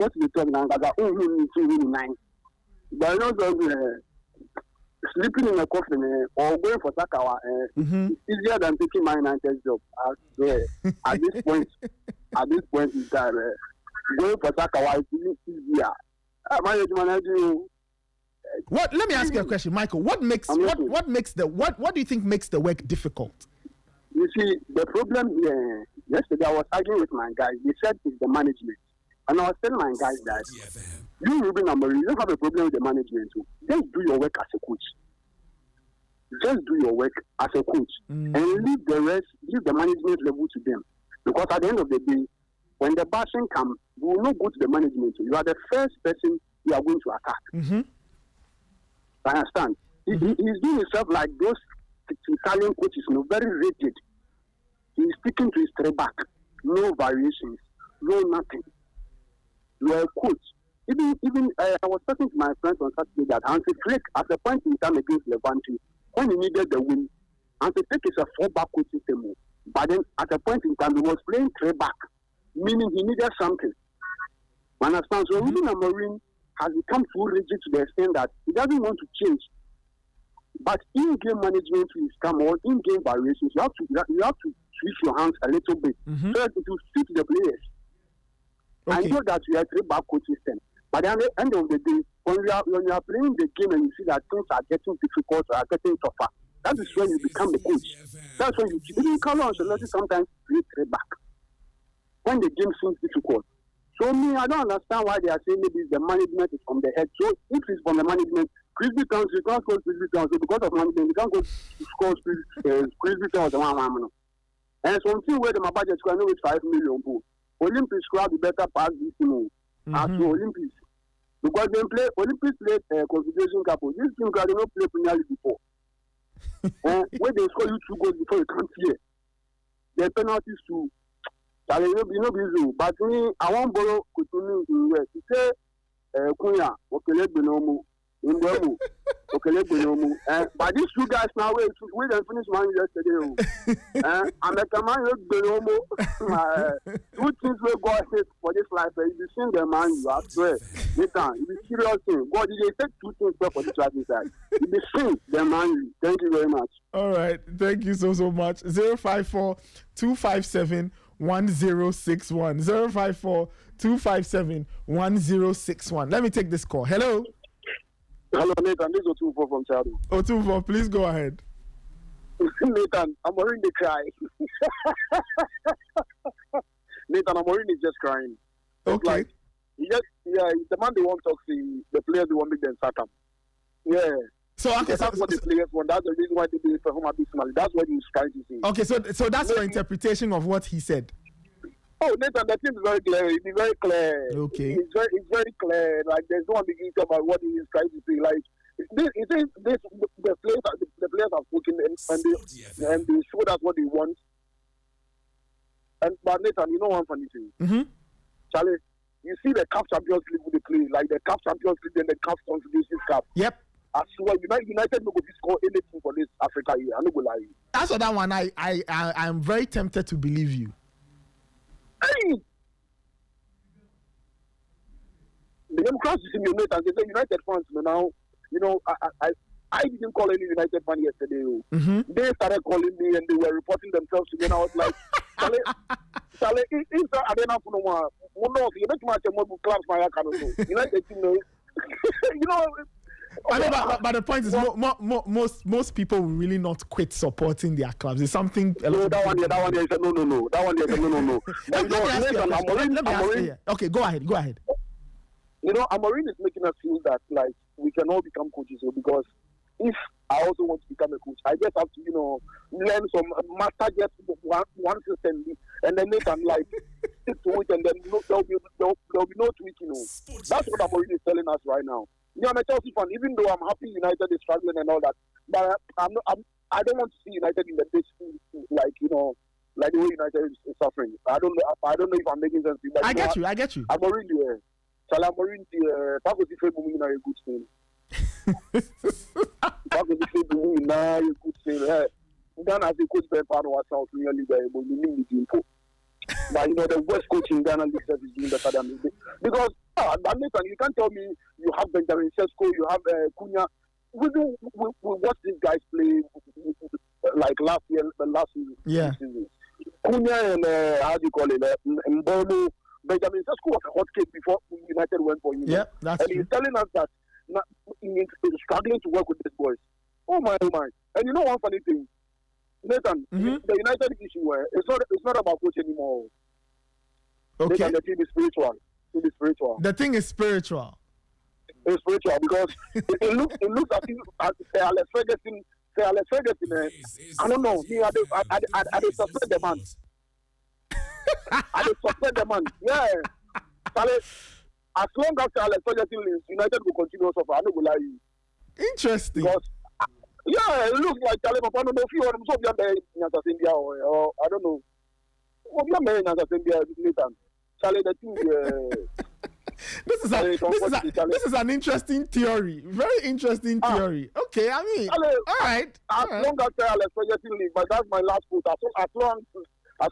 What's the talk now? Oh, really nine. But not sleeping in a coffin or going for Sakawa is easier than taking my 90's job. I swear. At this point is that going for Sakawa is easier. What? Let me ask you a question, Michael. What do you think makes the work difficult? You see, the problem here. Yesterday, I was arguing with my guys. They said it's the management, and I was telling my guys that you, Ruben Amorim, you don't have a problem with the management too. Just do your work as a coach. Just do your work as a coach, and leave the rest, leave the management level to them. Because at the end of the day, when the bashing comes, you will not go to the management. You are the first person you are going to attack. I understand. He's doing himself like those Italian coaches, very rigid. He's sticking to his three back. No variations. No nothing. You are a coach. Even I was talking to my friends on Saturday that Hansi Flick, at a point in time against Levante, when he needed the win, Hansi Flick is a 4-back coach system. But then at a point in time, he was playing 3-back, meaning he needed something. You understand? So Ruben Amorim has become too rigid to the extent that he doesn't want to change. But in-game management is come or in-game variations. You have to switch your hands a little bit so that it will suit the players. I know that we are a 3-back coach system, but at the end of the day, when you are playing the game and you see that things are getting difficult or are getting tougher, that is when you become the coach. That's when you even come on to sometimes play 3-back when the game seems difficult. So me, I don't understand why they are saying maybe the management is from the head. So if it's from the management, Grimsby Town, you can't score Grimsby Town. So because of management, you can't go to score Grimsby Town. And something where the budget is going to be 5 million. Olympics crowd be better pass this thing as to Olympics. Because they play Olympics played Confederation Cup. This team crowd did not play Premier League before. Where they score you 2 goals before you can't hear. The penalties too. But me, I won't borrow Kutumi in West. He say, Kunya, okay, Benomu, but these 2 guys now, we didn't finish man yesterday. I'm a command Benomu. 2 things will go ahead for this life. If you sing the man, you are swear. Listen, if you serious thing, God, you take 2 things for this life inside. If you sing the man, thank you very much. All right, thank you so much. 054 257 1061 054 257 1061. Let me take this call. Hello, Nathan. This is 024 from Chadu. 024, please go ahead. Nathan, I'm already crying. Nathan, I'm already just crying. Okay. Like, the man they want to talk to, the players they want to make them sack him. Yeah. So okay, that's what the players want. That's the reason why they perform abysmally. That's what he's trying to say. Okay, so that's your interpretation of what he said. Oh, Nathan, the thing is very clear. It's very clear. Okay. It's very clear. Like there's no one beginning about what he is trying to say. Like the players have spoken and they showed us what they want. But Nathan, you know one funny thing. Charlie, you see the CAF Champions League with the play, like the CAF Champions League and the CAF Confederations Cup. Yep. I swear, United no go score anything for this Africa here. I no go lie. As for that one, I'm very tempted to believe you. Hey, the Democrats is in your net and they say United fans now. You know, I didn't call any United fan yesterday. They started calling me and they were reporting themselves to me. And I was like, Charlie, if I didn't have no one, you make my class my account. United, you know, you know. But the point is, most people will really not quit supporting their clubs. It's something. No, that one there is a no. That one there is a no. Let me ask you. Okay, go ahead. You know, Amorim is making us feel that like we can all become coaches because if I also want to become a coach, I just have to, you know, learn some master just one system and then they can like stick to it and then there'll be no tweaking. You know. That's what Amorim is telling us right now. You know, I'm a Chelsea fan, even though I'm happy United is struggling and all that, but I don't want to see United in the pitch like, you know, like the way United is suffering. I don't know if I'm making sense. But I get you. Amorim, Amorim, that was the moving a good thing. That was the moving a good thing. Ghana has a coach by part of ourselves really there, but we need the info. But you know, the West coach in Ghana League is doing better than me because But listen, you can't tell me you have Benjamin Sesko, you have Cunha. We watch these guys play like last season. Yeah. Cunha and how do you call it? Mbolo. Benjamin Sesko was a hot cake before United went for him. Yeah, that's true. He's telling us that he's struggling to work with these boys. Oh my. And you know one funny thing, Nathan, the United issue it's not about coach anymore. Okay. Nathan, the team is spiritual. The thing is spiritual. It's spiritual because it looks as if Alex Ferguson. I don't know. I suspect the man. I suspect the man. Yeah. As long as Alex Ferguson leaves, United will continue to suffer. I don't lie you. Interesting. Because it looks like Charlie Papa. I don't know if you are India or I don't know. What you are India, Nathan? Charlie, the thing. This is an interesting theory. Very interesting theory. Okay, I mean, all right. As long as Alex Ferguson leaves, but that's my last quote. As long as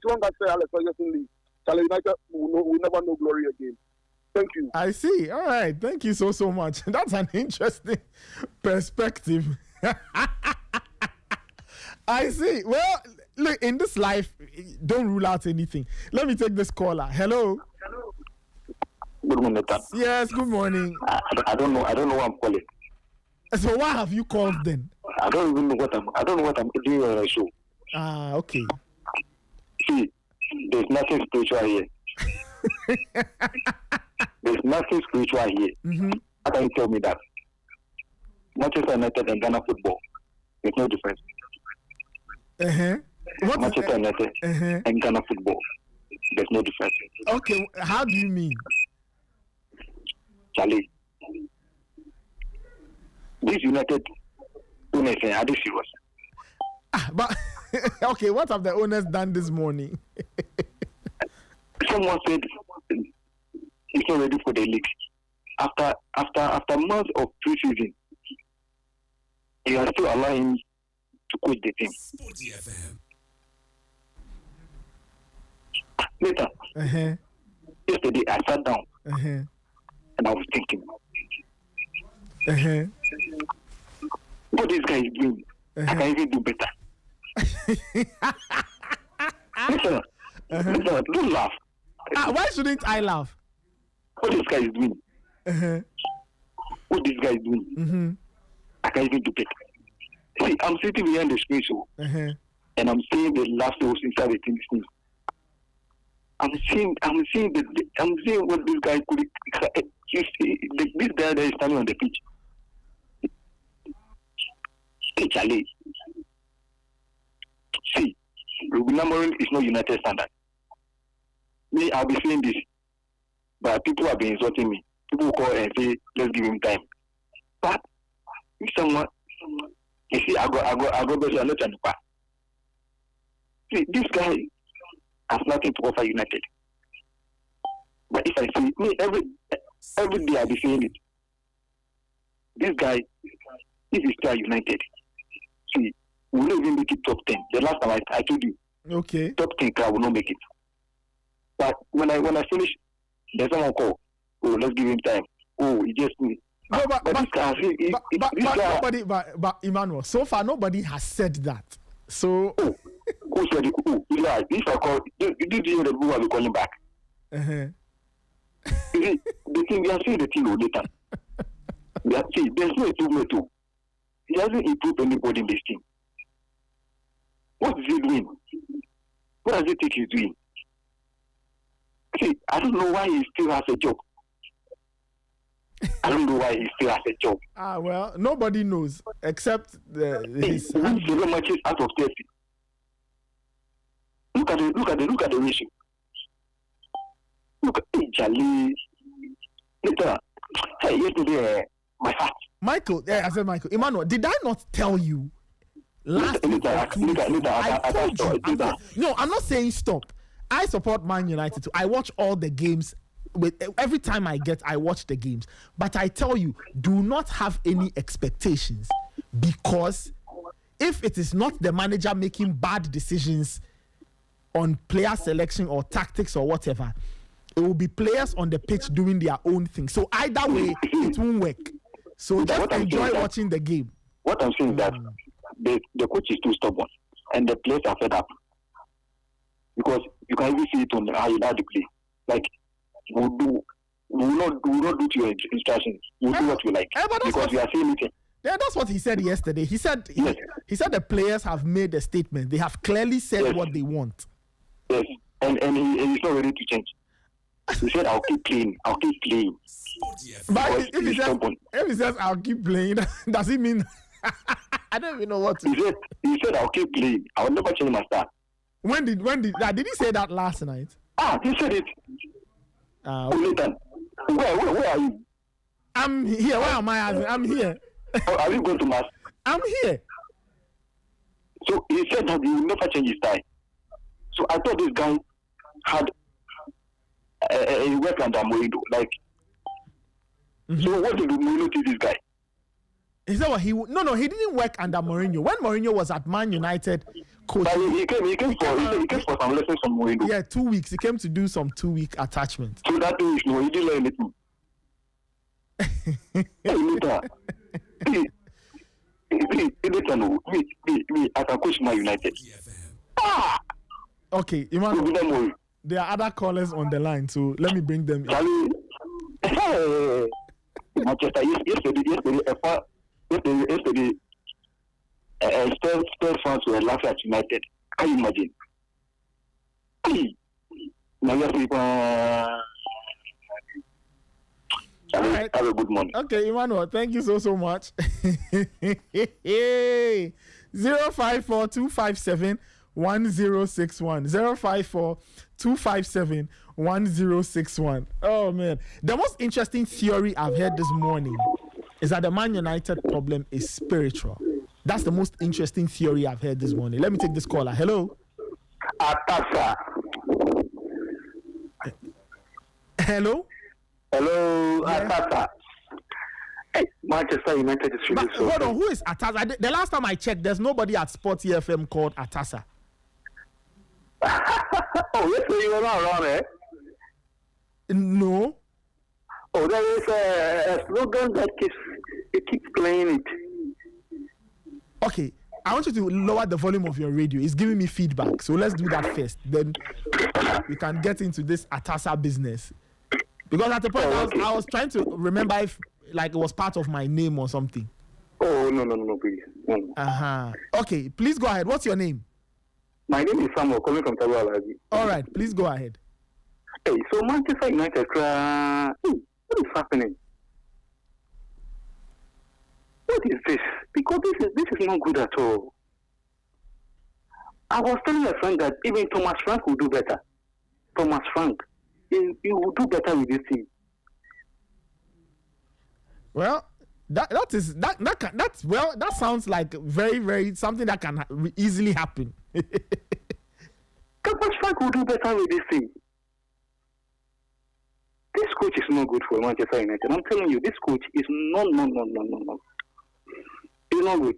Alex Ferguson leaves, Charlie United will never know glory again. Thank you. I see. All right. Thank you so much. That's an interesting perspective. I see. Well, look, in this life, don't rule out anything. Let me take this caller. Hello. Good morning, Nathan. Yes, good morning. I don't know who I'm calling. So why have you called then? I don't even know what I'm doing on the show. Okay. See, there's nothing spiritual here. There's nothing spiritual here. How can you tell me that? Manchester United and Ghana football, there's no difference. Manchester United and Ghana football, there's no difference. Okay, how do you mean? Charlie, this United owners are they serious? But okay, what have the owners done this morning? Someone said he's not ready for the league. After months of pre-season, you are still allowing him to coach the team. Sporty FM. Later, yesterday I sat down and I was thinking, what this guy is doing, I can even do better. Listen, don't laugh. Why shouldn't I laugh? What this guy is doing, I can even do better. See, I'm sitting behind the screen show, and I'm seeing the last hours inside the team. I'm seeing what this guy could. This guy that is standing on the pitch. Hey, Charlie. See, Ruben Amorim is not United standard. Me, I'll be saying this, but people have been insulting me. People call and say, "Let's give him time." But if someone, you see, I go better not to pass. See, this guy has nothing to offer United. But if I see me every day, I'll be saying it. This guy, if he's still United, see, we will not even make it top 10. The last time I told you, okay, top 10 crowd will not make it. But when I finish, there's someone call. Oh, let's give him time. Oh, he just me. No, but Emmanuel, so far nobody has said that. So who said it? Yeah, if I call, did you know who will be calling back? See, the thing we are seeing the thing all the time. See, there's no improvement too. He hasn't improved anybody in this team. What is he doing? What does he think he's doing? See, I don't know why he still has a job. Well, nobody knows except his. 7 matches out of 30. Look at the ratio. Look at Charlie. Yesterday, my heart. Michael, I said Michael. Emmanuel, did I not tell you last week? No, I'm not saying stop. I support Man United too. I watch all the games. Every time I watch the games. But I tell you, do not have any expectations, because if it is not the manager making bad decisions on player selection or tactics or whatever, it will be players on the pitch doing their own thing. So either way, it won't work. So just enjoy watching the game. What I'm saying is that the coach is too stubborn, and the players are fed up. Because you can even see it on how you play. Like, we will not do to your instructions. We'll do what you like. Because we are saying it. Yeah, that's what he said yesterday. He said the players have made a statement. They have clearly said what they want. Yes, and he's not ready to change. He said, "I'll keep playing. I'll keep playing." But if he says, "I'll keep playing," does it mean? I don't even know what to. He said, "I'll keep playing. I'll never change my start." When did he say that last night? He said it. Okay. Where are you? I'm here. Where am I? I'm here. Are you going to mass? I'm here. So he said that he will never change his tie. So I thought this guy had a work under Mourinho. Like, so what did Mourinho teach this guy? Is that what he? No, he didn't work under Mourinho. When Mourinho was at Man United, coach. But he came for some lessons from Mourinho. Yeah, 2 weeks. He came to do some 2-week attachment. So that 2 weeks, no, he didn't learn anything. Me, I can coach Man United. Okay, Emmanuel, there are other callers on the line, so let me bring them in. Manchester, yesterday, Spurs fans were laughing at United. Can you imagine? Right. Have a good morning. Okay, Emmanuel, thank you so much. 054-257-1061. 054-257-1061. Oh man, the most interesting theory I've heard this morning is that the Man United problem is spiritual. That's the most interesting theory I've heard this morning. Let me take this caller. Hello. Atasa. Hello. Hello, Atasa. Hey, Manchester United is really so. Hold on, who is Atasa? The last time I checked, there's nobody at Sporty FM called Atasa. Oh, yes, you were not around, eh? No. Oh, there is a slogan that keeps playing it. Okay, I want you to lower the volume of your radio. It's giving me feedback, so let's do that first. Then we can get into this Atasa business. Because at the point I was trying to remember if like it was part of my name or something. Oh, no, please. No. Okay, please go ahead. What's your name? My name is Samuel, calling from Tabualaji. All right, please go ahead. Hey, so Manchester United, what is happening? What is this? Because this is not good at all. I was telling a friend that even Thomas Frank will do better. Thomas Frank, he will do better with this team. Well, that sounds like very, very something that can easily happen. Thomas Frank will do better with this team. This coach is not good for Manchester United. I'm telling you, this coach is no. He's not good.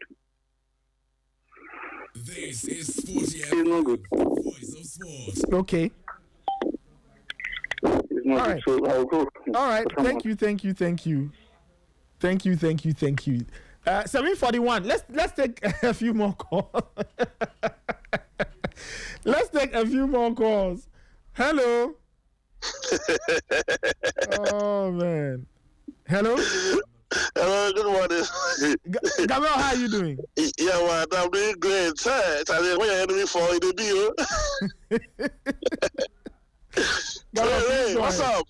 This is Sporty. He's not good. Okay. He's not good. Right. So I'll go. All right. Thank you. 7:41. Let's take a few more calls. Hello. Oh man. Hello. Hello, good morning. Gabriel, how are you doing? Yeah, well, I'm doing great. Sir, what you're enemy for in the deal? Ray, what's up?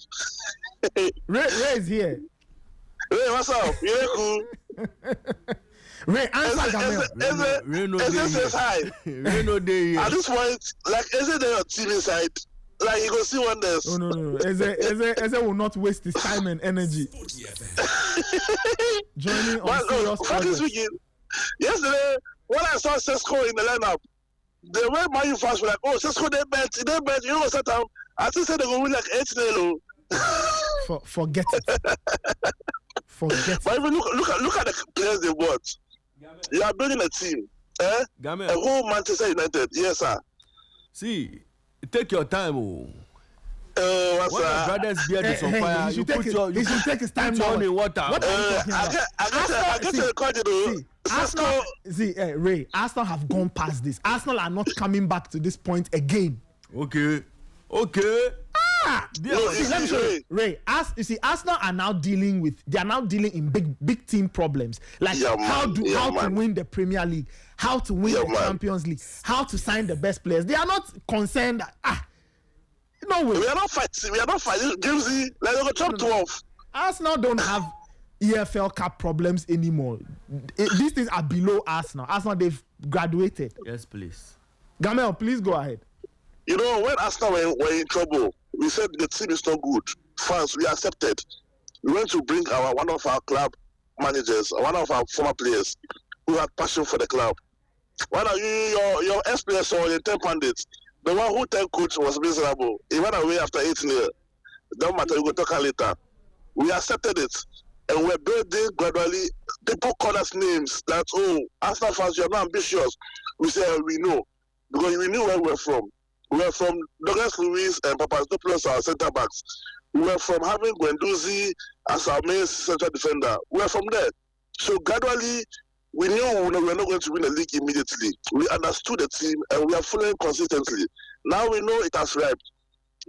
Ray is here. Ray, what's up? You're cool. Ray, answer Gabriel. Ray says hi. Ray no day. At this point, like, is it your team inside? Like, you go see wonders. Oh, no. Eze will not waste his time and energy. Joining on serious projects. Yesterday, when I saw Sesko in the lineup, the way Man fans were like, oh, Sesko, they bet, you know what's that? I just said they're going to win like 8-0. Forget it. But even look at the players they bought. You are building a team. A whole Manchester United. Yes, sir. See, take your time. Oh. What's When your that? brother's beard is on fire, he you should take put it- your he should take his time put your now. own in water. What are you talking about? I get to record you though. See, Arsenal, Ray, Arsenal have gone past this. Arsenal are not coming back to this point again. Okay. Let me show you. Ray, you see, Arsenal are now dealing in big team problems. Like how to win the Premier League, how to win the Champions League, how to sign the best players. They are not concerned. No way. We are not fighting. Grimsby, like they go top 12. Arsenal don't have EFL Cup problems anymore. These things are below Arsenal. Arsenal, they've graduated. Yes, please. Gamel, please go ahead. You know, when Arsenal were in trouble, we said the team is not good. Fans, we accepted. We went to bring one of our club managers, one of our former players who had passion for the club. One of your ex-players or the 10 pundits, the one who 10 coach was miserable. He went away after 18 years. Don't matter, we will talk later. We accepted it. And we're building gradually. People call us names that, Arsenal fans, you're not ambitious. We say, we know. Because we knew where we're from. We were from Douglas Luiz and Papadopoulos, our centre backs. We were from having Guendouzi as our main central defender. We were from there. So gradually, we knew we were not going to win the league immediately. We understood the team and we are following consistently. Now we know it has arrived.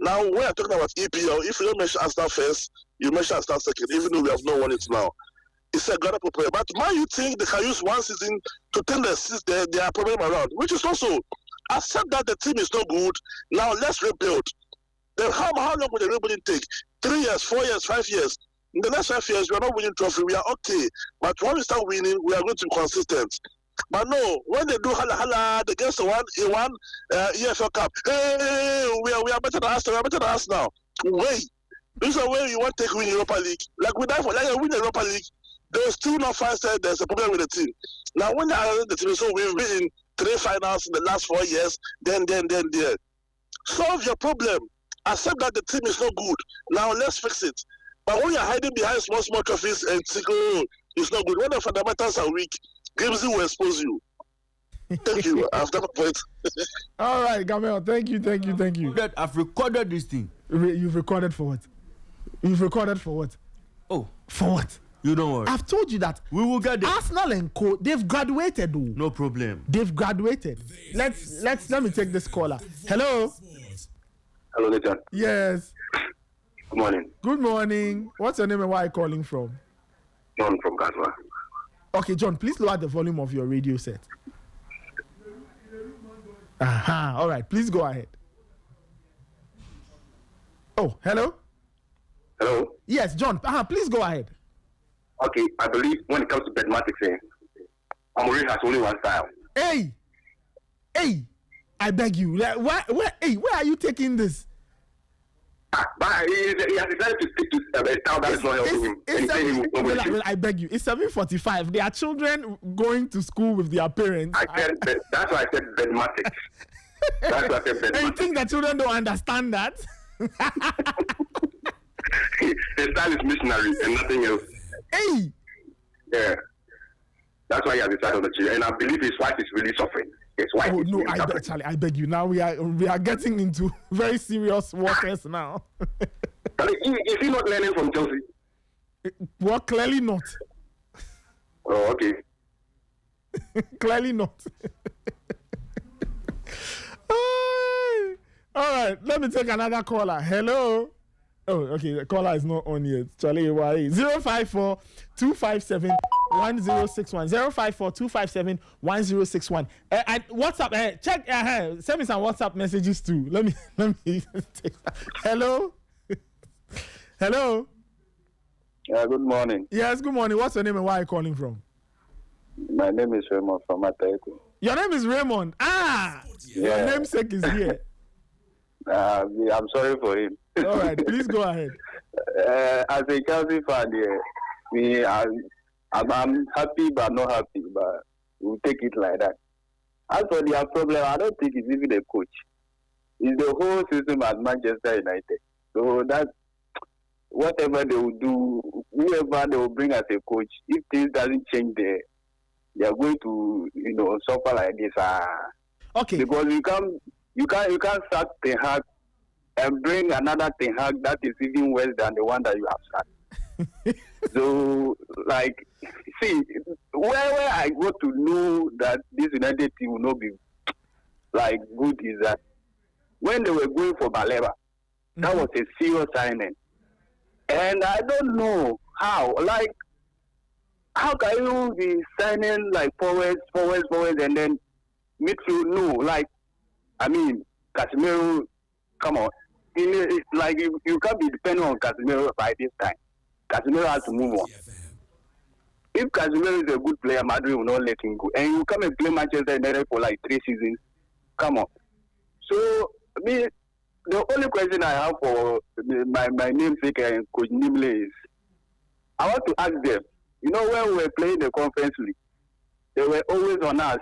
Now, when I'm talking about EPL, if you don't mention Arsenal first, you mention Arsenal second, even though we have not won it now. It's a good prepare. But man, you think they can use one season to turn their problem around, which is also accept that the team is not good. Now let's rebuild. Then how long will the rebuilding take? 3 years, 4 years, 5 years. In the next 5 years, we are not winning trophy. We are okay. But when we start winning, we are going to be consistent. But no, when they do hala against the one EFL Cup, hey, we are better than us. We are better than us now. Wait, this is where you want to take win Europa League. Like we die for win the Europa League. They will still not find that there's a problem with the team. Now when the team, so we've been in 3 finals in the last 4 years. Then. Solve your problem. Accept that the team is not good. Now let's fix it. But when you're hiding behind small trophies and think, it's not good. When the fundamentals are weak, Grimsby will expose you. Thank you. I've done my point. All right, Gamel. Thank you. I've recorded this thing. You've recorded for what? Oh. For what? You don't worry. I've told you that we will get there. Arsenal and Co. They've graduated, though. No problem. They've graduated. Let me take this caller. Hello. Hello, Nathan. Yes. Good morning. Good morning. What's your name and where are you calling from? John from Gaswa. Okay, John, please lower the volume of your radio set. All right, please go ahead. Oh, hello? Hello? Yes, John, please go ahead. Okay, I believe when it comes to mathematics, Amorim has only one style. Hey, I beg you. Where are you taking this? But he has decided to stick to a style that is not helping him. I beg you. It's 7:45. There are children going to school with their parents. That's why I said mathematics. That's why I said mathematics. And you think the children don't understand that? His style is missionary and nothing else. Hey! Yeah. That's why he has decided on the children. And I believe his wife is really suffering. His wife is really suffering. Charlie, I beg you. Now we are getting into very serious waters now. Is he not learning from Chelsea? Well, clearly not. Oh, okay. Clearly not. All right, let me take another caller. Hello. Oh, okay. The caller is not on yet. Charlie, why? 054 257 1061. 054 257 1061. WhatsApp. Check. Send me some WhatsApp messages too. Let me take that. Hello. Hello. Good morning. Yes, good morning. What's your name and where are you calling from? My name is Raymond from Ataiko. Your name is Raymond. Your namesake is here. I'm sorry for him. All right, please go ahead. As a Chelsea fan, I'm happy but not happy, but we'll take it like that. As for their problem, I don't think it's even the coach. It's the whole system at Manchester United. So that whatever they will do, whoever they will bring as a coach, if things doesn't change there, they are going to, suffer like this. Okay. Because you can't sack the heart and bring another Ten Hag that is even worse than the one that you have sacked. So, like, see, where I go to know that this United team will not be like good is that when they were going for Baleba, that was a serious signing, and I don't know how. Like, how can you be signing like forwards, and then midfield? No, like, I mean, Casemiro, come on. Like, you can't be depending on Casemiro by this time. Casemiro has to move on. If Casemiro is a good player, Madrid will not let him go. And you come and play Manchester United for like 3 seasons. Come on. So, me, the only question I have for my namesake and Coach Nimble is, I want to ask them, you know, when we were playing the Conference League, they were always on us.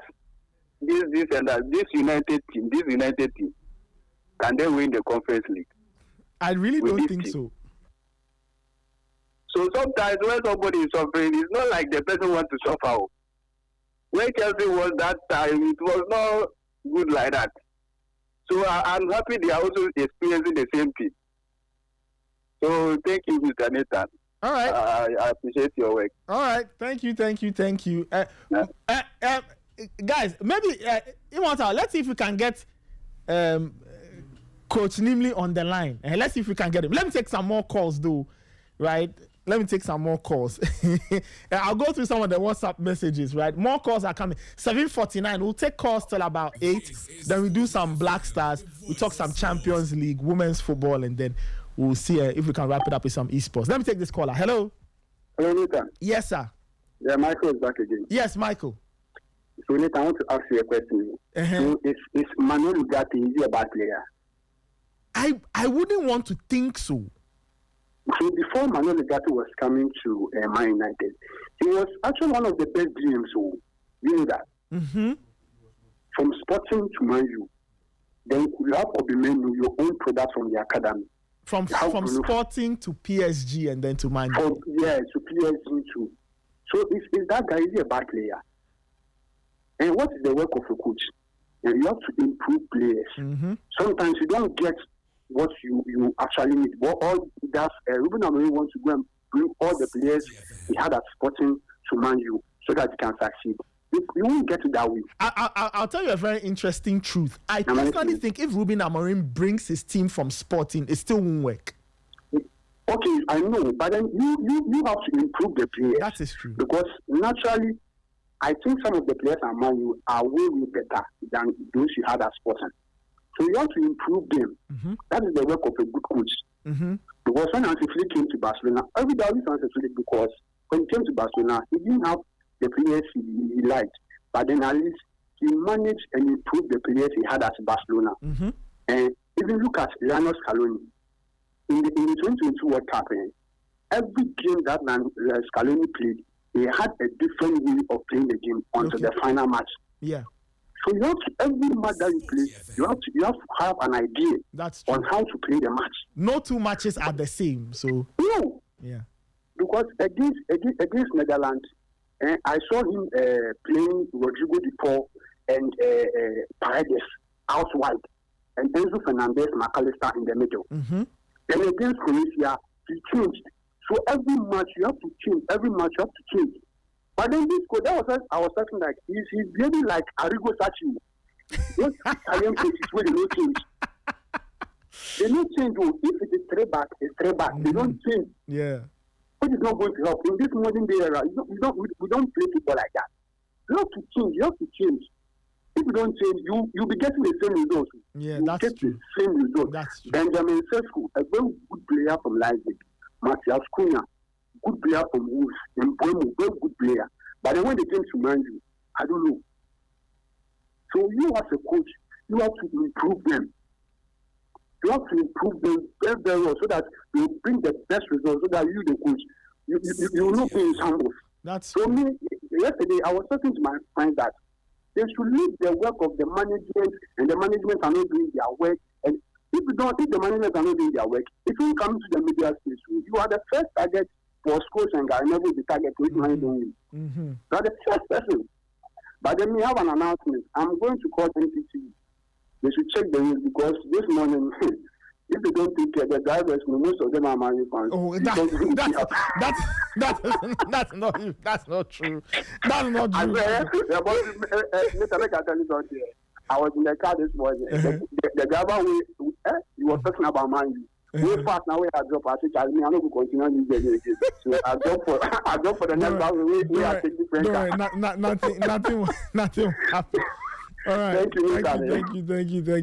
This and that. This United team, can they win the Conference League? I really don't think so. So sometimes when somebody is suffering, it's not like the person wants to suffer. When Chelsea was that time, it was not good like that. So I'm happy they are also experiencing the same thing. So thank you, Mr. Nathan. All right. I appreciate your work. All right. Thank you. Guys, maybe let's see if we can get Coach Nimley on the line. Let's see if we can get him. Let me take some more calls, though. Right? Let me take some more calls. I'll go through some of the WhatsApp messages, right? More calls are coming. 7:49. We'll take calls till about 8. Then we do some Black Stars. We talk some Champions League, women's football, and then we'll see if we can wrap it up with some esports. Let me take this caller. Hello. Hello, Nathan. Yes, sir. Yeah, Michael is back again. Yes, Michael. So, Nathan, I want to ask you a question. So, is Manuel Ugarte, is he a bad player? I wouldn't want to think so. So before Manuel Ugarte was coming to Man United, he was actually one of the best DMs. So you know that. Mm-hmm. From Sporting to Man U, then you have Obimenu, your own product from the academy. From Sporting to PSG and then to Man U. Yeah, to PSG too. So is that guy, is he a bad player? And what is the work of a coach? And you have to improve players. Mm-hmm. Sometimes you don't get what you actually need. But all that Ruben Amorim wants to go and bring all the players he had at Sporting to Man U so that he can succeed. You won't get it that way. I'll tell you a very interesting truth. I personally think if Ruben Amorim brings his team from Sporting, it still won't work. Okay, I know, but then you have to improve the players. That is true. Because naturally, I think some of the players at Man U are way better than those you had at Sporting. So you have to improve them. Mm-hmm. That is the work of a good coach. Mm-hmm. Because when Hansi Flick came to Barcelona, everybody Hansi Flick, because when he came to Barcelona, he didn't have the players he liked. But then at least he managed and improved the players he had at Barcelona. Mm-hmm. And even look at Lionel Scaloni. In the 2022 World Cup, every game that Scaloni played, he had a different way of playing the game until the final match. Yeah. So you have to, every match that you play, you have to have an idea on how to play the match. No two matches are the same. So no. Yeah. Because against Netherlands, I saw him playing Rodrigo de Paul and Paredes out wide, and Enzo Fernandez, McAllister in the middle. Mm-hmm. Then against Croatia, he changed. So every match you have to change. Every match you have to change. But then this coach, I was talking like he's really like Arrigo Sacchi. Those Italian coaches where they don't change. They don't change. If it is straight back, it's straight back. Mm-hmm. They don't change. Yeah. Which is not going to help in this modern day era. We don't play football like that. You have to change. You have to change. If you don't change, you'll be getting the same results. Yeah, you that's true. The same results. That's true. Benjamin Sesko, a very good player from Leipzig. Matthias Cunha, good player from Wolves. Mbeumo, very good player. But then when they came to Man U, I don't know. So you as a coach, you have to improve them. You have to improve them very, very well so that you bring the best results so that you, the coach, you will not be in shambles. So me, yesterday, I was talking to my friend that they should leave the work of the management, and the management are not doing their work. And if the management are not doing their work, it will come to the media space. You are the first target for scores and never the target for management. Mm-hmm. You are the first person. But then we have an announcement. I'm going to call NTT. They should check the news because this morning if they don't take care, the drivers, most of them are Man U fans. Oh, that's not true. That's not true. I was in the car this morning. The driver, he was talking about Man U. Way fast now, I drop. I said, I'm not going to continue this journey again. So I drop for the next one. We are taking different cars. Nothing happened. All right. Thank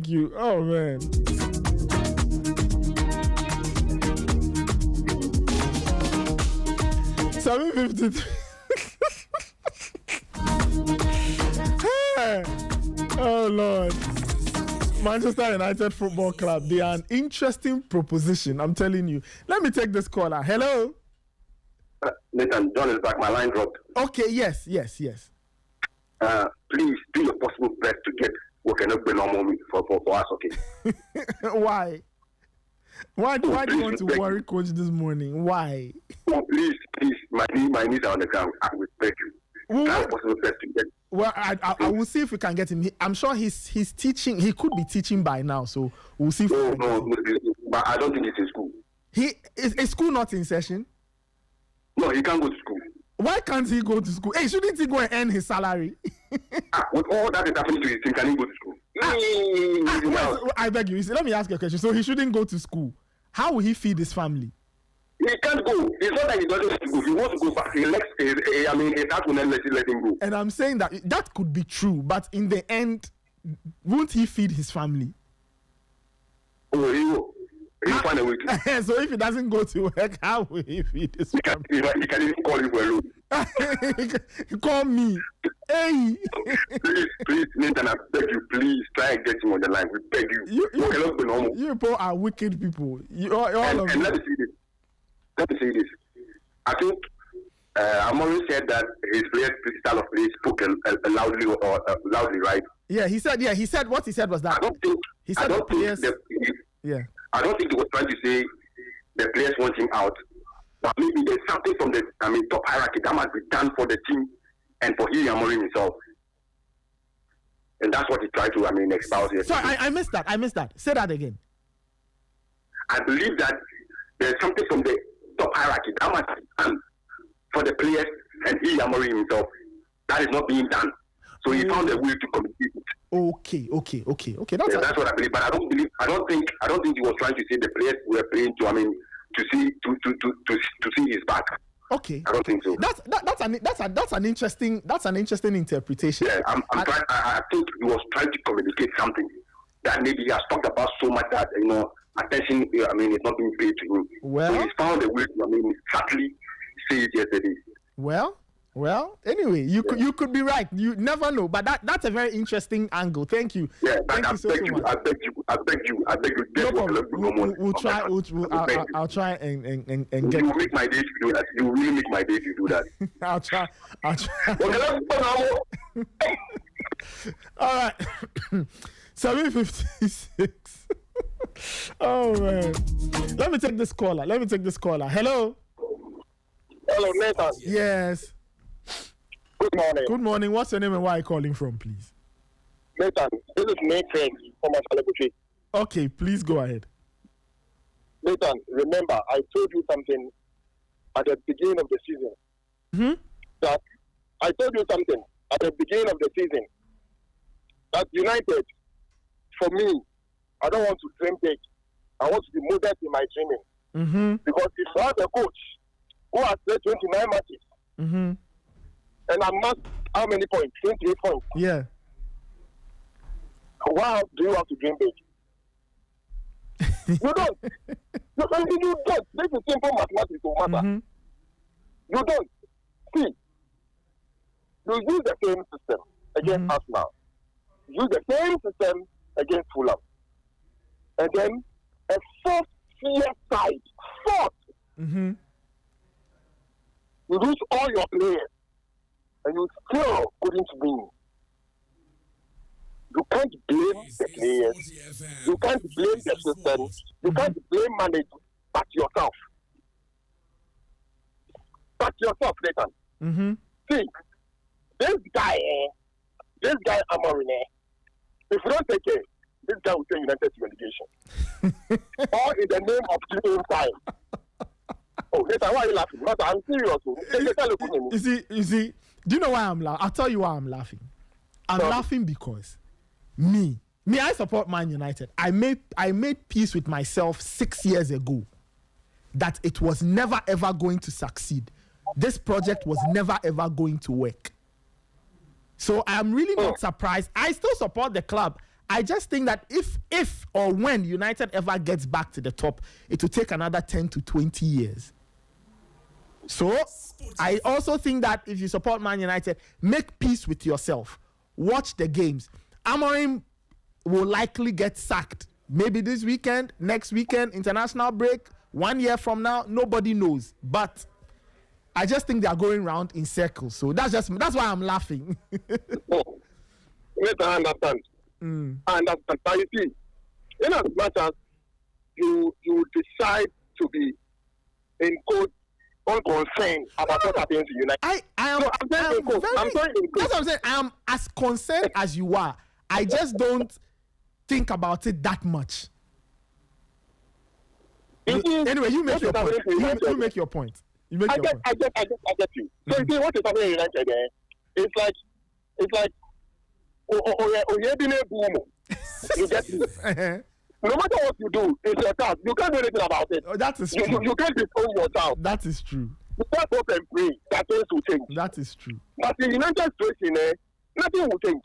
you. Oh man. $7.53. Oh Lord. Manchester United Football Club, they are an interesting proposition, I'm telling you. Let me take this caller. Hello? Nathan, John is back. My line dropped. Okay, yes. Please do your possible best to get what cannot be normal for us, okay? Why? Why do you want to worry Coach this morning? Why? Oh, please. My knees are on the ground. I will beg you. Try your possible best to get. Well, I will see if we can get him. I'm sure he's teaching. He could be teaching by now, so we'll see. No, but I don't think he's in school. Is school not in session? No, he can't go to school. Why can't he go to school? Hey, shouldn't he go and earn his salary? With all that is happening to his team, can he go to school? I beg you. Let me ask you a question. So he shouldn't go to school. How will he feed his family? He can't go. It's not that he doesn't want to go. He wants to go back. His heart will not let him go. And I'm saying that could be true, but in the end, won't he feed his family? Oh, he will. He'll find a way to. So if he doesn't go to work, how will he feed his family? He can even call you for a loan. He call me. Hey. please, Nathan, I beg you, please try and get him on the line. We beg you. You people are wicked people. All of and let me say this. I think Amorim said that his players' style of play spoke loudly, right? Yeah, he said what he said was that. I don't think he was trying to say the players want him out, but maybe there's something from the top hierarchy that must be done for the team and for Amorim himself. And that's what he tried to espouse here. Sorry, I missed that. Say that again. I believe that there's something from the top hierarchy that must be done for the players and Amorim himself. That is not being done. So he found a way to communicate it. Okay. That's what I believe. But I don't think he was trying to say the players were playing to see his back. Okay. I don't think so. That's an interesting interpretation. Yeah, I think he was trying to communicate something that maybe he has talked about so much that attention is not being paid to him. Well, so he found a way to subtly say it yesterday. Well, anyway, you could be right. You never know, but that's a very interesting angle. Thank you. Yeah, thank you so much. I beg you. No problem. We'll try. I'll try and get. You make my day to do that. You really make my day to do that. I'll try. All right. 7:56. Oh man. Let me take this caller. Hello. Hello, Nathan. Yes. Good morning. What's your name and where are you calling from, please? Nathan, this is Nathan from my celebrity. Okay, please go ahead. Nathan, remember, I told you something at the beginning of the season. Mm-hmm. That I told you something at the beginning of the season. That United, for me, I don't want to dream big. I want to be modest in my dreaming. Mm-hmm. Because if you have a coach who has played 29 matches, mm-hmm. and I'm not how many points? 28 points. Yeah. Why do you have to dream big? You don't. You don't. This is simple mathematics, no matter. Mm-hmm. You don't. See, you use the same system against Arsenal. Use the same system against Fulham. And then a fourth clear side. Mm-hmm. You lose all your players. And you still couldn't win. You can't blame the players. You can't blame the system. You can't blame management, but yourself. Nathan. Mm-hmm. See, this guy Amorim, if you don't take care, this guy will send United to relegation. All in the name of giving time. Oh, Nathan, why are you laughing? Not, I'm serious. You see, do you know why I'm laughing? I'll tell you why I'm laughing. I'm laughing because me, I support Man United. I made peace with myself 6 years ago that it was never ever going to succeed. This project was never ever going to work. So I'm really not surprised. I still support the club. I just think that if or when United ever gets back to the top, it will take another 10 to 20 years. So I also think that if you support Man United, make peace with yourself. Watch the games. Amorim will likely get sacked. Maybe this weekend, next weekend, international break, 1 year from now, nobody knows. But I just think they are going round in circles. So that's why I'm laughing. Yes, I understand. I understand. But you see, in as much as you decide to be in quote unconcerned about what happens in United. That's what I'm saying. I am as concerned as you are. I just don't think about it that much. Anyway, you make your point. You make your point. I get you. So you see what is happening in United there? It's like you get me. No matter what you do, it's your task. You can't do anything about it. Oh, that is true. You can't disown yourself. That is true. You can't hope and pray that things will change. That is true. But in United situation, nothing will change.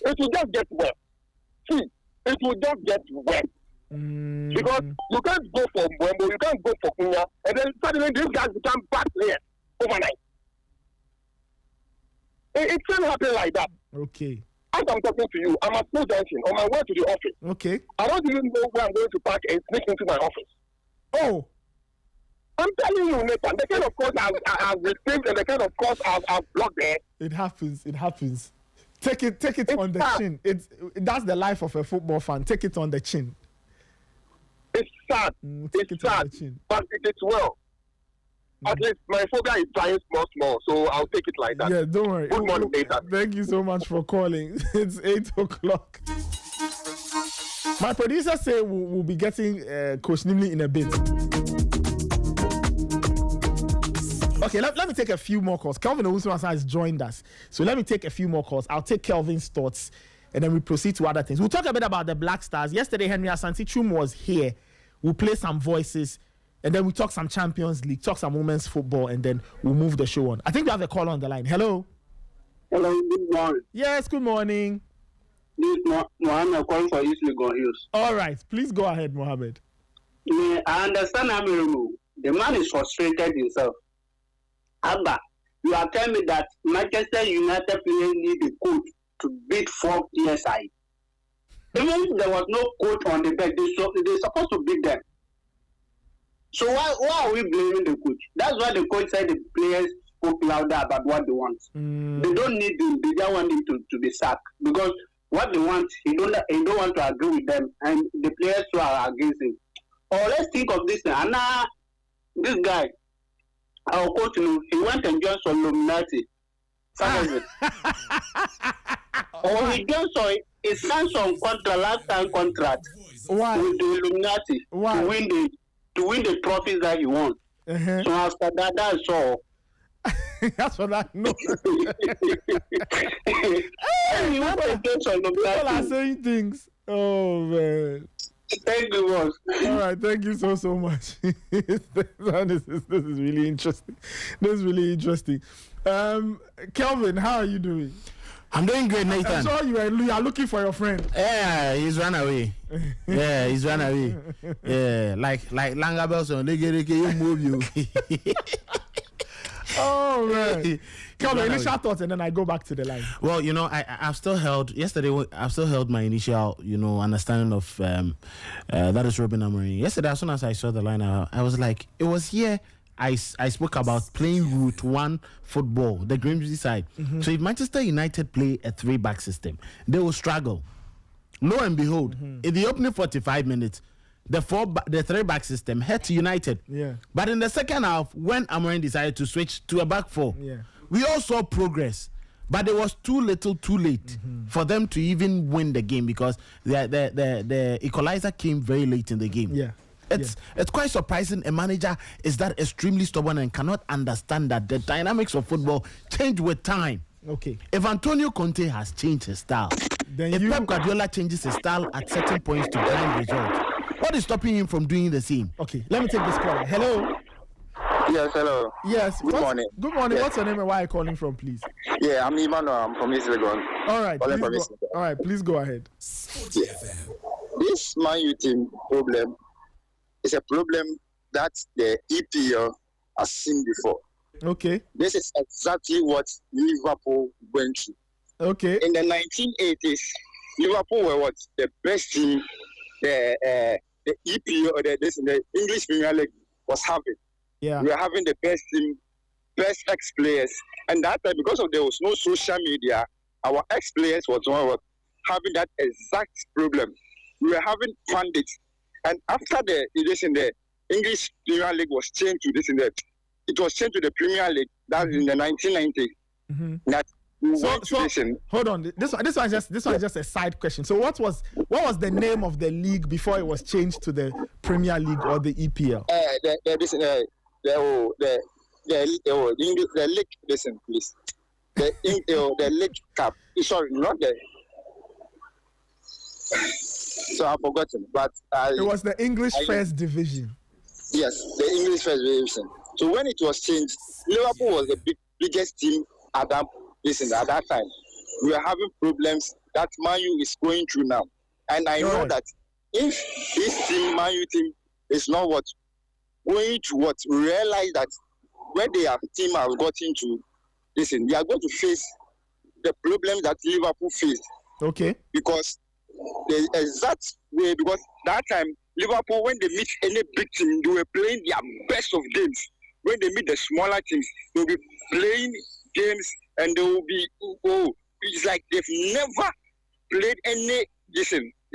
It will just get worse. See, it will just get worse. Because you can't go for Mbembo, you can't go for Kunya, and then suddenly these guys become bad players overnight. It shouldn't happen like that. Okay. As I'm talking to you, I'm at School Junction on my way to the office. Okay. I don't even know where I'm going to park and sneak into my office. Oh. I'm telling you, Nathan, the kind of course I've received and the kind of course I've blocked there. It happens. Take it on the chin. That's the life of a football fan. Take it on the chin. It's sad. It's sad. But it's well. At least my phobia is dying small, so I'll take it like that. Yeah, don't worry. Good morning, Nathan. Thank you so much for calling. It's 8 o'clock. My producer said we'll be getting Coach Nimley in a bit. Okay, let me take a few more calls. Kelvin Owusu has joined us. So let me take a few more calls. I'll take Kelvin's thoughts and then we proceed to other things. We'll talk a bit about the Black Stars. Yesterday, Henry Asante-Chum was here. We'll play some voices. And then we talk some Champions League, talk some women's football, and then we'll move the show on. I think we have a call on the line. Hello. Hello, good morning. Yes, good morning. This is Mohammed calling for East Legon Hills. All right, please go ahead, Mohammed. I understand Amiru. The man is frustrated himself. Abba, you are telling me that Manchester United players need a coach to beat 4 PSI. Even if there was no coach on the bench, they're supposed to beat them. So why are we blaming the coach? That's why the coach said the players spoke louder about what they want. They don't need him. They don't want him to be sacked because what they want, he don't want to agree with them, and the players who are against him. Or let's think of this now. Now, this guy, our coach, he went and joined some Illuminati. Or he joined some, he signed some lifetime contract with the Illuminati to win the trophies that he won. So after that, that's all. That's what I know. People are saying things. Oh man. Thank you, boss. All right, thank you so much. This is really interesting. This is really interesting. Kelvin, how are you doing? I'm doing great, Nathan. I saw you are looking for your friend. Yeah, he's run away. Yeah, like Langabel, so you move you. Oh man. Kelvin, initial thoughts, and then I go back to the line. Well, I've still held my initial, understanding of that is Robin Amorim. Yesterday, as soon as I saw the line, I was like, it was here. I spoke about playing Route 1 football, the Grimsby side. Mm-hmm. So if Manchester United play a 3-back system, they will struggle. Lo and behold, in the opening 45 minutes, the 3-back system head to United. Yeah. But in the second half, when Amorim decided to switch to a back 4, we all saw progress. But it was too little, too late for them to even win the game because the equalizer came very late in the game. Yeah. It's quite surprising a manager is that extremely stubborn and cannot understand that the dynamics of football change with time. Okay. If Antonio Conte has changed his style, Then if Pep Guardiola changes his style at certain points to grind results, what is stopping him from doing the same? Okay, let me take this call. Hello. Yes, hello. Yes. Good morning. Good morning. Yes. What's your name and where are you calling from, please? Yeah, I'm Emmanuel. I'm from East Legon. All right. Calling Please from go, East Legon. all right. Please go ahead. This Man U team problem is a problem that the EPL has seen before. Okay. This is exactly what Liverpool went through. Okay. In the 1980s, Liverpool were what? The best team the EPL or the English Premier League was having. Yeah. We were having the best team, best ex-players. And that time, because there was no social media, our ex-players was having that exact problem. We were having pundits. And after the English Premier League was changed to it was changed to the Premier League. That was in the 1990s. Mm-hmm. That hold on. This one just a side question. So what was the name of the league before it was changed to the Premier League or the EPL? The league. Listen, please. The league cup. Sorry, not the. So I've forgotten, but it was the English First Division. Yes, the English First Division. So when it was changed, Liverpool was the biggest team at that time. We are having problems that Man U is going through now, and I know that if this team, Man U team, is not going to realize that where their team has gotten to, they are going to face the problems that Liverpool faced. Okay. Because the exact way, because that time Liverpool, when they meet any big team, they were playing their best of games. When they meet the smaller teams, they'll be playing games and they will be it's like they've never played any the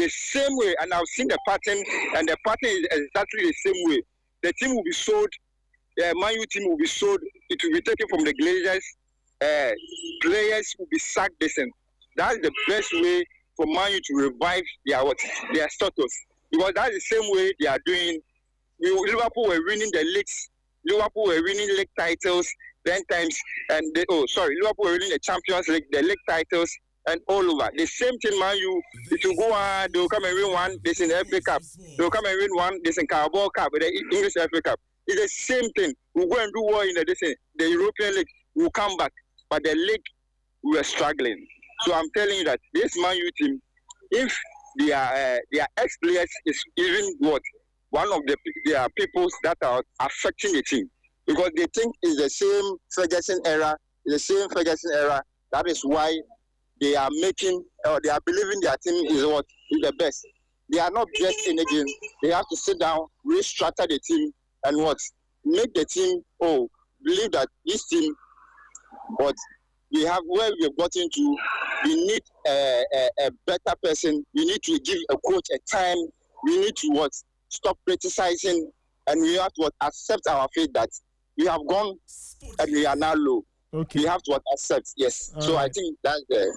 same way. And I've seen the pattern, and the pattern is exactly the same way. The team will be sold. The Man U team will be sold. It will be taken from the Glazers. Players will be sacked. That's the best way for Man U to revive their status, because that's the same way they are doing. Liverpool were winning the leagues. Liverpool were winning league titles 10 times, and Liverpool were winning the Champions League, the league titles, and all over. The same thing, Man U. It will go on. They will come and win one. This in the FA Cup. They will come and win one. This in Carabao Cup, the English FA Cup. It's the same thing. We'll go and do war in the European League. We'll come back, but the league we were struggling. So I'm telling you that this Man U team, if their ex-players is even one of their people that are affecting the team, because they think it's the same Ferguson era. That is why they are making, or they are believing their team is the best. They are not best in the game. They have to sit down, restructure the team, and make the team believe that this team, we have where we have gotten to. We need a better person. We need to give a coach a time. We need to stop criticizing, and we have to accept our fate that we have gone and we are now low. Okay. We have to accept. Yes. All so right. I think that's the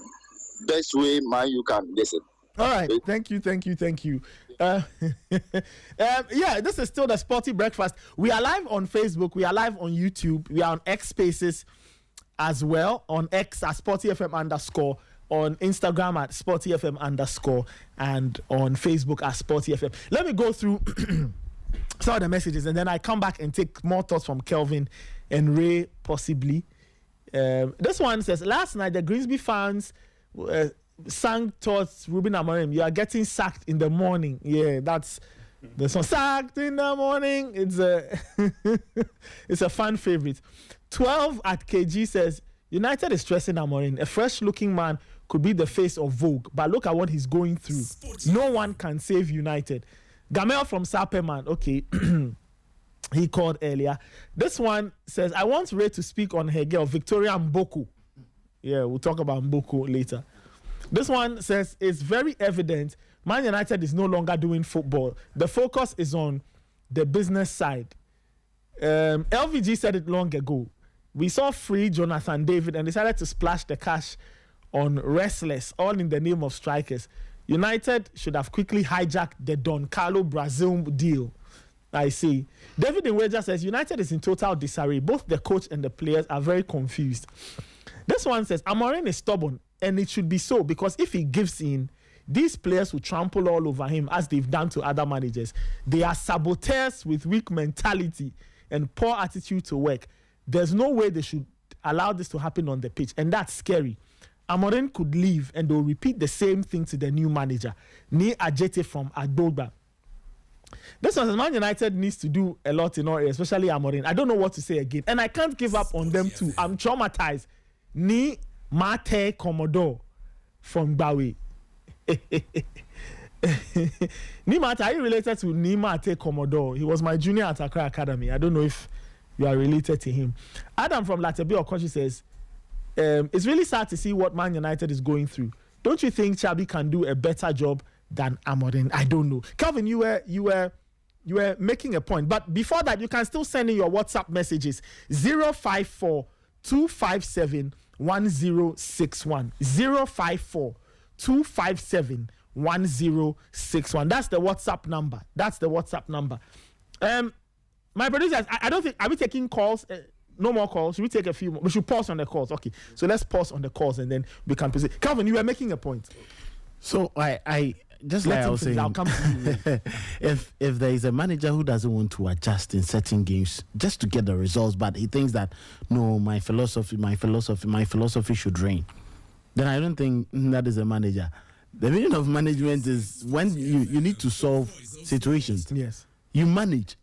best way you can listen. All right. Thank you. This is still the Sporty Breakfast. We are live on Facebook. We are live on YouTube. We are on X Spaces as well. On X at SportyFM_. On Instagram at SportyFM_. And on Facebook at SportyFM. Let me go through some of the messages, and then I come back and take more thoughts from Kelvin and Ray, possibly. This one says, last night the Grimsby fans sang towards Ruben Amorim, you are getting sacked in the morning. Yeah, that's the song. Sacked in the morning. It's a fan favorite. 12 at KG says, United is stressing Amorim. A fresh-looking man could be the face of Vogue, but look at what he's going through. No one can save United. Gamel from Saperman, okay. He called earlier. This one says, I want Ray to speak on her girl, Victoria Mboko. Yeah, we'll talk about Mboko later. This one says, it's very evident Man United is no longer doing football. The focus is on the business side. LVG said it long ago. We saw free Jonathan David and decided to splash the cash on restless, all in the name of strikers. United should have quickly hijacked the Don Carlo Brazil deal. I see. David Nweja says United is in total disarray. Both the coach and the players are very confused. This one says Amorim is stubborn, and it should be so, because if he gives in, these players will trample all over him as they've done to other managers. They are saboteurs with weak mentality and poor attitude to work. There's no way they should allow this to happen on the pitch, and that's scary. Amorim could leave and they'll repeat the same thing to the new manager. Ni Ajete from Agboba. This one says Man United needs to do a lot in all areas, especially Amorim. I don't know what to say again, and I can't give up on them too. I'm traumatized. Ni Mate Commodore from Bawe. Ni Mate, are you related to Ni Mate Commodore? He was my junior at Accra Academy. I don't know if you are related to him. Adam from Latebe Okochi says, it's really sad to see what Man United is going through. Don't you think Chabi can do a better job than Amorim? I don't know. Calvin, you were making a point, but before that, you can still send in your WhatsApp messages 054 257 1061 054 257 1061. That's the WhatsApp number. My producers, I don't think, are we taking calls? No more calls. Should we take a few more? We should pause on the calls. Okay. So let's pause on the calls and then we can proceed. Calvin, you were making a point. So I just like I was saying, I'll come to you. if there is a manager who doesn't want to adjust in certain games just to get the results, but he thinks that no, my philosophy should reign, then I don't think that is a manager. The meaning of management is when you need to solve situations. Yes. You manage,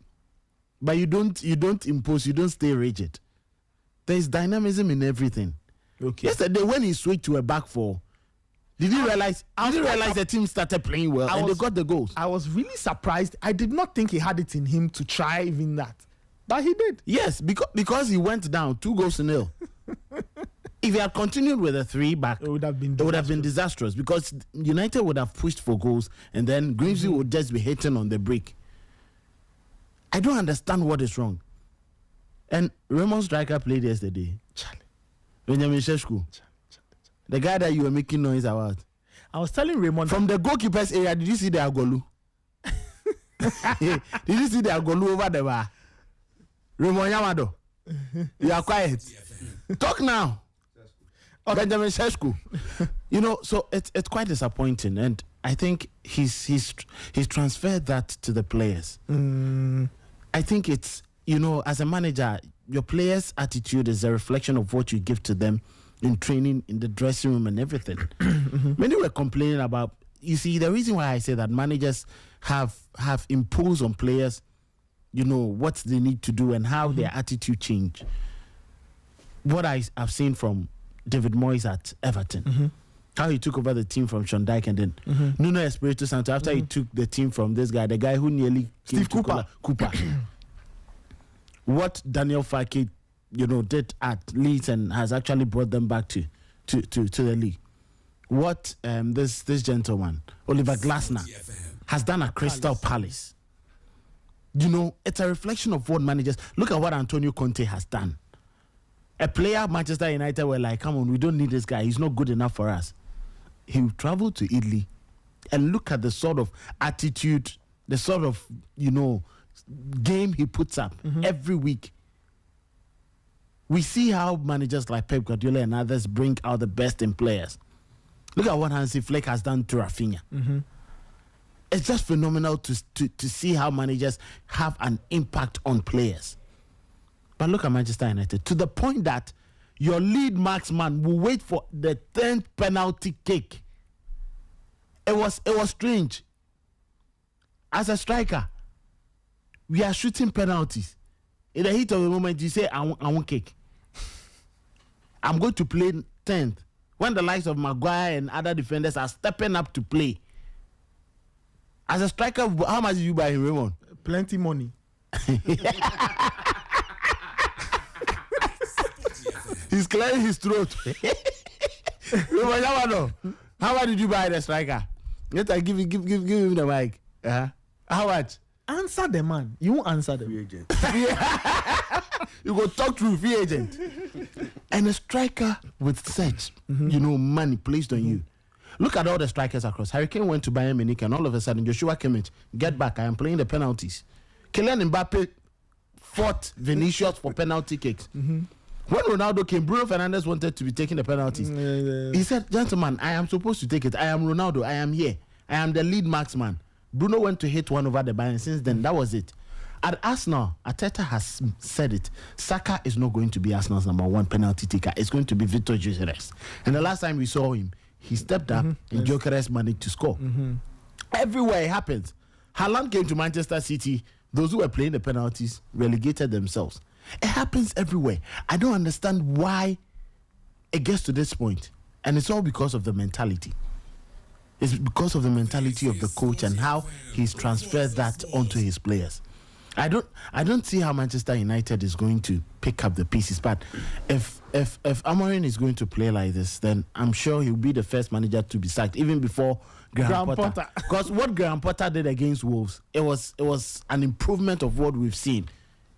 but you don't impose, you don't stay rigid. There is dynamism in everything. Okay. Yesterday when he switched to a back four, did you realize the team started playing well and they got the goals? I was really surprised. I did not think he had it in him to try even that. But he did. Yes, because he went down 2-0. If he had continued with a 3-back, it would have been disastrous because United would have pushed for goals and then Grimsby would just be hitting on the break. I don't understand what is wrong. And Raymond striker played yesterday. Benjamin Sheshku. The guy that you were making noise about. I was telling Raymond. From the goalkeeper's area, did you see the Agolu? Did you see the Agolu over the bar? Raymond Yamado. You are quiet. Talk now. Okay. Benjamin Sheshku. So it's quite disappointing. And I think he's transferred that to the players. I think it's, as a manager, your players' attitude is a reflection of what you give to them in training, in the dressing room and everything. Many were complaining about, you see, the reason why I say that managers have imposed on players, what they need to do and how their attitude change. What I've seen from David Moyes at Everton, how he took over the team from Sean Dyche and then Nuno Espirito Santo after he took the team from this guy, the guy who nearly came to Cooper. What Daniel Farke did at Leeds and has actually brought them back to the league. What this gentleman, Oliver Glasner, has done at Crystal Palace. It's a reflection of what managers. Look at what Antonio Conte has done. A player Manchester United were like, come on, we don't need this guy. He's not good enough for us. He traveled to Italy and look at the sort of attitude, the sort of, game he puts up every week. We see how managers like Pep Guardiola and others bring out the best in players. Look at what Hansi Flick has done to Rafinha. It's just phenomenal to see how managers have an impact on players. But look at Manchester United, to the point that your lead marksman will wait for the 10th penalty kick. It was strange. As a striker, we are shooting penalties. In the heat of the moment, you say, I won't kick. I'm going to play 10th. When the likes of Maguire and other defenders are stepping up to play. As a striker, how much did you buy him, Raymond? Plenty money. He's clearing his throat. Raymond, how much did you buy the striker? Let I give him the mic. How much? Answer the man. You won't answer them. You go talk to free agent. And a striker with such, money placed on you. Look at all the strikers across. Harry Kane went to Bayern Munich, and all of a sudden, Joshua Kimmich, get back. I am playing the penalties. Kylian Mbappe fought Vinicius for penalty kicks. When Ronaldo came, Bruno Fernandes wanted to be taking the penalties. He said, gentlemen, I am supposed to take it. I am Ronaldo. I am here. I am the lead marksman. Bruno went to hit one over the bar, and since then, that was it. At Arsenal, Arteta has said it. Saka is not going to be Arsenal's number one penalty taker. It's going to be Victor Gyökeres. And the last time we saw him, he stepped up and Gyökeres managed to score. Everywhere it happens. Haaland came to Manchester City. Those who were playing the penalties relegated themselves. It happens everywhere. I don't understand why it gets to this point. And it's all because of the mentality. It's because of the mentality of the coach and how he's transferred that onto his players. I don't see how Manchester United is going to pick up the pieces. But if Amorim is going to play like this, then I'm sure he'll be the first manager to be sacked, even before Graham Potter. Because what Graham Potter did against Wolves, it was an improvement of what we've seen.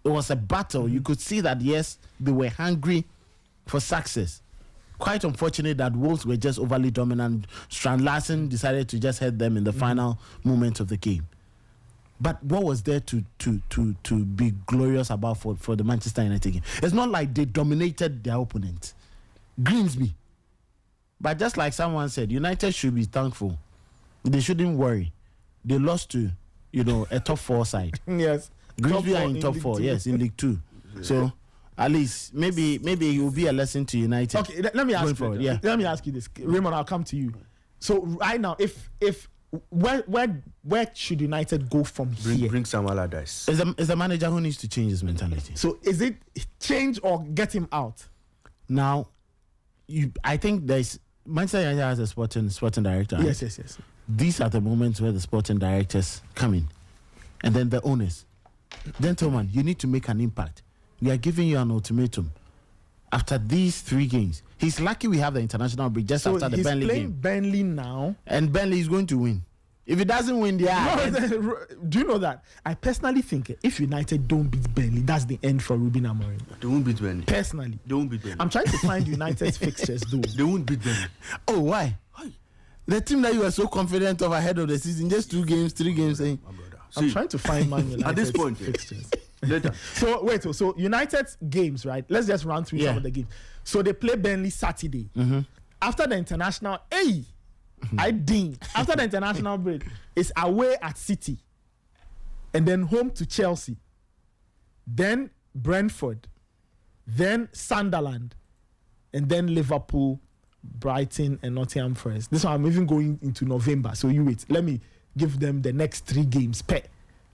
It was a battle. You could see that, yes, they were hungry for success. Quite unfortunate that Wolves were just overly dominant. Strand Larsen decided to just head them in the final moments of the game. But what was there to be glorious about for the Manchester United game? It's not like they dominated their opponent. Grimsby. But just like someone said, United should be thankful. They shouldn't worry. They lost to, a top 4 side. Yes. Grimsby are in top 4, yes, in League 2. So at least maybe it will be a lesson to United. Okay, let me ask you. Yeah. Let me ask you this, Raymond. I'll come to you. So right now, if where should United go from here? Bring Sam Allardyce. Is the manager who needs to change his mentality. So is it change or get him out? Now, I think there's Manchester United has a sporting director. Yes, right? yes. These are the moments where the sporting directors come in, and then the owners. Gentlemen, you need to make an impact. We are giving you an ultimatum. After these 3 games, he's lucky we have the international break just after the Burnley game. So he's playing Burnley now. And Burnley is going to win. If he doesn't win, do you know that? I personally think if United don't beat Burnley, that's the end for Ruben Amorim. They won't beat Burnley. Personally. They won't beat Burnley. I'm trying to find United's fixtures, though. They won't beat Burnley. Oh, why? The team that you were so confident of ahead of the season, just 2 games, 3 games. I'm trying to find Man United's at this point fixtures. Later. So United's games, right? Let's just run through some of the games. So they play Burnley Saturday. After the international, after the international break, it's away at City, and then home to Chelsea, then Brentford, then Sunderland, and then Liverpool, Brighton, and Nottingham Forest. This one I'm even going into November. So you wait. Let me give them the next 3 games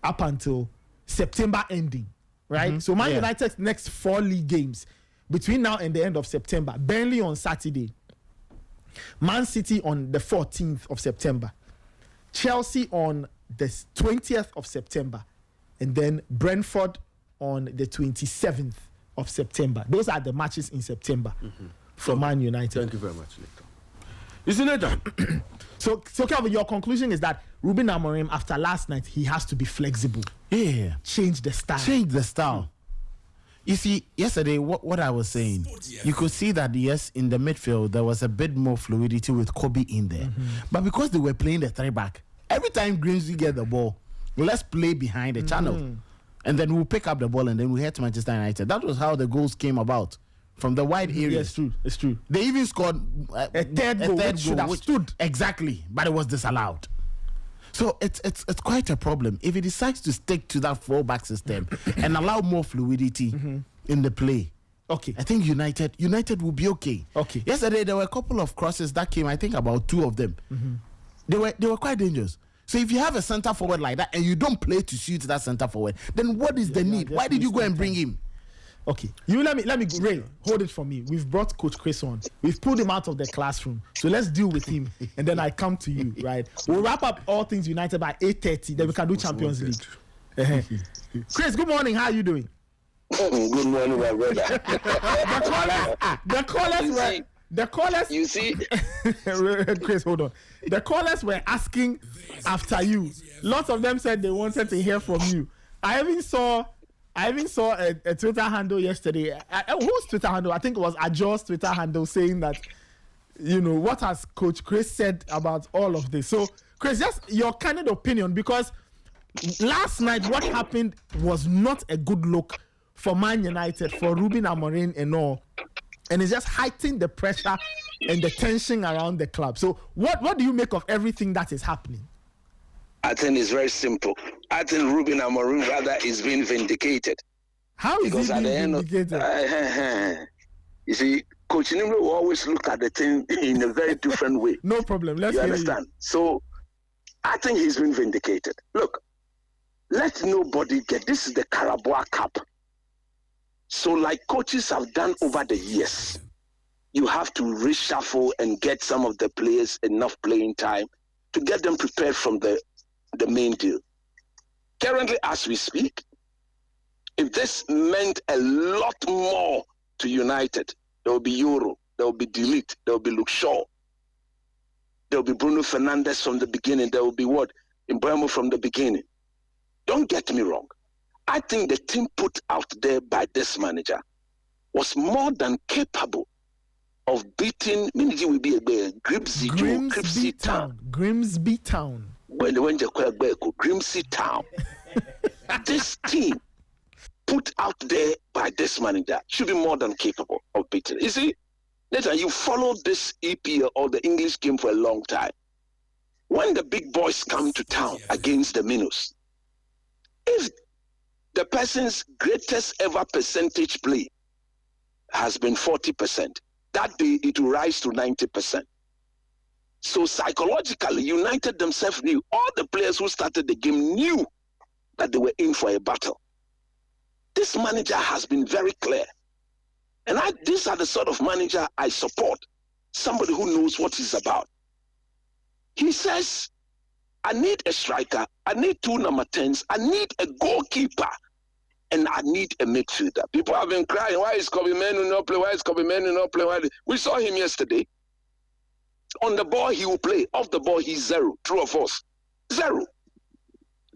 up until September ending, right? So Man United's next 4 league games between now and the end of September. Burnley on Saturday, Man City on the 14th of September, Chelsea on the 20th of September, and then Brentford on the 27th of September. Those are the matches in September for Man United. Thank you very much, Victor. You see, Nathan? So Kelvin, your conclusion is that Ruben Amorim, after last night, he has to be flexible. Yeah. Change the style. You see, yesterday, what I was saying, you could see that, yes, in the midfield, there was a bit more fluidity with Kobe in there. But because they were playing the 3-back, every time Grimsby get the ball, let's play behind the channel. And then we'll pick up the ball and then we head to Manchester United. That was how the goals came about. From the wide area. Yes, it's true. They even scored a third goal, which should have stood. Exactly, but it was disallowed. So it's quite a problem. If he decides to stick to that 4-back system and allow more fluidity in the play, okay, I think United will be okay. Okay. Yesterday there were a couple of crosses that came. I think about 2 of them. They were quite dangerous. So if you have a centre forward like that and you don't play to suit that centre forward, then what is the need? Why did you go and bring him? Okay, you let me Ray, hold it for me. We've brought Coach Chris on. We've pulled him out of the classroom. So let's deal with him, and then I come to you, right? We'll wrap up all things United by 8:30. Then we can do Champions League. Chris, good morning. How are you doing? Good morning, my brother. The callers. You see, Chris, hold on. The callers were asking after you. Lots of them said they wanted to hear from you. I even saw I even saw a Twitter handle yesterday. Whose Twitter handle? I think it was Ajo's Twitter handle saying that, what has Coach Chris said about all of this? So, Chris, just your candid opinion, because last night what happened was not a good look for Man United, for Ruben Amorim and all. And it's just heightening the pressure and the tension around the club. So what do you make of everything that is happening? I think it's very simple. I think Ruben Amorim rather is being vindicated. How is he being vindicated? You see, Coach Nimble will always look at the thing in a very different way. No problem. Let's you understand? So I think he's been vindicated. Look, let nobody get this is the Carabao Cup. So like coaches have done over the years, you have to reshuffle and get some of the players enough playing time to get them prepared from the main deal. Currently, as we speak, if this meant a lot more to United, there will be Euro, there will be Delete, there will be Luke Shaw, there will be Bruno Fernandes from the beginning, there will be Mbeumo from the beginning. Don't get me wrong. I think the team put out there by this manager was more than capable of beating Grimsby Town. Grimsby Town. Grimsby Town. This team put out there by this manager should be more than capable of beating. You see, Nathan, you followed this EPL or the English game for a long time. When the big boys come to town against the minnows, if the person's greatest ever percentage play has been 40%, that day it will rise to 90%. So psychologically, United themselves knew, all the players who started the game knew that they were in for a battle. This manager has been very clear. And these are the sort of manager I support, somebody who knows what he's about. He says, I need a striker, I need 2 number 10s, I need a goalkeeper, and I need a midfielder. People have been crying, why is Kobe Manu not play? Why is Kobe Manu not play? We saw him yesterday. On the ball, he will play. Off the ball, he's 0. True or false? 0.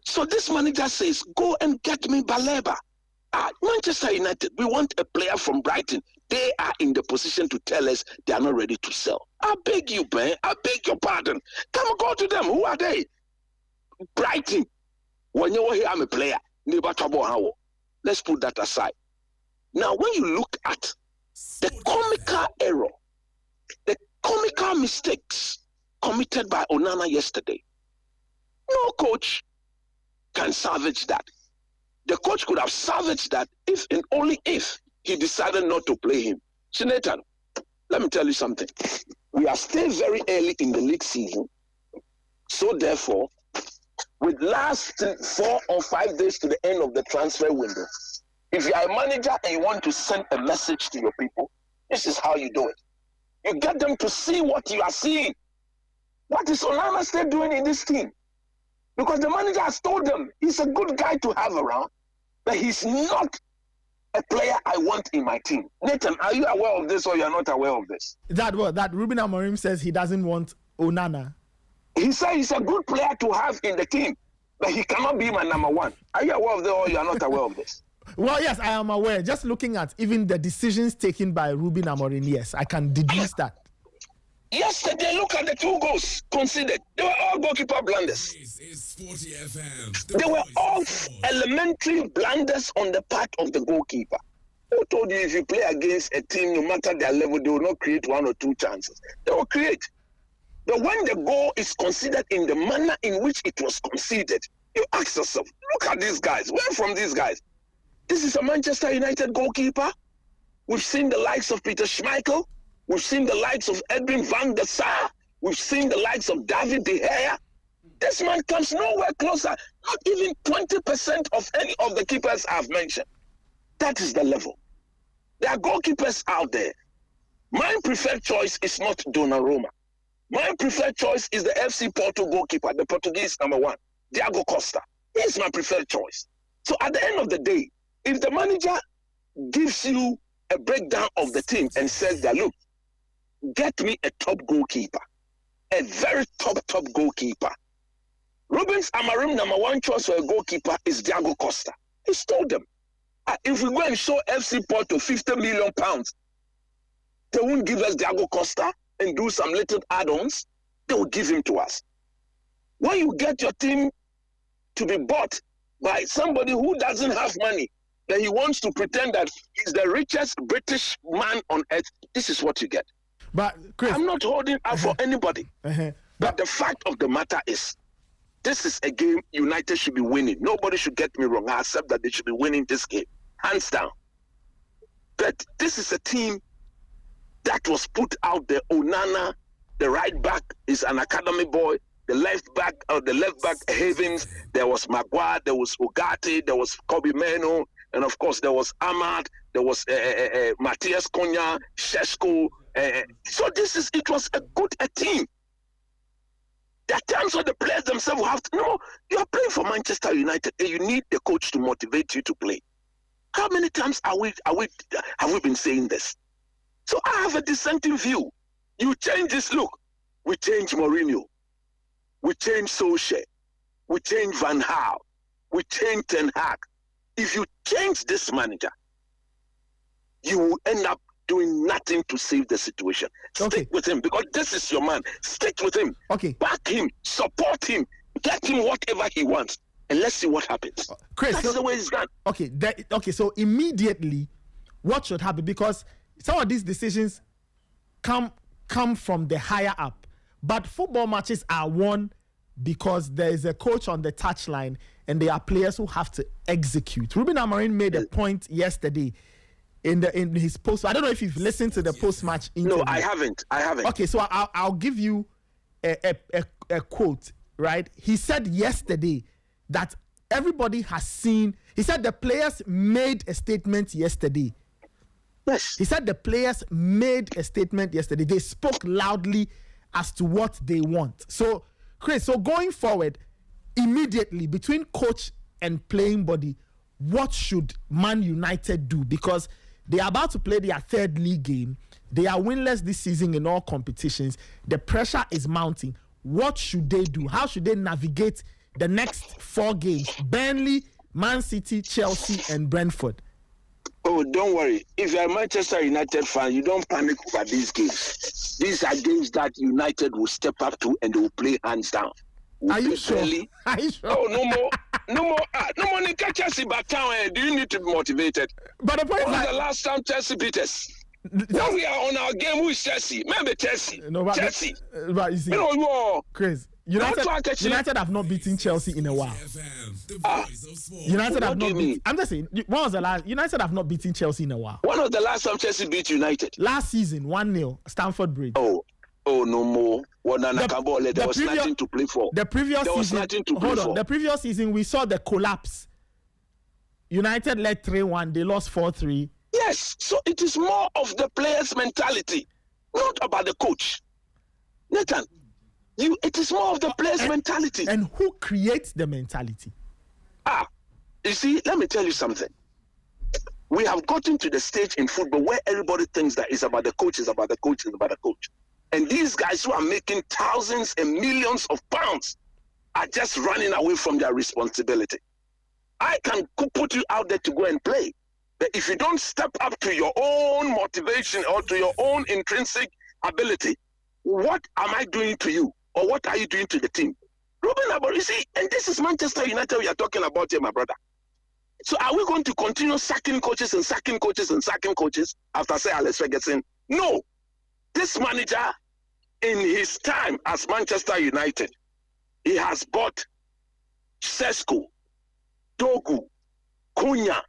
So this manager says, go and get me Baleba. Manchester United, we want a player from Brighton. They are in the position to tell us they are not ready to sell. I beg you, Ben. I beg your pardon. Come and go to them. Who are they? Brighton. When you here, I'm a player. Let's put that aside. Now, when you look at the comical error, the comical mistakes committed by Onana yesterday, no coach can salvage that. The coach could have salvaged that if and only if he decided not to play him. Nathan, let me tell you something. We are still very early in the league season. So therefore, with last 4 or 5 days to the end of the transfer window, if you are a manager and you want to send a message to your people, this is how you do it. You get them to see what you are seeing. What is Onana still doing in this team? Because the manager has told them he's a good guy to have around, but he's not a player I want in my team. Nathan, are you aware of this or you're not aware of this? That Ruben Amorim says he doesn't want Onana. He said he's a good player to have in the team, but he cannot be my number 1. Are you aware of this or you're not aware of this? Well, yes, I am aware. Just looking at even the decisions taken by Ruben Amorim, yes, I can deduce that. Yesterday, look at the 2 goals conceded. They were all goalkeeper blunders. They were all elementary blunders on the part of the goalkeeper. Who told you if you play against a team, no matter their level, they will not create 1 or 2 chances? They will create. But when the goal is considered in the manner in which it was conceded, you ask yourself, look at these guys. Where from these guys? This is a Manchester United goalkeeper. We've seen the likes of Peter Schmeichel. We've seen the likes of Edwin van der Sar. We've seen the likes of David De Gea. This man comes nowhere closer, not even 20% of any of the keepers I've mentioned. That is the level. There are goalkeepers out there. My preferred choice is not Donnarumma. My preferred choice is the FC Porto goalkeeper, the Portuguese number 1, Diego Costa. He's my preferred choice. So at the end of the day, if the manager gives you a breakdown of the team and says that, look, get me a top goalkeeper, a very top goalkeeper. Ruben Amorim number 1 choice for a goalkeeper is Diego Costa. He's told them. If we go and show FC Porto 50 million pounds, they won't give us Diego Costa and do some little add-ons. They will give him to us. When you get your team to be bought by somebody who doesn't have money, then he wants to pretend that he's the richest British man on earth, this is what you get. But Chris, I'm not holding out for anybody. But the fact of the matter is, this is a game United should be winning. Nobody should get me wrong. I accept that they should be winning this game, hands down. But this is a team that was put out there. Onana, the right back, is an academy boy. The left back, Havens. There was Maguire. There was Ugarte. There was Kobe Meno, and of course there was Ahmad. There was Matthias Cunha, Shesko. So it was a good team. There are times when the players themselves will have to, you are playing for Manchester United and you need the coach to motivate you to play. How many times have we been saying this? So I have a dissenting view. You change this look. We change Mourinho. We change Solskjaer. We change Van Gaal. We change Ten Hag. If you change this manager, you will end up doing nothing to save the situation. Stick with him because this is your man. Stick with him. Back him. Support him. Get him whatever he wants. And let's see what happens. Chris, that's the way it's done. So immediately, what should happen? Because some of these decisions come from the higher up. But football matches are won because there is a coach on the touchline and there are players who have to execute. Ruben Amorim made a point yesterday in his post. I don't know if you've listened to the post-match interview. No, I haven't. Okay, so I'll give you a quote, right? He said yesterday that everybody has seen. He said the players made a statement yesterday. Yes. He said the players made a statement yesterday. They spoke loudly as to what they want. So, Chris, going forward, immediately between coach and playing body, what should Man United do? Because they are about to play their third league game. They are winless this season in all competitions. The pressure is mounting. What should they do? How should they navigate the next 4 games? Burnley, Man City, Chelsea, and Brentford. Oh, don't worry. If you're a Manchester United fan, you don't panic over these games. These are games that United will step up to and they will play hands down. Are you sure? Are you sure? Oh, no more. No more. Chelsea back town. Do you need to be motivated? But the point is, the last time Chelsea beat us? When we are on our game, who is Chelsea? Remember Chelsea? No, but Chelsea. But you see, Chris, United have not beaten Chelsea in a while. United have not beaten. I'm just saying, when was the last? United have not beaten Chelsea in a while. When was the last time Chelsea beat United? Last season, 1-0, Stamford Bridge. Oh, no more. There was nothing to play for. The previous there was season, nothing to play for. The previous season, we saw the collapse. United led 3-1. They lost 4-3. Yes, so it is more of the players' mentality, not about the coach. Nathan, it is more of the players' mentality. And who creates the mentality? You see, let me tell you something. We have gotten to the stage in football where everybody thinks that it's about the coach, it's about the coach, it's about the coach. And these guys who are making thousands and millions of pounds are just running away from their responsibility. I can put you out there to go and play. But if you don't step up to your own motivation or to your own intrinsic ability, what am I doing to you? Or what are you doing to the team? Ruben Amorim, you see, and this is Manchester United we are talking about here, my brother. So are we going to continue sacking coaches and sacking coaches and sacking coaches after Sir Alex Ferguson? No. This manager, in his time as Manchester United, he has bought Sesko, Dogu, Cunha,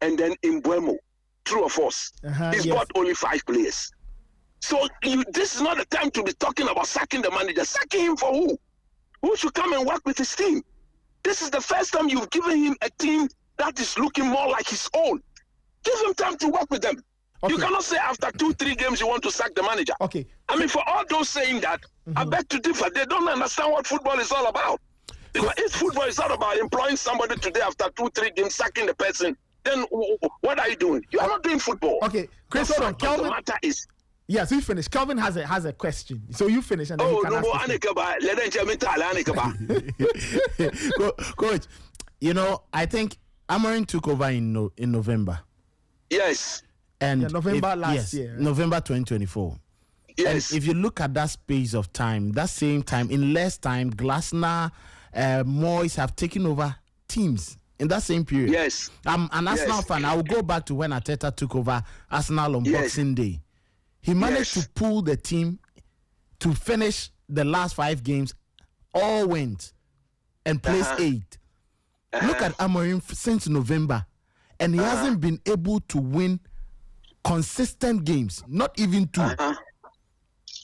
and then Mbeumo, true or false. He's bought only 5 players. So this is not the time to be talking about sacking the manager. Sacking him for who? Who should come and work with his team? This is the first time you've given him a team that is looking more like his own. Give him time to work with them. Okay. You cannot say after 2-3 games you want to sack the manager. Okay. I mean, for all those saying that, I beg to differ. They don't understand what football is all about. Because if football is all about employing somebody today after 2-3 games, sacking the person, then what are you doing? You are not doing football. Okay, Chris, hold on. Kelvin, the matter is. Yes, we finished. Kelvin has a question. So you finish and then you can ask. Coach, I think Amorim took over in November. Yes. And November last year. Right? November 2024. Yes. And if you look at that space of time, that same time, in less time, Glasner, Moyes have taken over teams in that same period. Yes. I'm an Arsenal fan. I will go back to when Arteta took over Arsenal on Boxing Day. He managed to pull the team to finish the last 5 games, all wins, and place 8. Look at Amorim since November, and he hasn't been able to win consistent games, not even 2.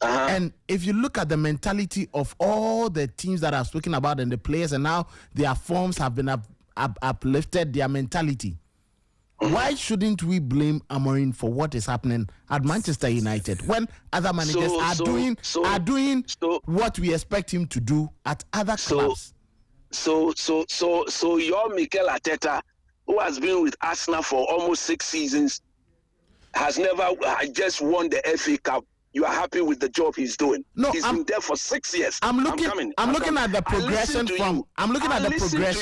And if you look at the mentality of all the teams that I've spoken about and the players, and now their forms have been uplifted, their mentality. Why shouldn't we blame Amorim for what is happening at Manchester United when other managers are doing what we expect him to do at other clubs? So your Mikel Arteta, who has been with Arsenal for almost 6 seasons, has just won the FA Cup. You are happy with the job he's doing? No, he's been there for 6 years. I'm looking at the progression To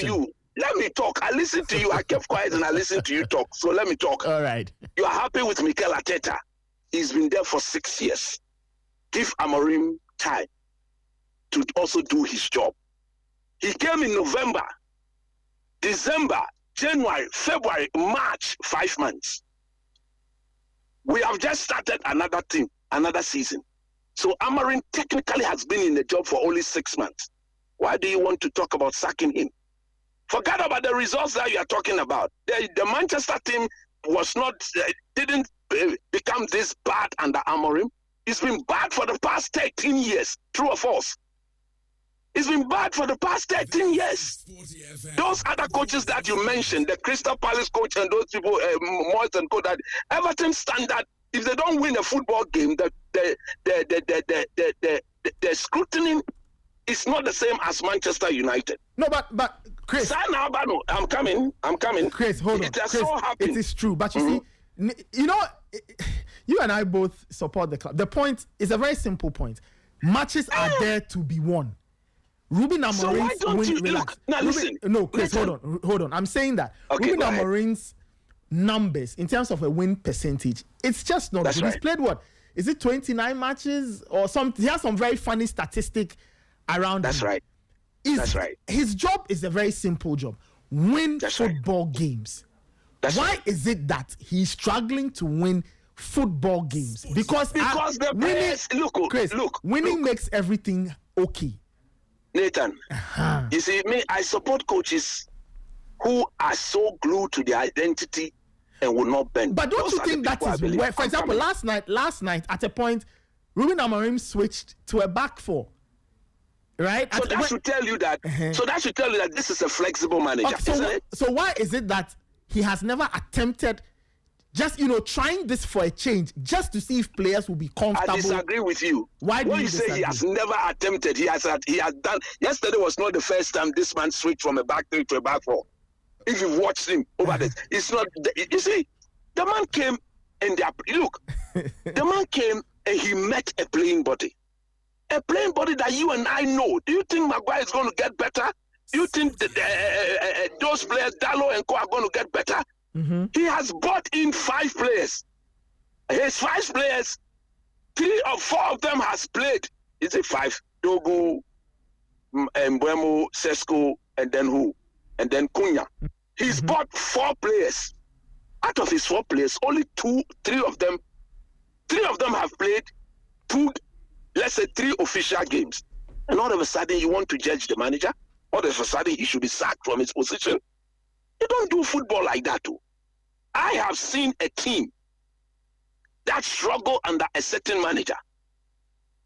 you. Let me talk. I listened to you. I kept quiet and I listened to you talk. So let me talk. All right. You are happy with Mikel Arteta. He's been there for 6 years. Give Amorim time to also do his job. He came in November, December, January, February, March, 5 months. We have just started another team, another season. So Amorim technically has been in the job for only 6 months. Why do you want to talk about sacking him? Forget about the results that you are talking about. The Manchester team didn't become this bad under Amorim. It's been bad for the past 13 years. True or false? It's been bad for the past 13 years. Those other coaches that you mentioned, the Crystal Palace coach and those people, Moyes and co, that Everton standard, if they don't win a football game, the scrutiny is not the same as Manchester United. No, but Chris, I'm coming. Chris, hold on. It has Chris, so happened. it is true, but you see, you and I both support the club. The point is a very simple point. Matches are there to be won. Ruben Amorim's hold on. I'm saying that Ruben Amorim's numbers in terms of a win percentage, it's just not good. Right. He's played what? Is it 29 matches or something? He has some very funny statistic around. That's right. That's right. His job is a very simple job. Win football games. Why is it that he's struggling to win football games? Because the players, winning makes everything okay. Nathan, you see, I support coaches who are so glued to their identity and will not bend. But don't you think that is where, for example, last night at a point, Ruben Amorim switched to a back 4, right? So that should tell you that. So that should tell you that this is a flexible manager, isn't it? So why is it that he has never attempted? Just, trying this for a change, just to see if players will be comfortable. I disagree with you. Why do you say he has never attempted? He has done. Yesterday was not the first time this man switched from a back 3 to a back 4. If you've watched him over this, it's not. You see, the man came and the man came and he met a playing body that you and I know. Do you think Maguire is going to get better? Do you think those players, Dallo and Co, are going to get better? Mm-hmm. He has brought in 5 players. His 5 players, 3 or 4 of them has played. Is it 5? Dogu, Mbeumo, Sesko, and then who? And then Cunha. He's brought 4 players. Out of his 4 players, only 3 of them have played 2, let's say 3 official games. And all of a sudden, you want to judge the manager? All of a sudden, he should be sacked from his position? You don't do football like that, too. I have seen a team that struggled under a certain manager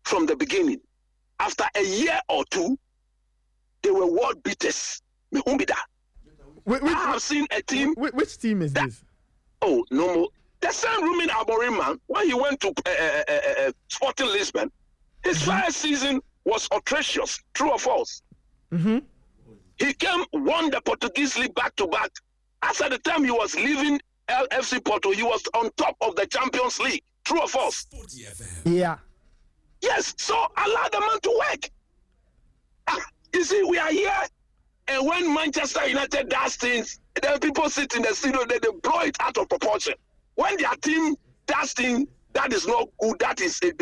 from the beginning. After a year or 2, they were world beaters. I have seen a team. Which team is this? Oh, no more. The same Ruben Amorim, man, when he went to Sporting Lisbon, his first season was atrocious. True or false? Mm-hmm. He won the Portuguese league back-to-back. After the time he was leaving FC Porto, he was on top of the Champions League. True or false? Sporty FM. Yeah. Yes, so allow the man to work. You see, we are here, and when Manchester United does things, then people sit in the studio, they blow it out of proportion. When their team does thing that is not good, that is they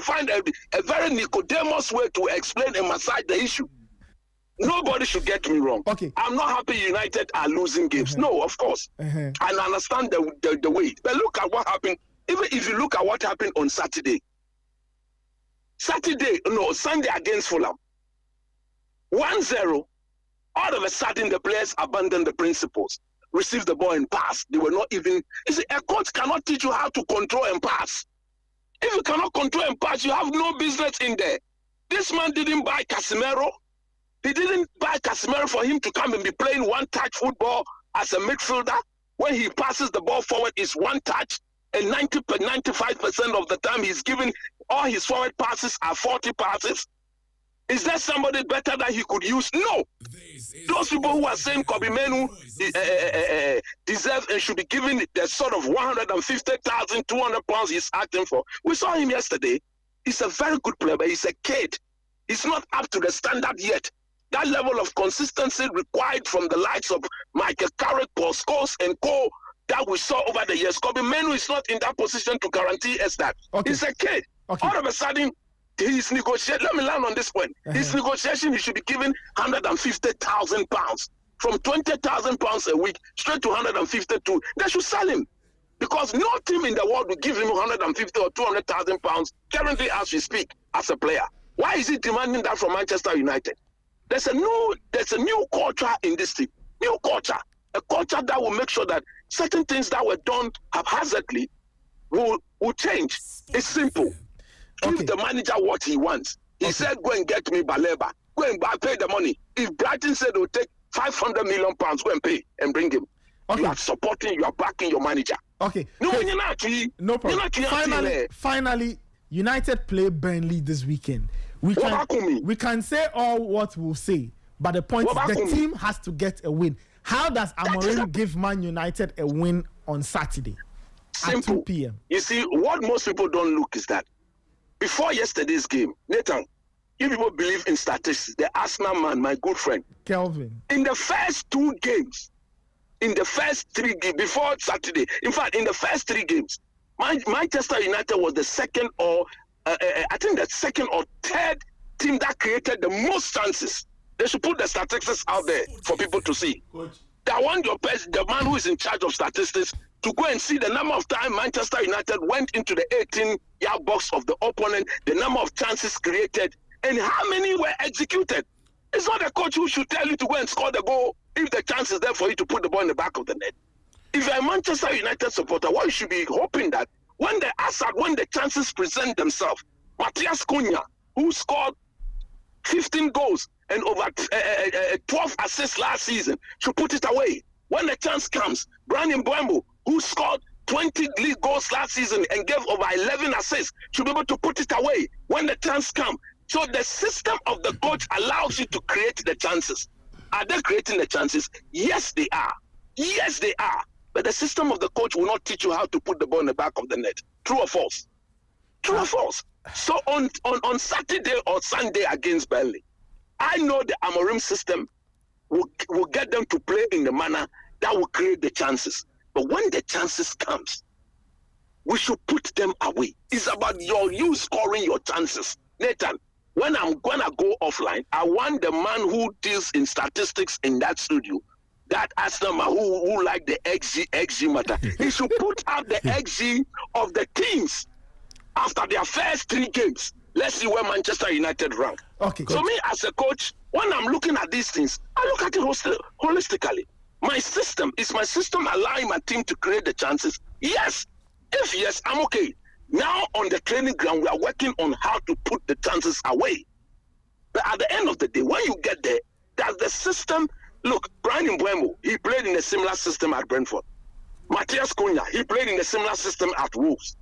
find a very Nicodemus way to explain and massage the issue. Nobody should get me wrong. Okay. I'm not happy United are losing games. No, of course. And I understand the way. But look at what happened. Even if you look at what happened on Sunday against Fulham. 1-0, all of a sudden the players abandoned the principles, received the ball and pass. They were not even... You see, a coach cannot teach you how to control and pass. If you cannot control and pass, you have no business in there. This man didn't buy Casemiro. He didn't buy Casemiro for him to come and be playing one-touch football as a midfielder. When he passes the ball forward, it's one touch, and 95% of the time he's giving all his forward passes are 40 passes. Is there somebody better that he could use? No. Those people who are saying Kobe Menu deserves and should be given the sort of 150,000, 200 pounds he's acting for. We saw him yesterday. He's a very good player, but he's a kid. He's not up to the standard yet. That level of consistency required from the likes of Michael Carrick, Paul Scholes, and co. that we saw over the years. Kobe Menu is not in that position to guarantee us that. Okay. He's a kid. Okay. All of a sudden, his negotiation, let me land on this point. His negotiation, he should be given 150,000 pounds. From 20,000 pounds a week straight to 152. They should sell him. Because no team in the world will give him 150 or 200,000 pounds currently as we speak as a player. Why is he demanding that from Manchester United? There's a new culture in this team. New culture. A culture that will make sure that certain things that were done haphazardly will change. It's simple. Give the manager what he wants. He said, go and get me Baleba. Go and pay the money. If Brighton said they'll take 500 million pounds, go and pay and bring him. You are supporting, you are backing your manager. Okay. No problem. Finally, United play Burnley this weekend. We can say all what we'll say, but the point is the team has to get a win. How does Amorim give Man United a win on Saturday at 2 p.m.? You see, what most people don't look is that before yesterday's game, Nathan, you people believe in statistics. The Arsenal man, my good friend, Kelvin, in the first 2 games, in the first 3 games, before Saturday, in fact, in the first 3 games, Manchester United was the second or I think the second or third team that created the most chances. They should put the statistics out there for people to see. I want the man who is in charge of statistics to go and see the number of times Manchester United went into the 18-yard box of the opponent, the number of chances created, and how many were executed. It's not a coach who should tell you to go and score the goal if the chance is there for you to put the ball in the back of the net. If you're a Manchester United supporter, what you should be hoping that when the chances present themselves, Matthias Cunha, who scored 15 goals and over 12 assists last season, should put it away. When the chance comes, Brandon Mbeumo, who scored 20 league goals last season and gave over 11 assists, should be able to put it away when the chance comes. So the system of the coach allows you to create the chances. Are they creating the chances? Yes, they are. Yes, they are. But the system of the coach will not teach you how to put the ball in the back of the net. True or false? True or false? So on Saturday or Sunday against Burnley, I know the Amorim system will get them to play in the manner that will create the chances. But when the chances comes, we should put them away. It's about you scoring your chances. Nathan, when I'm going to go offline, I want the man who deals in statistics in that studio, that Arsenal who like the XG matter, he should put out the XG of the teams after their first 3 games. Let's see where Manchester United rank. Okay. So me as a coach, when I'm looking at these things, I look at it holistically. My system allowing my team to create the chances? Yes. If yes, I'm okay. Now on the training ground, we are working on how to put the chances away. But at the end of the day, when you get there, does the system... Look, Brian Mbeumo, he played in a similar system at Brentford. Matthias Cunha, he played in a similar system at Wolves.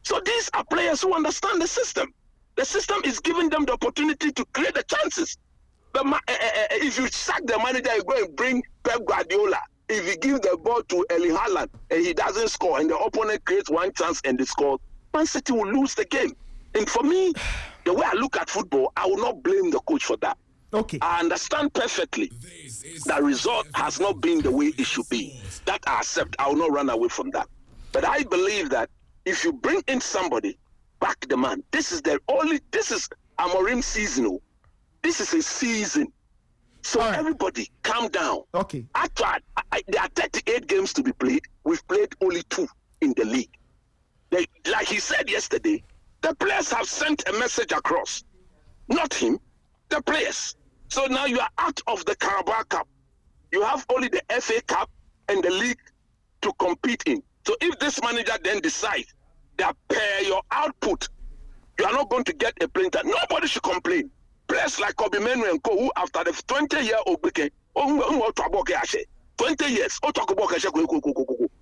So these are players who understand the system. The system is giving them the opportunity to create the chances. But if you sack the manager, you go and bring Pep Guardiola. If you give the ball to Erling Haaland and he doesn't score and the opponent creates one chance and they score, Man City will lose the game. And for me, the way I look at football, I will not blame the coach for that. Okay. I understand perfectly that result has not been the way it should be. That I accept. I will not run away from that. But I believe that if you bring in somebody, back the man. This is Amorim seasonal. This is a season. So everybody, calm down. Okay. There are 38 games to be played. We've played only 2 in the league. Like he said yesterday, the players have sent a message across. Not him, the players. So now you are out of the Carabao Cup. You have only the FA Cup and the league to compete in. So if this manager then decides that per your output, you are not going to get a player, nobody should complain. Players like Kobe Menu and Co, who after the 20-year-old weekend, 20 years,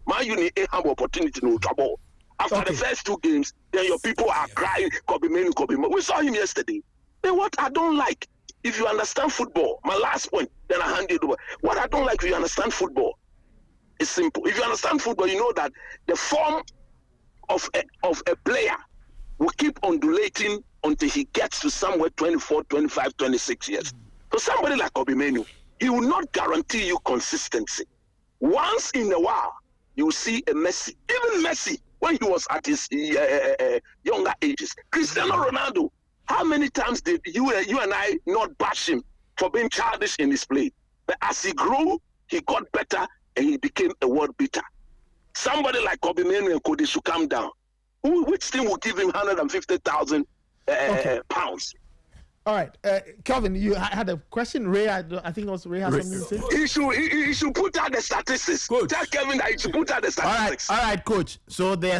man, you need a humble opportunity to trouble. After the first 2 games, then your people are crying, Kobe Menu. We saw him yesterday. Then what I don't like, if you understand football, my last point, then I hand it over. What I don't like, if you understand football, it's simple. If you understand football, you know that the form of a player will keep undulating until he gets to somewhere 24, 25, 26 years. So somebody like Kobe Menu, he will not guarantee you consistency. Once in a while, you will see a Messi. Even Messi, when he was at his younger ages. Cristiano Ronaldo, how many times did you and I not bash him for being childish in his play? But as he grew, he got better and he became a world beater. Somebody like Kobe Menu and Cody should calm down. Which team will give him 150,000 pounds? All right, Kelvin, you had a question. Ray, I think also Ray has something to say. He should put out the statistics. Coach. Tell Kevin that he should put out the statistics. All right, coach. So the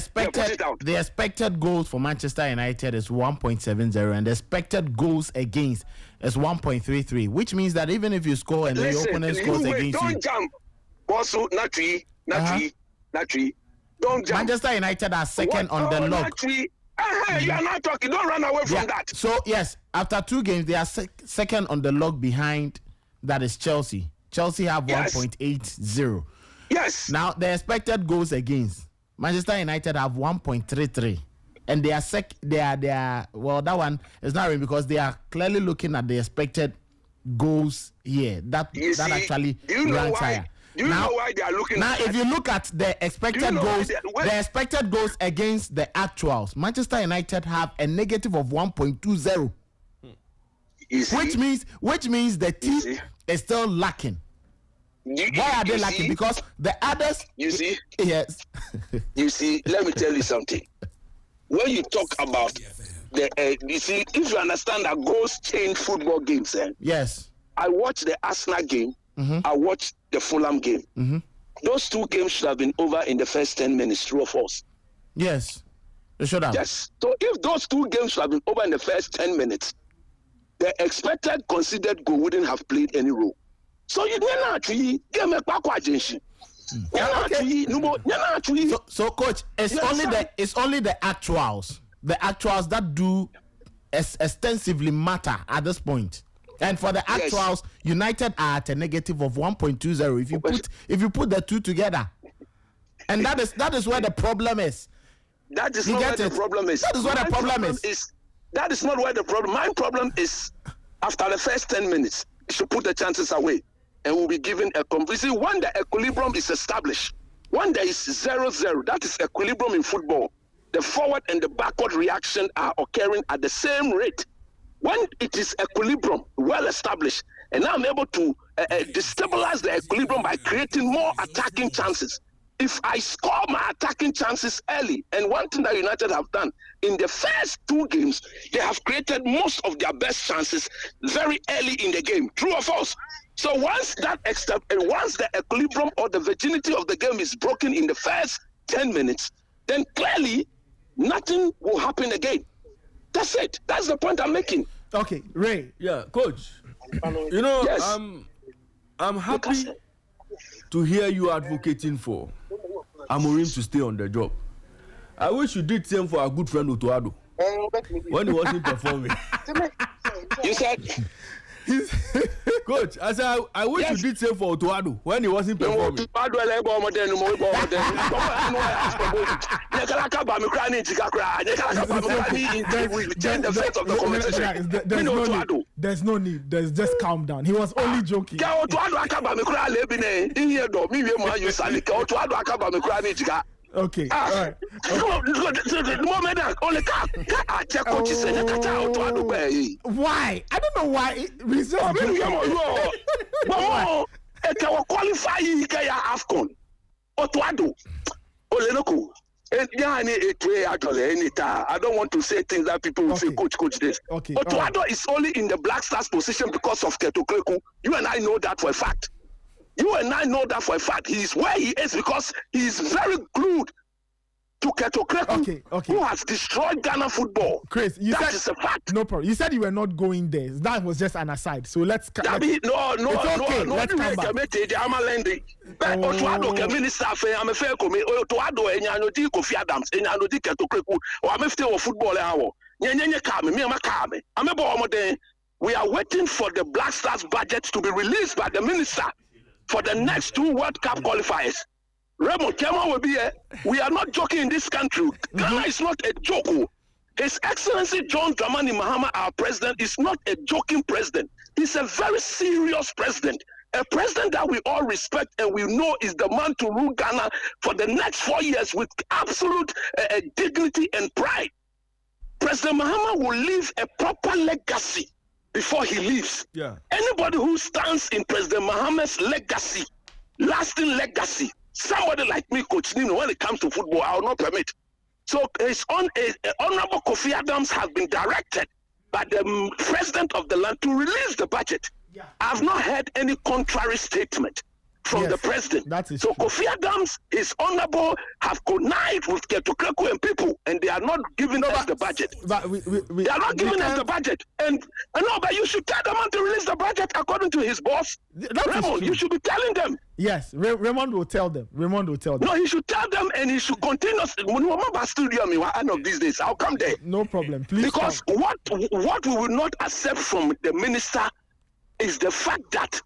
expected goals for Manchester United is 1.70, and the expected goals against is 1.33, which means that even if you score and the opponent scores against you, don't jump. Also, not tree. Don't jump. Manchester United are second on the log. You are not talking. Don't run away from that. So yes, after 2 games, they are second on the log behind. That is Chelsea. Chelsea have 1.80. Yes. Now the expected goals against Manchester United have 1.33, and they are well, that one is not really, because they are clearly looking at the expected goals here. That actually ranks higher. Do you know why they are looking now? At if you look at the expected goals, the expected goals against the actuals, Manchester United have a negative of 1.20, which means the team is still lacking. Why are they lacking? Because the others. You see. Yes. You see. Let me tell you something. When you talk about you see, if you understand that goals change football games, yes. I watched the Arsenal game. Mm-hmm. I watched the Fulham game. Mm-hmm. Those 2 games should have been over in the first 10 minutes, true or false? Yes, they should have. Yes. So if those 2 games should have been over in the first 10 minutes, the expected considered goal wouldn't have played any role. So you didn't actually get me back agency. So coach, it's only the actuals that do extensively matter at this point. And for the actuals, United are at a negative of 1.20. If you put the 2 together, and that is where the problem is. That is not where the problem is. That is where the problem is. That is not where the problem. My problem is after the first 10 minutes, you should put the chances away, and we'll be given a convincing. When the equilibrium is established, when there is 0-0, that is equilibrium in football. The forward and the backward reaction are occurring at the same rate. When it is equilibrium, well established, and I'm able to destabilize the equilibrium by creating more attacking chances. If I score my attacking chances early, and one thing that United have done, in the first 2 games, they have created most of their best chances very early in the game. True or false? So once the equilibrium or the virginity of the game is broken in the first 10 minutes, then clearly nothing will happen again. That's it. That's the point I'm making. Okay, Ray. Yeah, coach. You know, yes. I'm happy to hear you advocating for Amorim to stay on the job. I wish you did same for our good friend Otoado when he wasn't performing. You said Coach, I wish you did say for Otuado when he wasn't performing. There's no need. There's just calm down. He was only joking. Okay. All right. Why? I don't know why. I don't want to say things that people will say, coach this. Okay. Otuado is only in the Black Stars position because of Ketokreku. You and I know that for a fact. He is where he is because he is very glued to Ketokreku, who has destroyed Ghana football. Chris, that is a fact. No problem. You said you were not going there. That was just an aside. So let's no. Let's come back. We are waiting for the Black Stars budget to be released by the minister for the next 2 World Cup qualifiers. Raymond, will be here. We are not joking in this country. Ghana is not a joke. His Excellency John Dramani Mahama, our president, is not a joking president. He's a very serious president. A president that we all respect and we know is the man to rule Ghana for the next 4 years with absolute dignity and pride. President Mahama will leave a proper legacy before he leaves. Yeah. Anybody who stands in President Mahama's legacy, lasting legacy, somebody like me, Coach Nino, when it comes to football, I will not permit. So Honorable Kofi Adams has been directed by the president of the land to release the budget. Yeah. I have not heard any contrary statement from the president. So true. Kofi Adams, his honorable, have connived with Ketokreku and people, and they are not giving us the budget. They are not giving us the budget. And but you should tell the man to release the budget according to his boss. Raymond, you should be telling them. Yes, Raymond will tell them. No, he should tell them, and he should continue. One of these days, I'll come there. No problem, please. Because what we will not accept from the minister is the fact that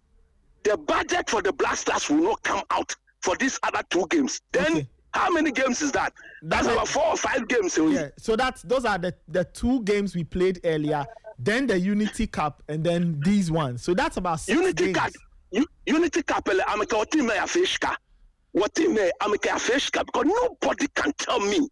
the budget for the Black Stars will not come out for these other 2 games. Then how many games is that? That's about 4 or 5 games. Yeah. So those are the 2 games we played earlier. Then the Unity Cup, and then these ones. So that's about 6 Unity games. Unity Cup. Because nobody can tell me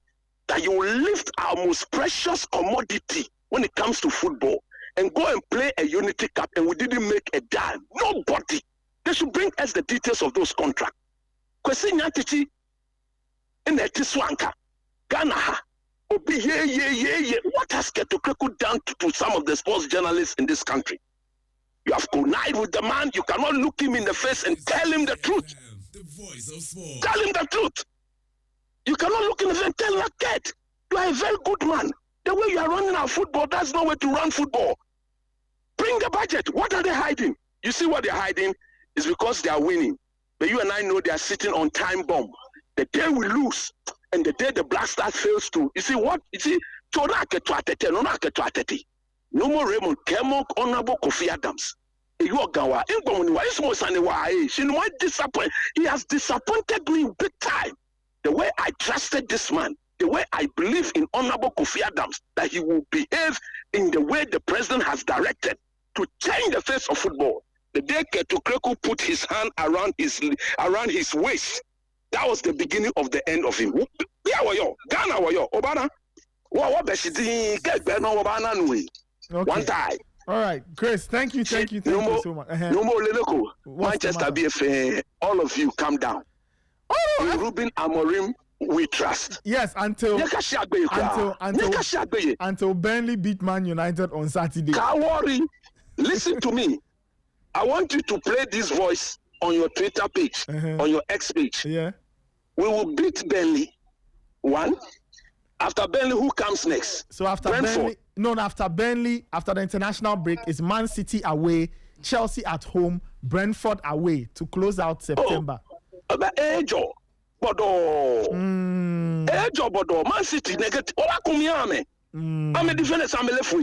that you will lift our most precious commodity when it comes to football and go and play a Unity Cup and we didn't make a dime. Nobody. They should bring us the details of those contracts. Kwesi Nyantichi in Etiswanka, Ghana, Obi, what has Ketokreku done to some of the sports journalists in this country? You have connived with the man. You cannot look him in the face and tell him the truth. The voice of sport. Tell him the truth. You cannot look in the face and tell him, Ket, you are a very good man. The way you are running our football, that's no way to run football. Bring the budget. What are they hiding? You see what they're hiding is because they are winning. But you and I know they are sitting on time bomb. The day we lose and the day the Black Stars fails to, you see what? You see, no more Raymond, Kemok, Honorable Kofi Adams. He has disappointed me big time. The way I trusted this man, the way I believe in Honorable Kofi Adams, that he will behave in the way the president has directed to change the face of football. The day Ketokreku put his hand around his waist, that was the beginning of the end of him. Ghana wayo, Obana. One time. All right, Chris, thank you so much. No more Leloko. Manchester BFA, all of you come down. Ruben Amorim, we trust. Yes, until Burnley beat Man United on Saturday. Can't worry. Listen to me. I want you to play this voice on your Twitter page, on your X page. Yeah. We will beat Burnley 1. After Burnley, who comes next? So after Burnley, after the international break, is Man City away, Chelsea at home, Brentford away to close out September. Man City negative. I'm a defender. I'm a left.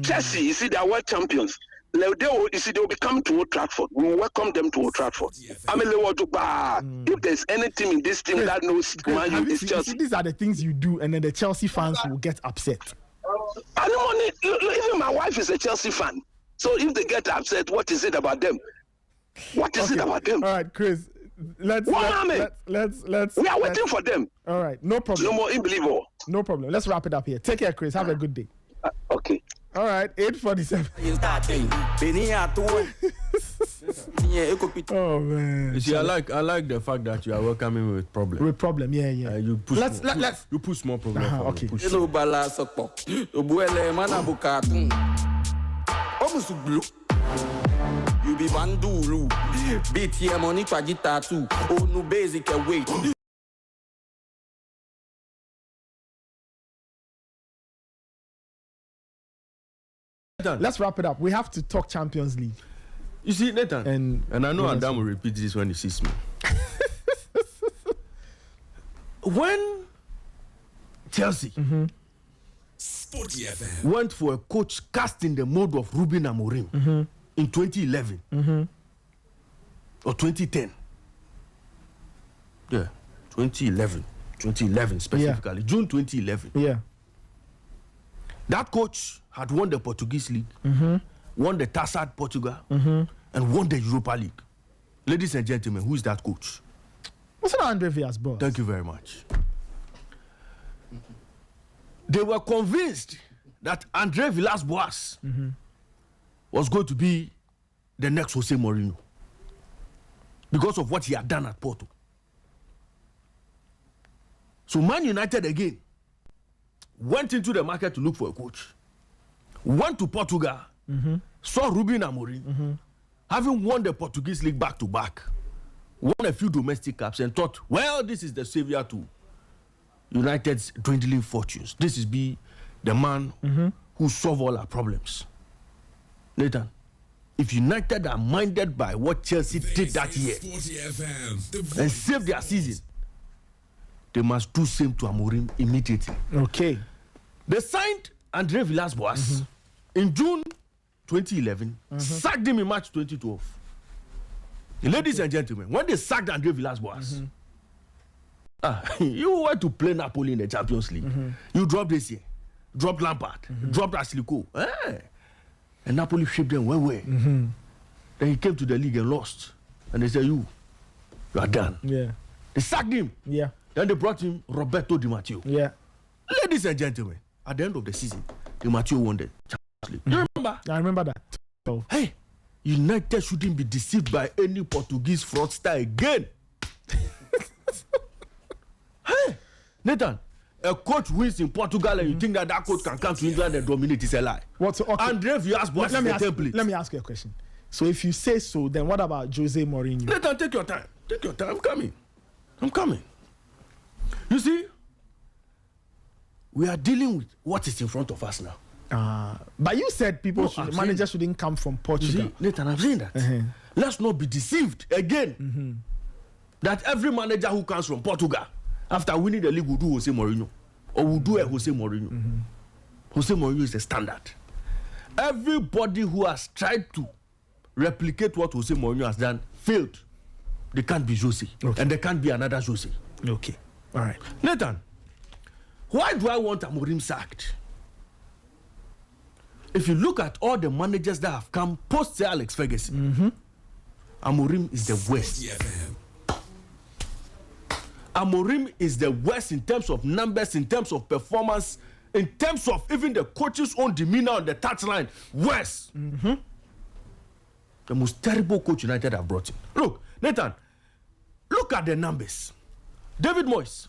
Chelsea, you see, they are world champions. You see, they will be coming to Old Trafford. We will welcome them to Old Trafford. If there's any team in this team that knows Man U is Chelsea. These are the things you do, and then the Chelsea fans will get upset. I don't want it. Even my wife is a Chelsea fan. So if they get upset, what is it about them? What is it about them? All right, Chris. Let's. We are waiting for them. All right, no problem. No more unbelievable. No problem. Let's wrap it up here. Take care, Chris. Have a good day. Okay. All right, 8:47. Oh man. You see, I like the fact that you are welcoming me with problem. With problem, yeah. You push. Let's. You push more problem. Okay. You be bandulu, beat your money for guitar too. Oh no basic wait. Let's wrap it up. We have to talk Champions League. You see, Nathan, and I know Adam will repeat this when he sees me. When Chelsea Sporty FM went for a coach cast in the mode of Ruben Amorim in 2011 or 2010. Yeah, 2011 specifically, June 2011. Yeah. That coach had won the Portuguese League, won the Taçada Portugal, and won the Europa League. Ladies and gentlemen, who is that coach? What's it Andre Villas-Boas? Thank you very much. They were convinced that Andre Villas-Boas was going to be the next Jose Mourinho because of what he had done at Porto. So Man United again went into the market to look for a coach. Went to Portugal, saw Ruben Amorim, having won the Portuguese League back-to-back, won a few domestic cups and thought, well, this is the savior to United's dwindling fortunes. This is the man who solve all our problems. Nathan, if United are minded by what Chelsea did that year and saved their season, they must do same to Amorim immediately. Okay. They signed Andre Villas-Boas in June 2011, sacked him in March 2012. Ladies and gentlemen, when they sacked Andre Villas-Boas, you went to play Napoli in the Champions League. You dropped this year, dropped Lampard, dropped Ashley Cole. And Napoli shipped them well. Then he came to the league and lost. And they said, you are done. Yeah. They sacked him. Yeah. Then they brought him Roberto Di Matteo. Yeah. Ladies and gentlemen, at the end of the season, Di Matteo won the Champions League. You remember? I remember that. So. Hey, United shouldn't be deceived by any Portuguese fraudster again. Hey, Nathan, a coach wins in Portugal and you think that coach can come to England and dominate is a lie. What's okay. Andre Villas-Boas is the template. Let me ask you a question. So if you say so, then what about Jose Mourinho? Nathan, take your time. Take your time. I'm coming. You see, we are dealing with what is in front of us now. But you said managers shouldn't come from Portugal. See, Nathan, I'm saying that. Let's not be deceived again. That every manager who comes from Portugal, after winning the league, will do Jose Mourinho. Or will do a Jose Mourinho. Jose Mourinho is the standard. Everybody who has tried to replicate what Jose Mourinho has done failed. They can't be Jose. Okay. And there can't be another Jose. Okay. All right. Nathan, why do I want Amorim sacked? If you look at all the managers that have come post Sir Alex Ferguson, Amorim is the worst. Amorim is the worst in terms of numbers, in terms of performance, in terms of even the coach's own demeanor on the touchline. Worse. The most terrible coach United have brought in. Look, Nathan, look at the numbers. David Moyes,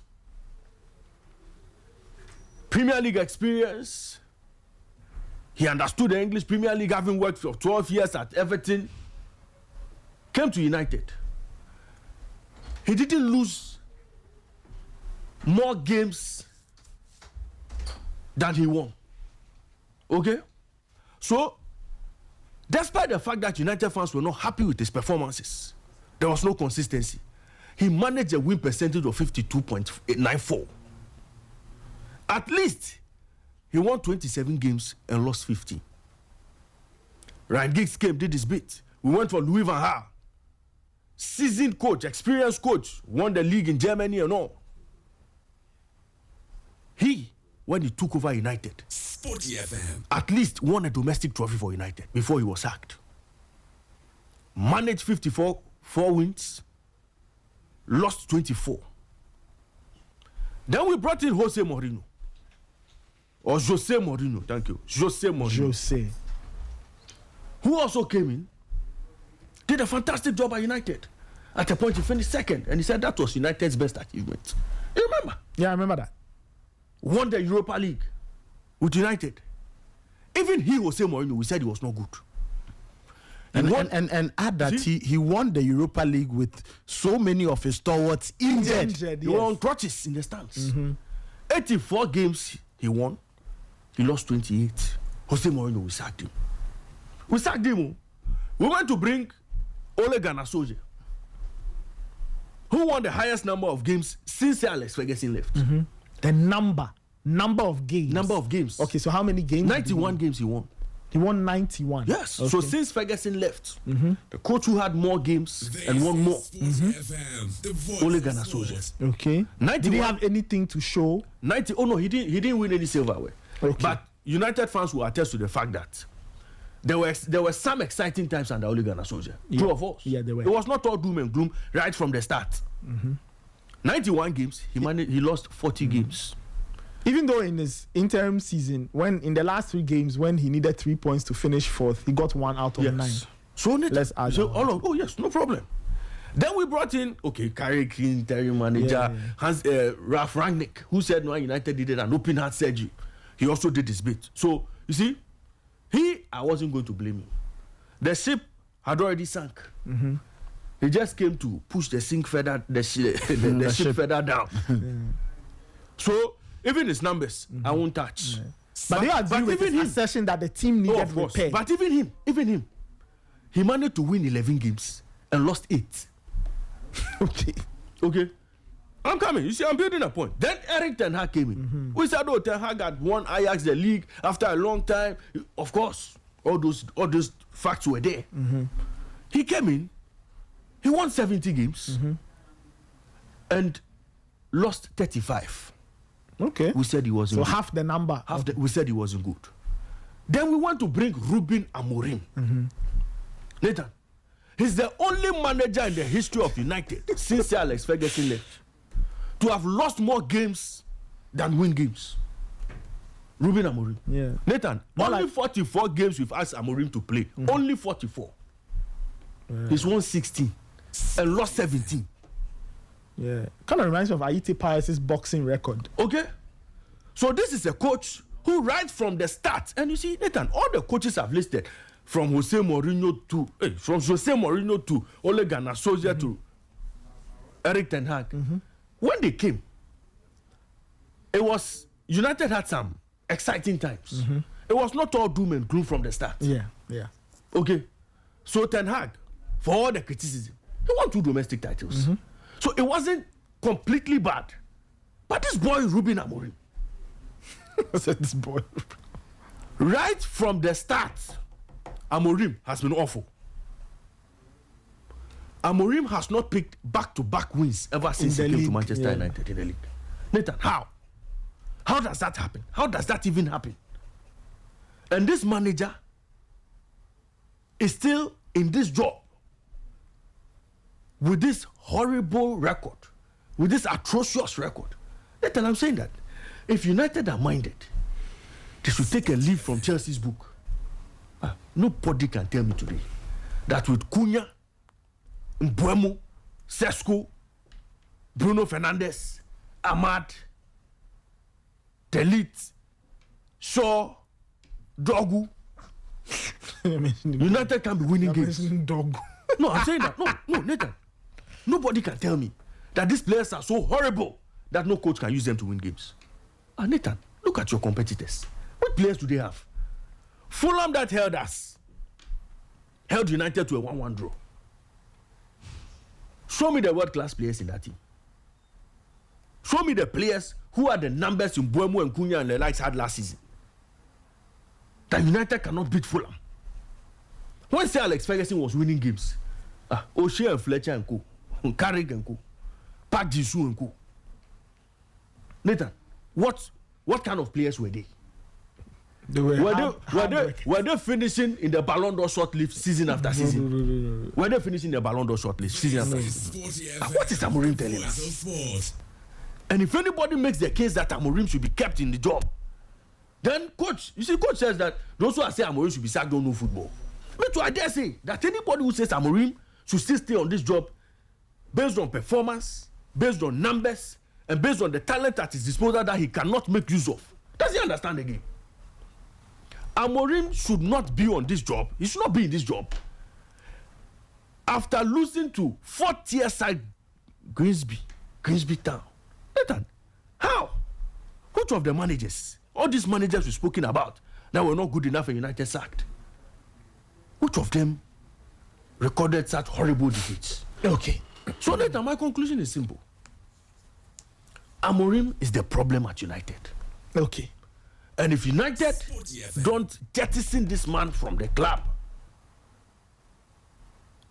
Premier League experience. He understood the English Premier League, having worked for 12 years at Everton. Came to United. He didn't lose more games than he won. Okay? So, despite the fact that United fans were not happy with his performances, there was no consistency. He managed a win percentage of 52.94. At least, he won 27 games and lost 15. Ryan Giggs came, did his bit. We went for Louis van Gaal. Seasoned coach, experienced coach, won the league in Germany and all. He, when he took over United, Sporty FM. at least won a domestic trophy for United before he was sacked. Managed 54 wins, lost 24. Then we brought in Jose Mourinho. Or Jose Mourinho, thank you. Jose Mourinho. Jose. Who also came in, did a fantastic job at United. At a point, he finished second, and he said that was United's best achievement. You remember? Yeah, I remember that. Won the Europa League with United. Even he, Jose Mourinho, we said he was not good. And add that he won the Europa League with so many of his stalwarts injured. They were on crutches in the stands. 84 games he won. He lost 28. Jose Mourinho, we sacked him. We sacked him. We went to bring Ole Gunnar Solskjaer, who won the highest number of games since Alex Ferguson left. The number of games. Number of games. Okay, so how many games? 91 games he won. He won 91. Yes. Okay. So since Ferguson left, the coach who had more games and won more, Ole Gunnar Solskjaer. Okay. 91. Did he have anything to show? 90. Oh no, he didn't win any silverware. Okay. But United fans will attest to the fact that there were some exciting times under Ole Gunnar Solskjaer. True of us. Yeah, there were. It was not all doom and gloom right from the start. 91 games, he lost 40 games. Even though in his interim season, when in the last 3 games, when he needed 3 points to finish 4th, he got 1 out of 9. So let's add. So oh yes, no problem. Then we brought in Carrie King, interim manager, Ralph Rangnick, who said no, United did an open heart surgery. He also did his bit. So you see, I wasn't going to blame him. The ship had already sunk. He just came to push the ship further down. So even his numbers, I won't touch. But you agree with his assertion that the team needed repair. But even him, he managed to win 11 games and lost 8. Okay. I'm coming. You see, I'm building a point. Then Erik Ten Hag came in. We said, oh, Ten Hag had won Ajax the league after a long time. Of course, all those facts were there. He came in. He won 70 games and lost 35. Okay. We said he wasn't good. Half the number. We said he wasn't good. Then we want to bring Ruben Amorim. Nathan, he's the only manager in the history of United since Alex Ferguson left to have lost more games than win games. Ruben Amorim. Yeah. Nathan, only 44 games we've asked Amorim to play. Only 44. He's won 16 and lost 17. Yeah. Kind of reminds me of Aite Pius' boxing record. Okay. So this is a coach who right from the start, and you see, Nathan, all the coaches I've listed, from Jose Mourinho to Ole Gunnar Solskjaer to Erik Ten Hag, when they came, it was United had some exciting times. It was not all doom and gloom from the start. Yeah. Okay. So Ten Hag, for all the criticism, he won 2 domestic titles. So it wasn't completely bad. But this boy, Ruben Amorim, I said this boy. right from the start, Amorim has been awful. Amorim has not picked back-to-back wins ever since he came to Manchester United in the league. Nathan, how? How does that happen? How does that even happen? And this manager is still in this job with this horrible record, with this atrocious record. Nathan, I'm saying that if United are minded, they should take a leaf from Chelsea's book. Nobody can tell me today that with Cunha, Mbuemo, Sesko, Bruno Fernandes, Ahmad, Delete, Shaw, Dogu, United can be winning games. No, I'm saying that. No, Nathan. Nobody can tell me that these players are so horrible that no coach can use them to win games. Nathan, look at your competitors. What players do they have? Fulham that held United to a 1-1 draw. Show me the world-class players in that team. Show me the players who are the numbers in Mbuemo and Cunha and the likes had last season. That United cannot beat Fulham. When Sir Alex Ferguson was winning games, O'Shea and Fletcher and co, Carrick and co, Park Ji-soo and co. Nathan, what kind of players were they? Were they finishing in the Ballon d'Or shortlist season after season? Were they finishing the Ballon d'Or shortlist season after season? What is Amorim telling us? And if anybody makes the case that Amorim should be kept in the job, then coach says that those who are saying Amorim should be sacked don't know football. Me too, I dare say that anybody who says Amorim should still stay on this job based on performance, based on numbers, and based on the talent at his disposal that he cannot make use of. Does he understand the game? Amorim should not be on this job. He should not be in this job. After losing to 4th-tier side Grimsby Town. Nathan, how? Which of the managers, all these managers we've spoken about, that were not good enough and United sacked, which of them recorded such horrible defeats? Okay. So Nathan, my conclusion is simple. Amorim is the problem at United. Okay. And if United don't jettison this man from the club,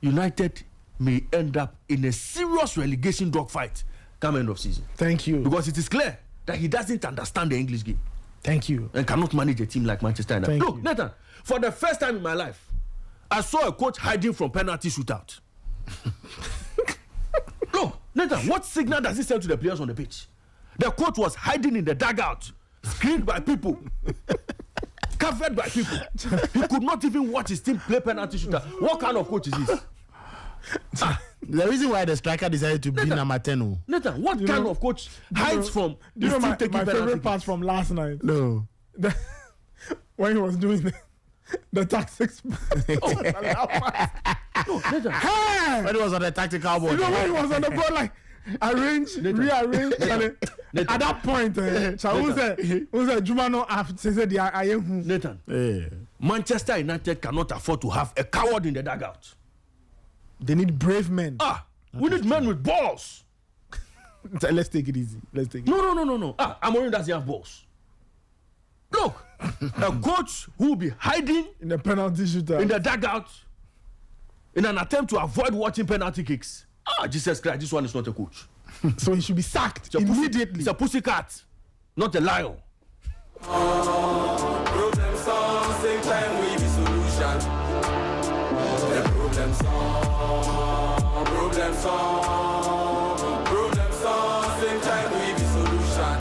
United may end up in a serious relegation dogfight come end of season. Thank you. Because it is clear that he doesn't understand the English game. Thank you. And cannot manage a team like Manchester United. Look, Nathan, for the first time in my life, I saw a coach hiding from penalty shootout. Look, Nathan, what signal does he send to the players on the pitch? The coach was hiding in the dugout, screened by people, covered by people. He could not even watch his team play penalty shootout. What kind of coach is this? The reason why the striker decided to be number 10. Nathan, what kind of coach hides from? Do you know my favorite part from last night? No. When he was doing the tactics. No, Nathan. Hey! When he was on the tactical board. You know when he was on the board, like arrange, rearrange. And at that point, who said Jumano after said I am Nathan. Manchester United cannot afford to have a coward in the dugout. They need brave men. We need men with balls. Let's take it easy. No. Amorim doesn't have balls. Look, a coach who will be hiding in the penalty shootout, in the dugout, in an attempt to avoid watching penalty kicks. Jesus Christ, this one is not a coach. So he should be sacked immediately. It's a pussycat, not a lion. Problem solved, same time we be solution. The problem solved, problem solved, problem solved, same time we be solution.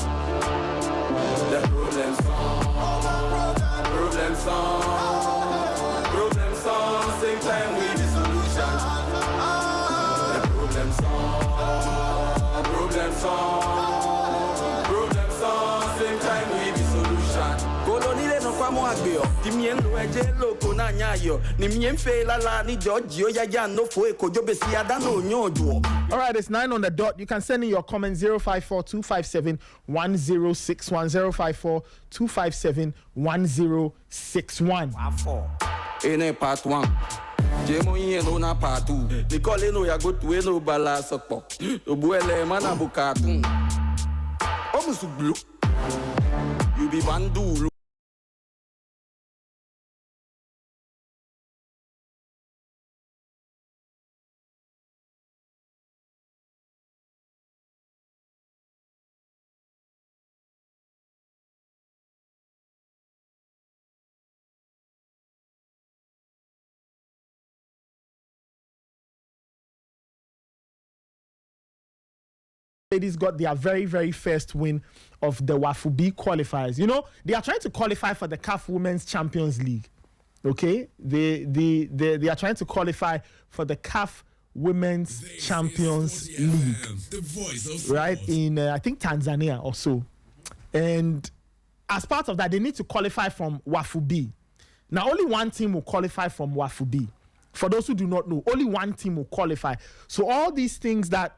The problem solved, problem solved, problem solved, same time we be solution. The problem solved, problem solved, problem solved, same time we be solution. Kolonile no kwa mwagbe o, timiendo eje loko na nyayo, ni miemfe la ni Giorgio ya no fo ekojo besi ada no nyojo. All right, it's 9 on the dot. You can send in your comments 054-257-1061, 054-257-1061. In a part 1. Jemo yeno na part 2. Nicole no ya go to no bala sokpo. Obuele mana bukatu. Omusu blue. You be bandu. Ladies got their very, very first win of the WAFU B qualifiers. You know, they are trying to qualify for the CAF Women's Champions League. Okay? They are trying to qualify for the CAF Women's Champions League. The voice of right? In, I think, Tanzania or so. And as part of that, they need to qualify from WAFU B. Now, only one team will qualify from WAFU B. For those who do not know, only one team will qualify. So all these things that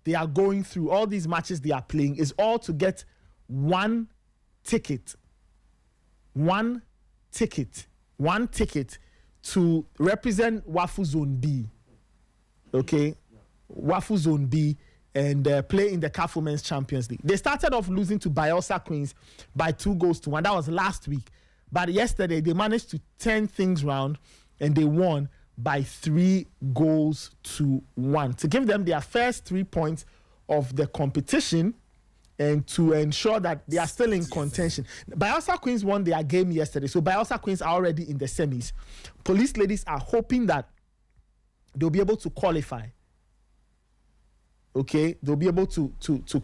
they are going through, all these matches they are playing, is all to get one ticket to represent WAFU Zone B. Okay? WAFU Zone B, and play in the CAF Women's Champions League. They started off losing to Bielsa Queens by 2-1. That was last week. But yesterday, they managed to turn things round and they won by 3-1 to give them their first 3 points of the competition and to ensure that they are still in contention. Bayelsa Queens won their game yesterday, so Bayelsa Queens are already in the semis. Police Ladies are hoping that they'll be able to qualify. Okay, they'll be able to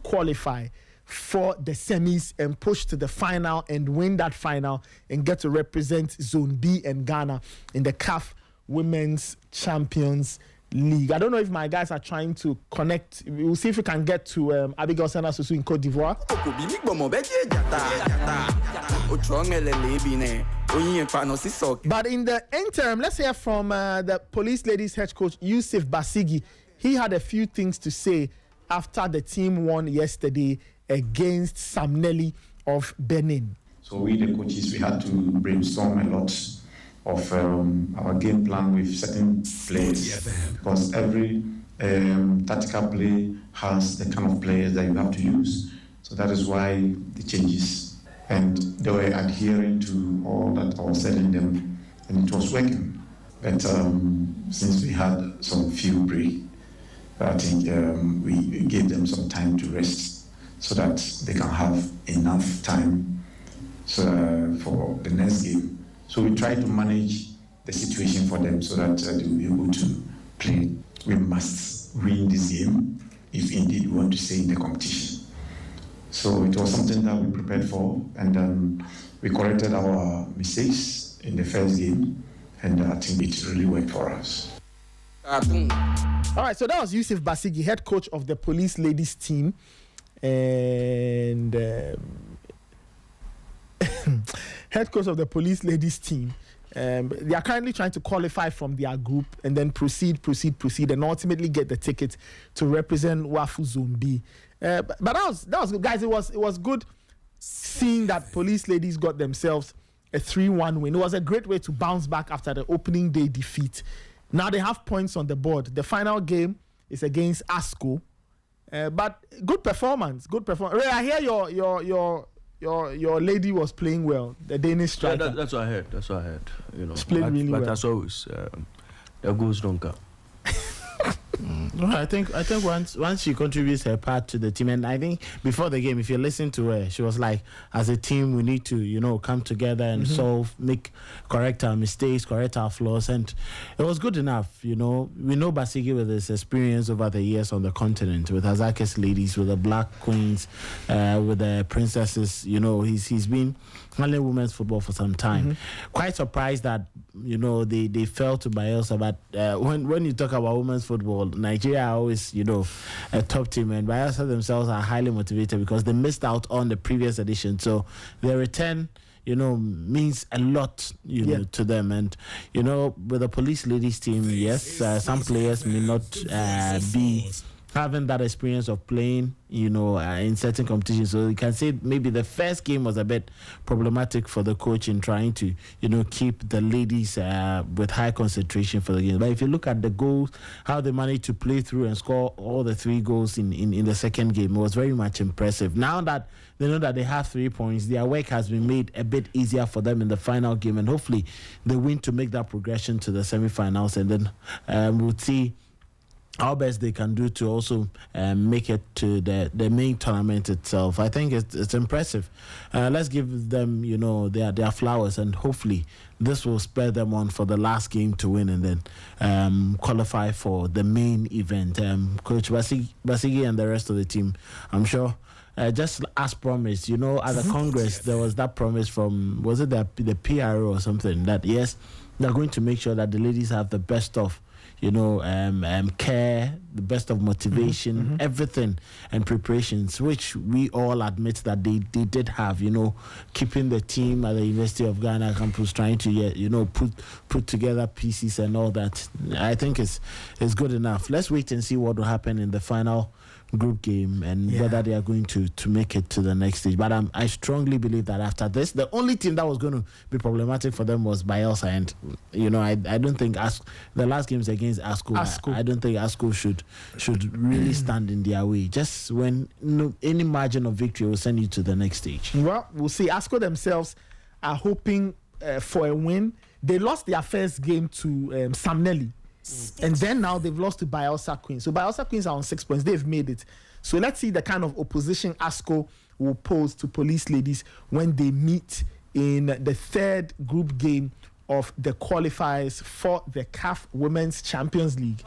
qualify for the semis and push to the final and win that final and get to represent Zone B and Ghana in the CAF Women's Champions League. I don't know if my guys are trying to connect. We'll see if we can get to Abigail Senna-Susu in Cote d'Ivoire. But in the interim, let's hear from the Police Ladies head coach, Yusuf Basigi. He had a few things to say after the team won yesterday against Samnelli of Benin. So we, the coaches, we had to brainstorm a lot of our game plan with certain players, because every tactical play has the kind of players that you have to use. So that is why the changes. And they were adhering to all that I was telling them, and it was working. But since we had some few break, I think we gave them some time to rest so that they can have enough time for the next game. So we try to manage the situation for them so that they will be able to play. We must win this game if indeed we want to stay in the competition. So it was something that we prepared for, and we corrected our mistakes in the first game, and I think it really worked for us. All right, so that was Yusuf Basigi, head coach of the Police Ladies team, and head coach of the Police Ladies team. They are currently trying to qualify from their group and then proceed, and ultimately get the ticket to represent WAFU Zone B. But that was good, guys. It was good seeing that Police Ladies got themselves a 3-1 win. It was a great way to bounce back after the opening day defeat. Now they have points on the board. The final game is against ASCO, but good performance. Ray, I hear your lady was playing well. The Danish striker. Yeah, that's what I heard. You know, she played really well. But as always, the goals don't count. No, I think once she contributes her part to the team, and I think before the game, if you listen to her, she was like, as a team, we need to come together and correct our mistakes, correct our flaws, and it was good enough. We know Basigi with his experience over the years on the continent, with Azakis Ladies, with the Black Queens, with the Princesses. He's been handling women's football for some time. Quite surprised that they fell to Bayelsa, but when you talk about women's football, Nigeria are always a top team, and Bayelsa themselves are highly motivated because they missed out on the previous edition. So their return means a lot to them. And with the Police Ladies team, yes, some players may not be having that experience of playing, in certain competitions. So you can say maybe the first game was a bit problematic for the coach in trying to, keep the ladies with high concentration for the game. But if you look at the goals, how they managed to play through and score all the 3 goals in the second game, it was very much impressive. Now that they know that they have 3 points, their work has been made a bit easier for them in the final game, and hopefully they win to make that progression to the semi-finals, and then we'll see how best they can do to also make it to the main tournament itself. I think it's impressive. Let's give them, their flowers, and hopefully this will spur them on for the last game to win and then qualify for the main event. Coach Basigi and the rest of the team, I'm sure, just as promised, at the Congress, there was that promise from, was it the PRO or something, that yes, they're going to make sure that the ladies have the best of care, the best of motivation, everything, and preparations, which we all admit that they did have, keeping the team at the University of Ghana campus, trying to put together pieces and all that. I think it's good enough. Let's wait and see what will happen in the final group game and whether they are going to make it to the next stage. But I strongly believe that after this, the only team that was going to be problematic for them was Bayelsa, and I don't think the last games against ASCO. I don't think ASCO should really stand in their way. Just when any margin of victory will send you to the next stage. Well, we'll see. ASCO themselves are hoping for a win. They lost their first game to Samnelli. And then now they've lost to Bielsa Queens. So Bielsa Queens are on 6 points. They've made it. So let's see the kind of opposition ASCO will pose to Police Ladies when they meet in the third group game of the qualifiers for the CAF Women's Champions League.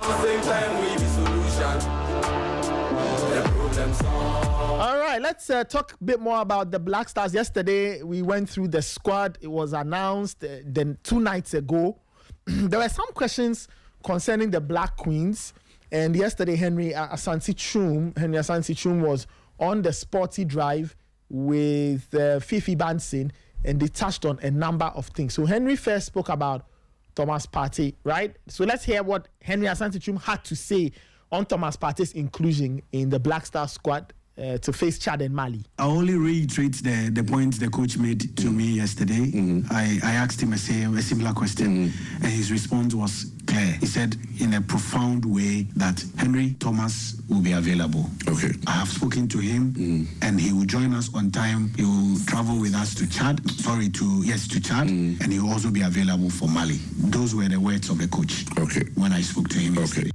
All right, let's talk a bit more about the Black Stars. Yesterday, we went through the squad. It was announced then 2 nights ago. There were some questions concerning the Black Queens. And yesterday, Henry Asante Chum was on the Sporty drive with Fifi Bansin, and they touched on a number of things. So Henry first spoke about Thomas Partey, right? So let's hear what Henry Asante Chum had to say on Thomas Partey's inclusion in the Black Star squad to face Chad and Mali. I only reiterate the points the coach made to me yesterday. I asked him a similar question, and his response was clear. He said in a profound way that Henry Thomas will be available. Okay. I have spoken to him, and he will join us on time. He will travel with us to Chad. To Chad, and he will also be available for Mali. Those were the words of the coach. Okay. When I spoke to him yesterday.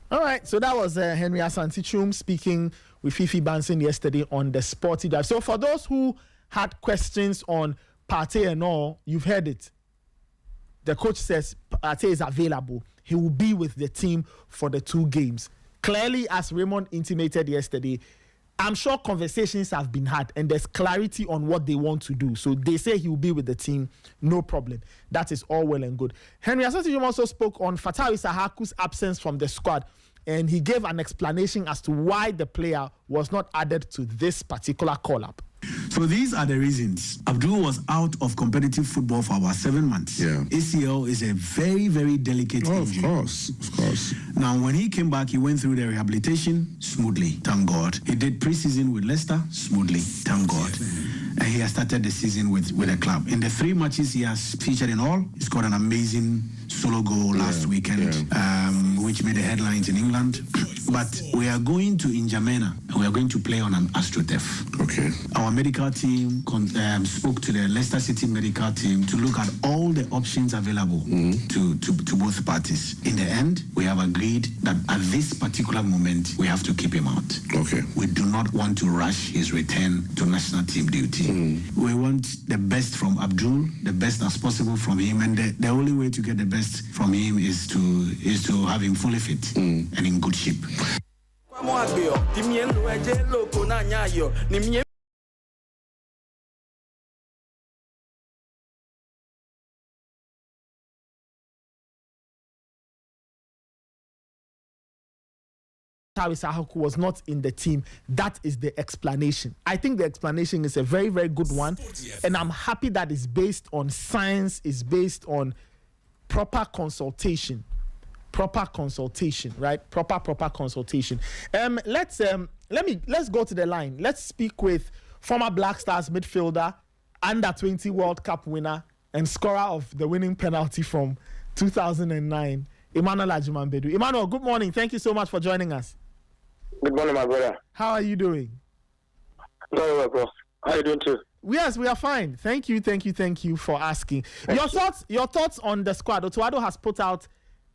All right, so that was Henry Asante Chum speaking with Fifi Bansin yesterday on the Sporty Drive. So for those who had questions on Partey and all, you've heard it. The coach says Partey is available. He will be with the team for the 2 games. Clearly, as Raymond intimated yesterday, I'm sure conversations have been had and there's clarity on what they want to do. So they say he will be with the team, no problem. That is all well and good. Henry Asante Chum also spoke on Fatawi Sahaku's absence from the squad, and he gave an explanation as to why the player was not added to this particular call-up. So these are the reasons. Abdul was out of competitive football for about 7 months. Yeah. ACL is a very, very delicate injury. Of course. Now, when he came back, he went through the rehabilitation smoothly, thank God. He did pre-season with Leicester smoothly, thank God. And he has started the season with the club. In the 3 matches he has featured in all, he scored an amazing solo goal last weekend, which made the headlines in England. But we are going to N'Djamena, and we are going to play on an AstroTurf. Okay. Our medical team spoke to the Leicester City medical team to look at all the options available to both parties. In the end, we have agreed that at this particular moment, we have to keep him out. Okay. We do not want to rush his return to national team duty. We want the best from Abdul, the best as possible from him, and the only way to get the best from him is to have him fully fit and in good shape. Sahaku was not in the team. That is the explanation. I think the explanation is a very, very good one, and I'm happy that it's based on science, it's based on proper consultation, right? Proper consultation. Let's go to the line. Let's speak with former Black Stars midfielder, under-20 World Cup winner, and scorer of the winning penalty from 2009, Emmanuel Ajimanbedu. Emmanuel, good morning. Thank you so much for joining us. Good morning, my brother. How are you doing? Very well, bro. How are you doing too? Yes, we are fine. Thank you for asking. Your thoughts on the squad. Otuado has put out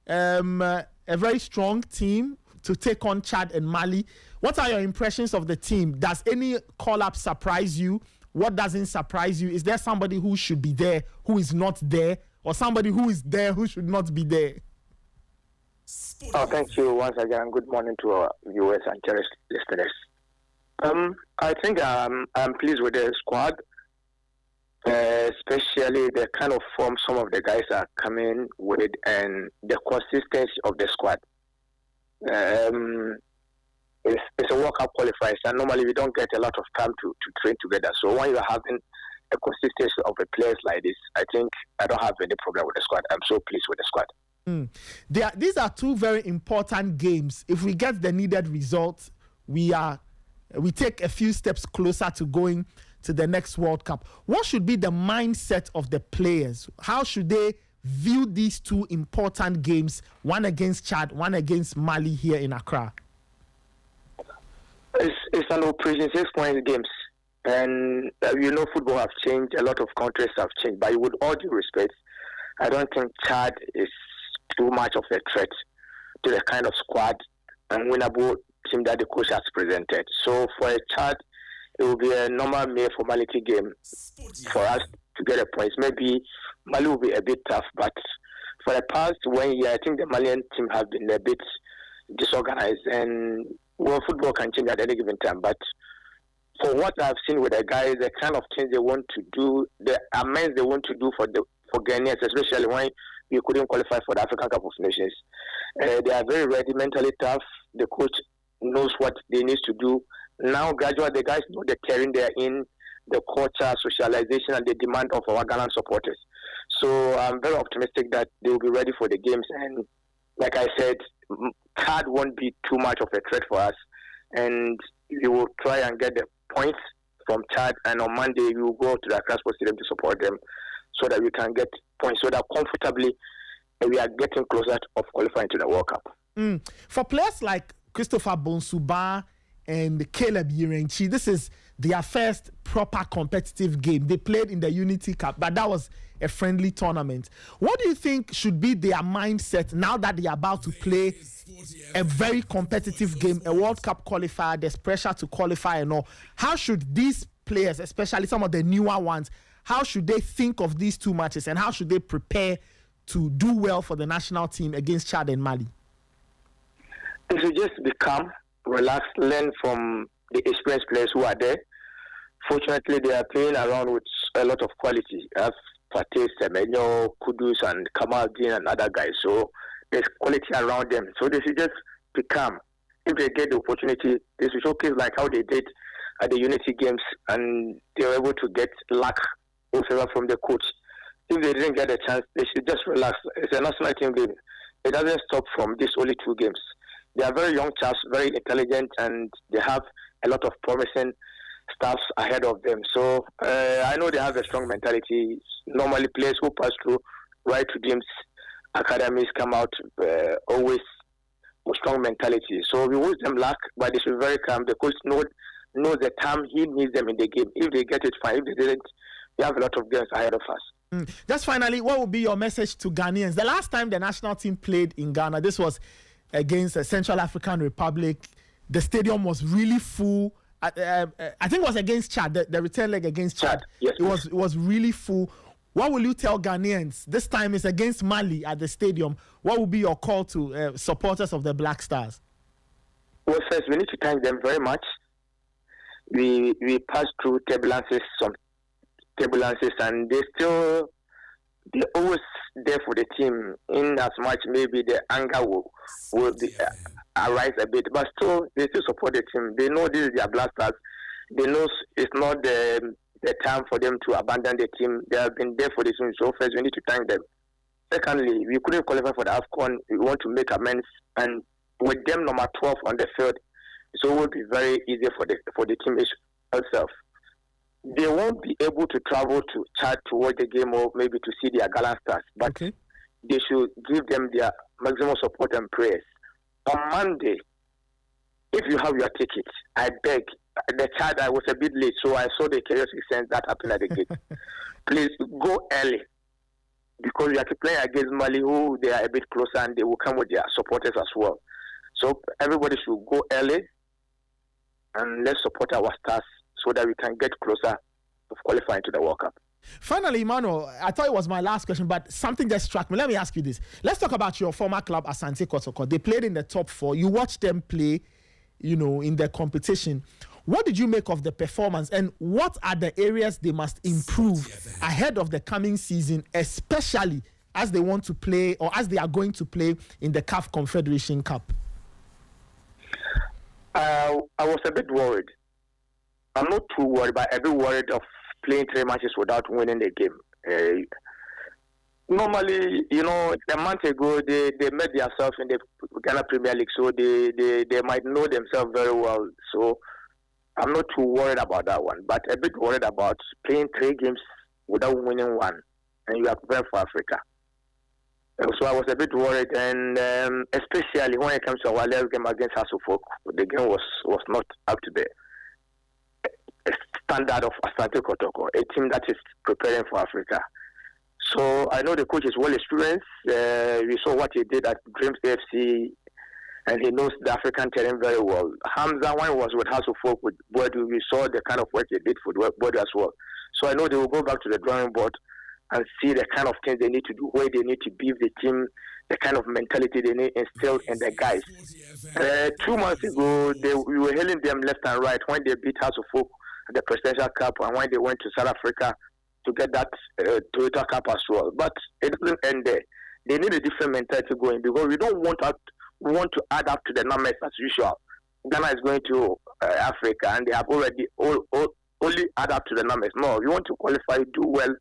a very strong team to take on Chad and Mali. What are your impressions of the team? Does any call-up surprise you? What doesn't surprise you? Is there somebody who should be there who is not there, or somebody who is there who should not be there? Oh, thank you once again. Good morning to our viewers and cherished listeners. I think I'm pleased with the squad, especially the kind of form some of the guys are coming with and the consistency of the squad. It's a World Cup qualifiers, and normally we don't get a lot of time to train together. So when you're having a consistency of the players like this, I think I don't have any problem with the squad. I'm so pleased with the squad. These are 2 very important games. If we get the needed results, we take a few steps closer to going to the next World Cup. What should be the mindset of the players? How should they view these 2 important games, one against Chad, one against Mali here in Accra? It's an operation 6 point games. And football have changed. A lot of countries have changed. But with all due respect, I don't think Chad is too much of a threat to the kind of squad and winnable team that the coach has presented. So for a Chad, it will be a normal mere formality game for us to get a point. Maybe Mali will be a bit tough, but for the past 1 year, I think the Malian team have been a bit disorganized, and football can change at any given time. But for what I've seen with the guys, the kind of things they want to do, the amends they want to do for Ghanaians, especially when you couldn't qualify for the African Cup of Nations, they are very ready, mentally tough. The coach knows what they need to do. Now, gradually, the guys know the terrain they're in, the culture, socialization, and the demand of our Ghanaian supporters. So I'm very optimistic that they will be ready for the games. And like I said, Chad won't be too much of a threat for us. And we will try and get the points from Chad. And on Monday, we will go to the Accra Sports Stadium to support them so that we can get points, so that comfortably we are getting closer of qualifying to the World Cup. For players like Christopher Bonsuba and Caleb Yirenchi, this is their first proper competitive game. They played in the Unity Cup, but that was a friendly tournament. What do you think should be their mindset now that they are about to play a very competitive game, a World Cup qualifier? There's pressure to qualify and all. How should these players, especially some of the newer ones, how should they think of these two matches, and how should they prepare to do well for the national team against Chad and Mali? They should just be calm, relax, learn from the experienced players who are there. Fortunately, they are playing around with a lot of quality. They have Fateh, Semenyo, Kudus, and Kamal Din and other guys. So there's quality around them. So they should just be calm. If they get the opportunity, they should showcase like how they did at the Unity Games, and they were able to get luck also from the coach. If they didn't get a chance, they should just relax. It's a national team game. It doesn't stop from these only 2 games. They are very young chaps, very intelligent, and they have a lot of promising staffs ahead of them. So I know they have a strong mentality. Normally players who pass through right to dreams academies come out always with strong mentality. So we wish them luck, but they should be very calm. The coach knows the time he needs them in the game. If they get it, fine. If they didn't, we have a lot of games ahead of us. Just finally, what would be your message to Ghanaians? The last time the national team played in Ghana, this was against the Central African Republic. The stadium was really full. I think it was against Chad, the return leg against Chad. Yes, it was really full. What will you tell Ghanaians? This time it's against Mali at the stadium. What will be your call to supporters of the Black Stars? Well, first, we need to thank them very much. We passed through some turbulences, and they're always there for the team. In as much maybe the anger will arise a bit, but still they still support the team. They know this is their Black Stars. They know it's not the time for them to abandon the team. They have been there for the team. So first, we need to thank them. Secondly, we couldn't qualify for the AFCON. We want to make amends, and with them number 12 on the field, so it will be very easy for the team itself. They won't be able to travel to Chad to watch the game or maybe to see their gallant stars, but they should give them their maximum support and prayers. On Monday, if you have your ticket, I beg. The Chad, I was a bit late, so I saw the chaotic sense that happened at the gate. Please go early, because we are playing against Mali, who they are a bit closer, and they will come with their supporters as well. So everybody should go early, and let's support our stars so that we can get closer to qualifying to the World Cup. Finally, Emmanuel, I thought it was my last question, but something just struck me. Let me ask you this. Let's talk about your former club, Asante Kotoko. They played in the top 4. You watched them play, in the competition. What did you make of the performance, and what are the areas they must improve ahead of the coming season, especially as they want to play or as they are going to play in the CAF Confederation Cup? I was a bit worried. I'm not too worried, but a bit worried of playing 3 matches without winning the game. Normally, a month ago, they met themselves in the Ghana Premier League, so they might know themselves very well. So I'm not too worried about that one, but a bit worried about playing 3 games without winning one, and you are preparing for Africa. So I was a bit worried, and especially when it comes to our last game against Hasselhoff, the game was not up to the standard of Asante Kotoko, a team that is preparing for Africa. So I know the coach is well experienced. We saw what he did at Grimsby FC, and he knows the African terrain very well. Hamza, when he was with House of Folk with Boadu, we saw the kind of work he did for Boadu as well. So I know they will go back to the drawing board and see the kind of things they need to do, where they need to give the team, the kind of mentality they need instilled in the guys. 2 months ago, we were hailing them left and right when they beat House of Folk at the Presidential Cup and when they went to South Africa to get that Toyota Cup as well. But it doesn't end there. They need a different mentality going, because we don't want to add up to the numbers as usual. Ghana is going to Africa and they have already only add up to the numbers. No, we want to qualify, do well,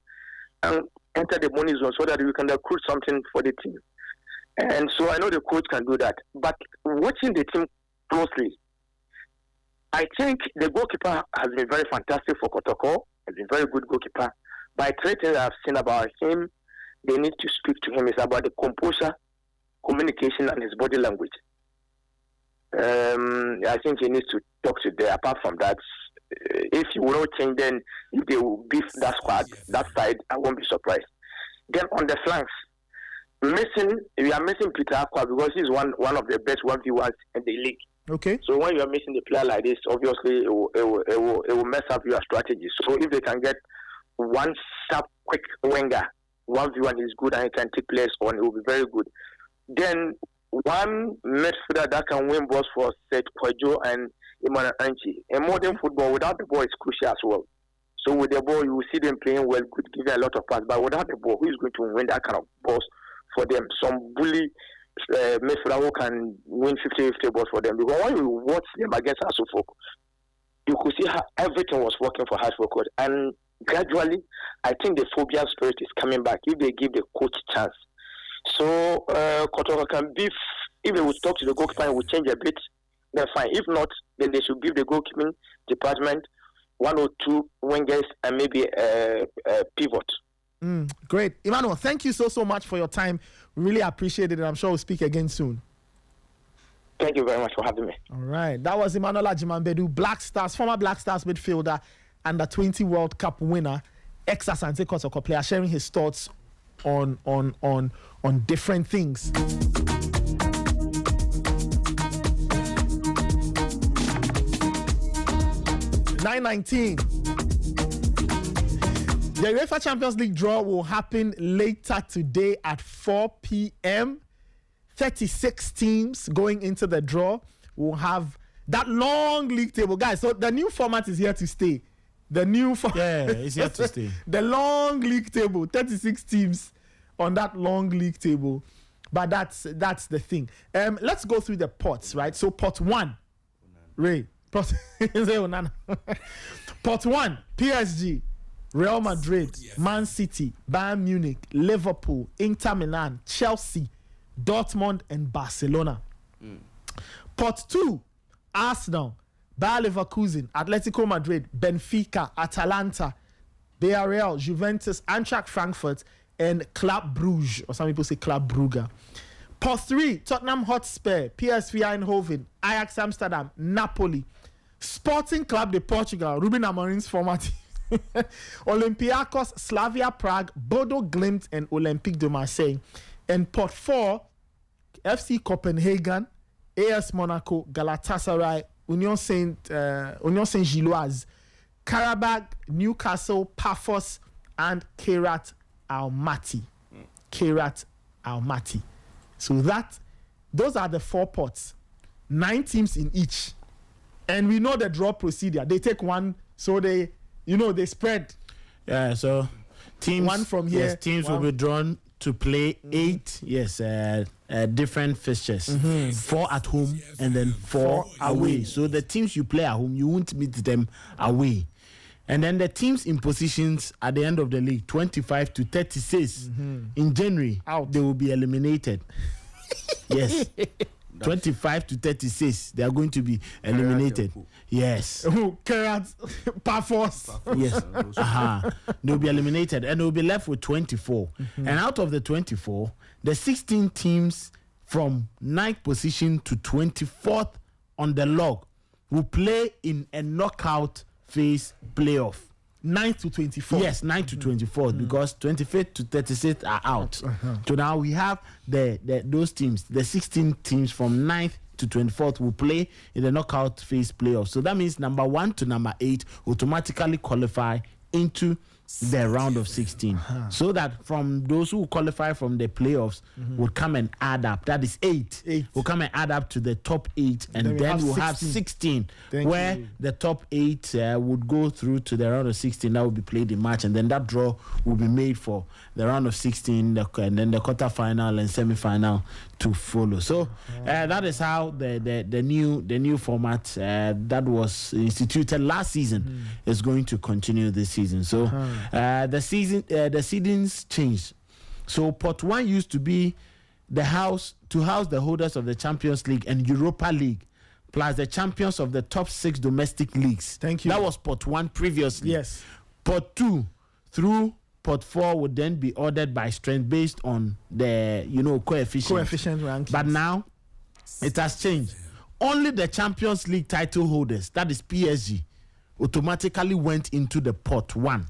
and enter the money zone so that we can recruit something for the team. And so I know the coach can do that. But watching the team closely, I think the goalkeeper has been very fantastic for Kotoko. He's been a very good goalkeeper. But 3 things I've seen about him, they need to speak to him, is about the composure, communication, and his body language. I think he needs to talk to them. Apart from that, if you will not change, then if they will beef that squad, that side, I won't be surprised. Then on the flanks, we are missing Peter Aqua because he's one of the best 1v1s in the league. Okay. So when you are missing the player like this, obviously it will mess up your strategy. So if they can get one sharp, quick winger, 1v1 is good and he can take players on, it will be very good. Then one midfielder that can win balls for Seth Kwajo and Emmanuel Anchi. In modern football, without the ball, is crucial as well. So with the ball, you will see them playing well, good, giving a lot of passes. But without the ball, who is going to win that kind of balls for them? Some bully midfielder who can win 50-50 balls for them. Because when you watch them against Asufo, you could see how everything was working for Hasbro. And gradually, I think the phobia spirit is coming back if they give the coach a chance. So Kotoko can beef. If they would talk to the goalkeeper and would change a bit, then fine. If not, then they should give the goalkeeping department 1 or 2 wingers and maybe a pivot. Great. Emmanuel, thank you so much for your time. Really appreciate it, and I'm sure we'll speak again soon. Thank you very much for having me. All right. That was Emmanuel Ajimambedu, Black Stars, former Black Stars midfielder, and the 20 World Cup winner, ex-Asante Kotoko player, sharing his thoughts on different things. (9:19). The UEFA Champions League draw will happen later today at 4 p.m. 36 teams going into the draw. We'll have that long league table, guys. So the new format is here to stay. It's here to stay. The long league table, 36 teams on that long league table. But that's the thing. Let's go through the pots, right? So pot 1, Ray. Pot 1, PSG, Real Madrid, Man City, Bayern Munich, Liverpool, Inter Milan, Chelsea, Dortmund, and Barcelona. Pot 2, Arsenal, Bayer Leverkusen, Atletico Madrid, Benfica, Atalanta, Villarreal, Juventus, Eintracht Frankfurt, and Club Brugge, or some people say Club Brugge. Pot 3, Tottenham Hotspur, PSV Eindhoven, Ajax Amsterdam, Napoli, Sporting Club de Portugal, Ruben Amorim's former team, Olympiacos, Slavia Prague, Bodo Glimt, and Olympique de Marseille. And pot 4, FC Copenhagen, AS Monaco, Galatasaray, Union Saint-Gilloise, Karabakh, Newcastle, Paphos, and Kairat Almaty. So those are the 4 pots. 9 teams in each. And we know the draw procedure. They take one, so they spread. Yeah, so teams, one from here. Yes, teams will be drawn to play 8 different fixtures. 4 at home and then 4 away. So the teams you play at home, you won't meet them away. And then the teams in positions at the end of the league, 25 to 36 in January, they will be eliminated. Yes. 25 to 36, they are going to be eliminated. Yes. Kairat, Paphos. Yes. They'll be eliminated and they'll be left with 24. And out of the 24, the 16 teams from 9th position to 24th on the log will play in a knockout phase playoff. 9th to 24th. Yes, 9th to 24th, because 25th to 36th are out. So now we have those teams, the 16 teams from 9th to 24th will play in the knockout phase playoff. So that means number 1 to number 8 automatically qualify into the round of 16. So that from those who qualify from the playoffs will come and add up. That is 8. Will come and add up to the top 8, and then we'll have 16 where the top 8 would go through to the round of 16. That will be played in March, and then that draw will be made for the round of 16, and then the quarter-final and semi-final to follow. So that is how the new format that was instituted last season is going to continue this season. So the seedings changed. So Pot 1 used to be the house to house the holders of the Champions League and Europa League, plus the champions of the top 6 domestic leagues. Thank you. That was Pot 1 previously. Yes. Pot 2 through Pot 4 would then be ordered by strength based on the coefficient rankings. But now it has changed. Only the Champions League title holders, that is PSG, automatically went into the Pot 1.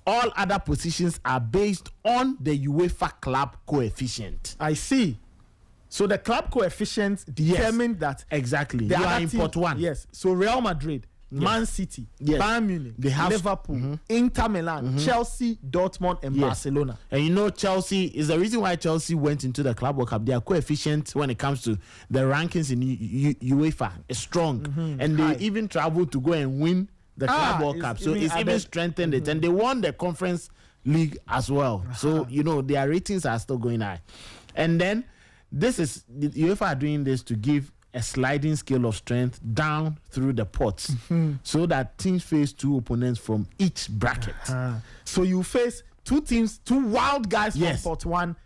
All other positions are based on the UEFA club coefficient. I see. So the club coefficient determined that exactly they are in Pot 1. Yes. So Real Madrid, Man City, Bayern Munich, Liverpool, Inter Milan, Chelsea, Dortmund, and Barcelona. And you know, Chelsea is the reason why Chelsea went into the Club World Cup. Their coefficient when it comes to the rankings in UEFA is strong, and they even traveled to go and win the Club World Cup. So it's even strengthened it, and they won the Conference League as well. So you know their ratings are still going high. And then this is the UEFA are doing this to give a sliding scale of strength down through the pots, so that teams face 2 opponents from each bracket. So you face 2 teams, 2 wild guys from Pot 1,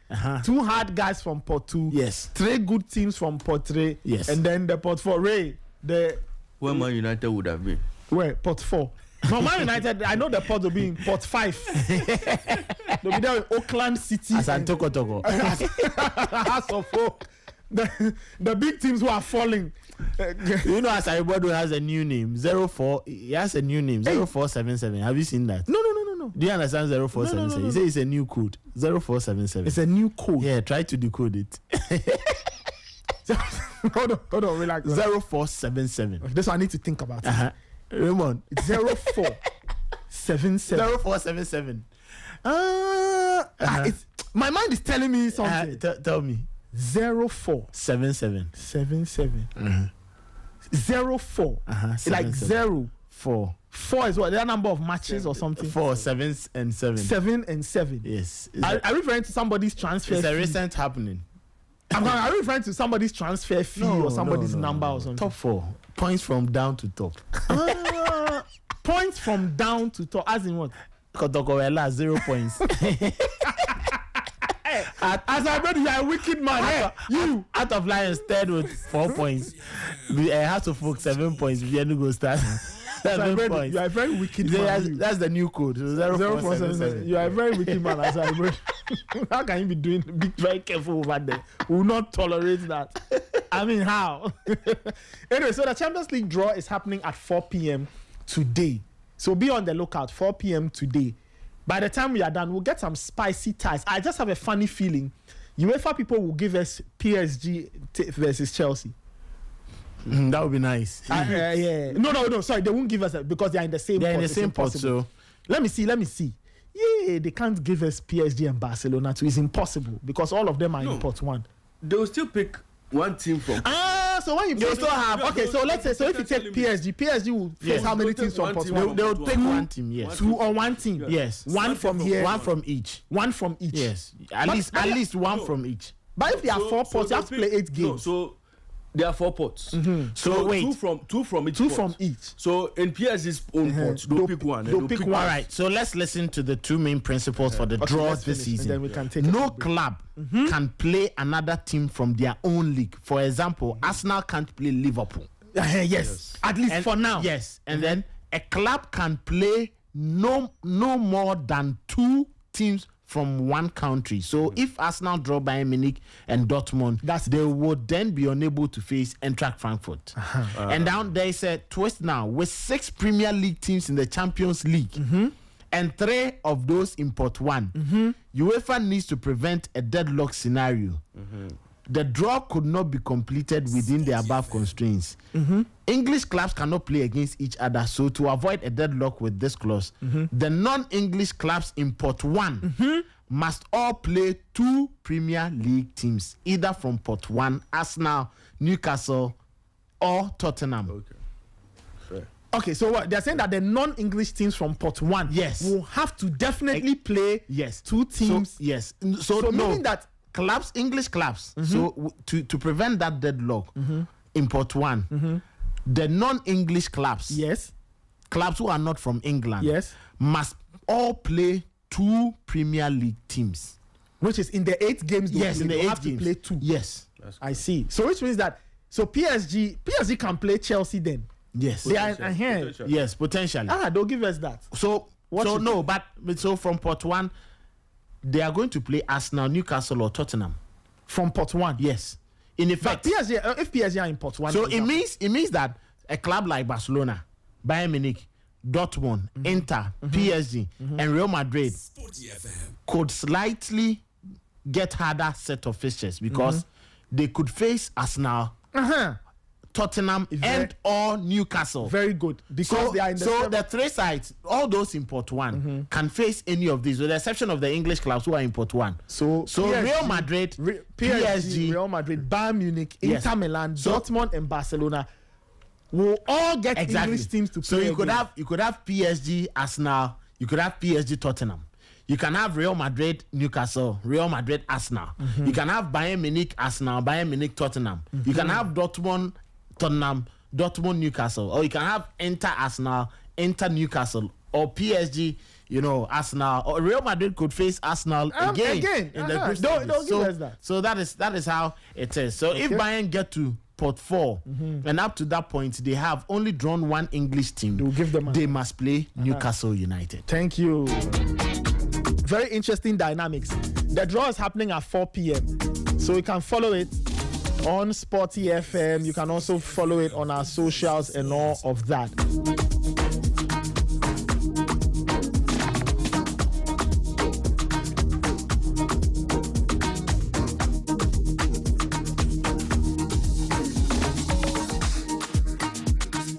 2 hard guys from Pot 2, 3 good teams from Pot 3, and then the Pot 4. Ray, where Man United would have been? Where? Pot 4. No, Man United, I know the pot will be in Pot 5. They'll be there with Auckland City. Asantoko. House of Hope. The big teams who are falling. You know, as everybody has a new name, 04. He has a new name, 0477. Have you seen that? No. Do you understand 0477? He says it's a new code, 0477. It's a new code. Yeah, try to decode it. Hold on, relax. 0477. This one I need to think about it. Raymond. It's 0477. 0477. My mind is telling me something. Tell me. 0477. 04. Like 0. 4. 4 is what? Their number of matches or something? 4, 7, and 7. 7 and 7. Yes. Are you referring to somebody's transfer it's fee? a recent happening. Are you referring to somebody's transfer fee or somebody's number or something? Top 4. Points from down to top. Points from down to top. As in what? Kotokowela, 0 points. As I bet you are a wicked man. You out of Lions third with 4 points. We have to focus 7 points. We go start. 7 points. You are a very wicked man. That's the new code. 0477. You are a very wicked man. As I bet. How can you be very careful over there? We will not tolerate that. I mean, how? Anyway, so the Champions League draw is happening at 4 p.m. today. So be on the lookout. 4 p.m. today. By the time we are done, we'll get some spicy ties. I just have a funny feeling UEFA people will give us PSG versus Chelsea. That would be nice. Yeah. No. Sorry, they won't give us that because they are in the same pot. They're in the same pot, so let me see. Yeah, they can't give us PSG and Barcelona too. It's impossible because all of them are in pot 1. They will still pick one team from. So when you still have so let's say if you take PSG will face how many teams from pot 1? They'll take one team, yes. 2 on one team, yes. One from here, one from each. Yes, at least one from each. But if there are 4 pots, you have to play 8 games. So there are 4 pots. So wait, two from each. From each. So in PSG's own pot, they'll pick one. They'll pick one. All right. So let's listen to the 2 main principles for the draw this season. Then we can take no club can play another team from their own league. For example, Arsenal can't play Liverpool. Yes. At least for now. Yes. And then a club can play no more than 2 teams from one country. So if Arsenal draw Bayern Munich and Dortmund, they would then be unable to face Eintracht Frankfurt. And down there is a twist now with 6 Premier League teams in the Champions League. And 3 of those in Pot 1. UEFA needs to prevent a deadlock scenario. The draw could not be completed within the above constraints. English clubs cannot play against each other, so to avoid a deadlock with this clause, the non-English clubs in Pot 1 must all play 2 Premier League teams, either from Pot 1, Arsenal, Newcastle, or Tottenham. Okay, so what they're saying that the non-English teams from Pot 1 will have to definitely play 2 teams. So meaning that clubs, English clubs. So to prevent that deadlock in Pot 1, the non-English clubs, clubs who are not from England, must all play 2 Premier League teams, which is in the 8 games. In the 8 have games. to play 2. Yes, I see. So which means that PSG can play Chelsea then. Yes, they are ahead. Yes, potentially. They'll give us that. So from Pot 1, they are going to play Arsenal, Newcastle, or Tottenham. From Pot 1? Yes. In effect, but PSG, if PSG are in Pot 1, so it means that a club like Barcelona, Bayern Munich, Dortmund, Inter, PSG, and Real Madrid could slightly get harder set of fixtures because they could face Arsenal, Tottenham, and or Newcastle. Very good. Because they are in the 3 sides, all those in Pot 1 can face any of these, with the exception of the English clubs who are in Pot 1. So PSG, Real Madrid, PSG, Real Madrid, Bayern Munich, Inter Milan, Dortmund, and Barcelona will all get English teams to play. So you could have PSG, Arsenal, you could have PSG, Tottenham. You can have Real Madrid, Newcastle, Real Madrid, Arsenal. You can have Bayern Munich, Arsenal, Bayern Munich, Tottenham. You can have Dortmund, Tottenham, Dortmund, Newcastle, or you can have Inter, Arsenal, Inter, Newcastle, or PSG, Arsenal, or Real Madrid could face Arsenal again in the group stages. Don't give us that. So that is how it is. So if Bayern get to Pot 4, and up to that point they have only drawn 1 English team, they must play Newcastle United. Thank you. Very interesting dynamics. The draw is happening at 4 p.m. So you can follow it on Sporty FM. You can also follow it on our socials and all of that.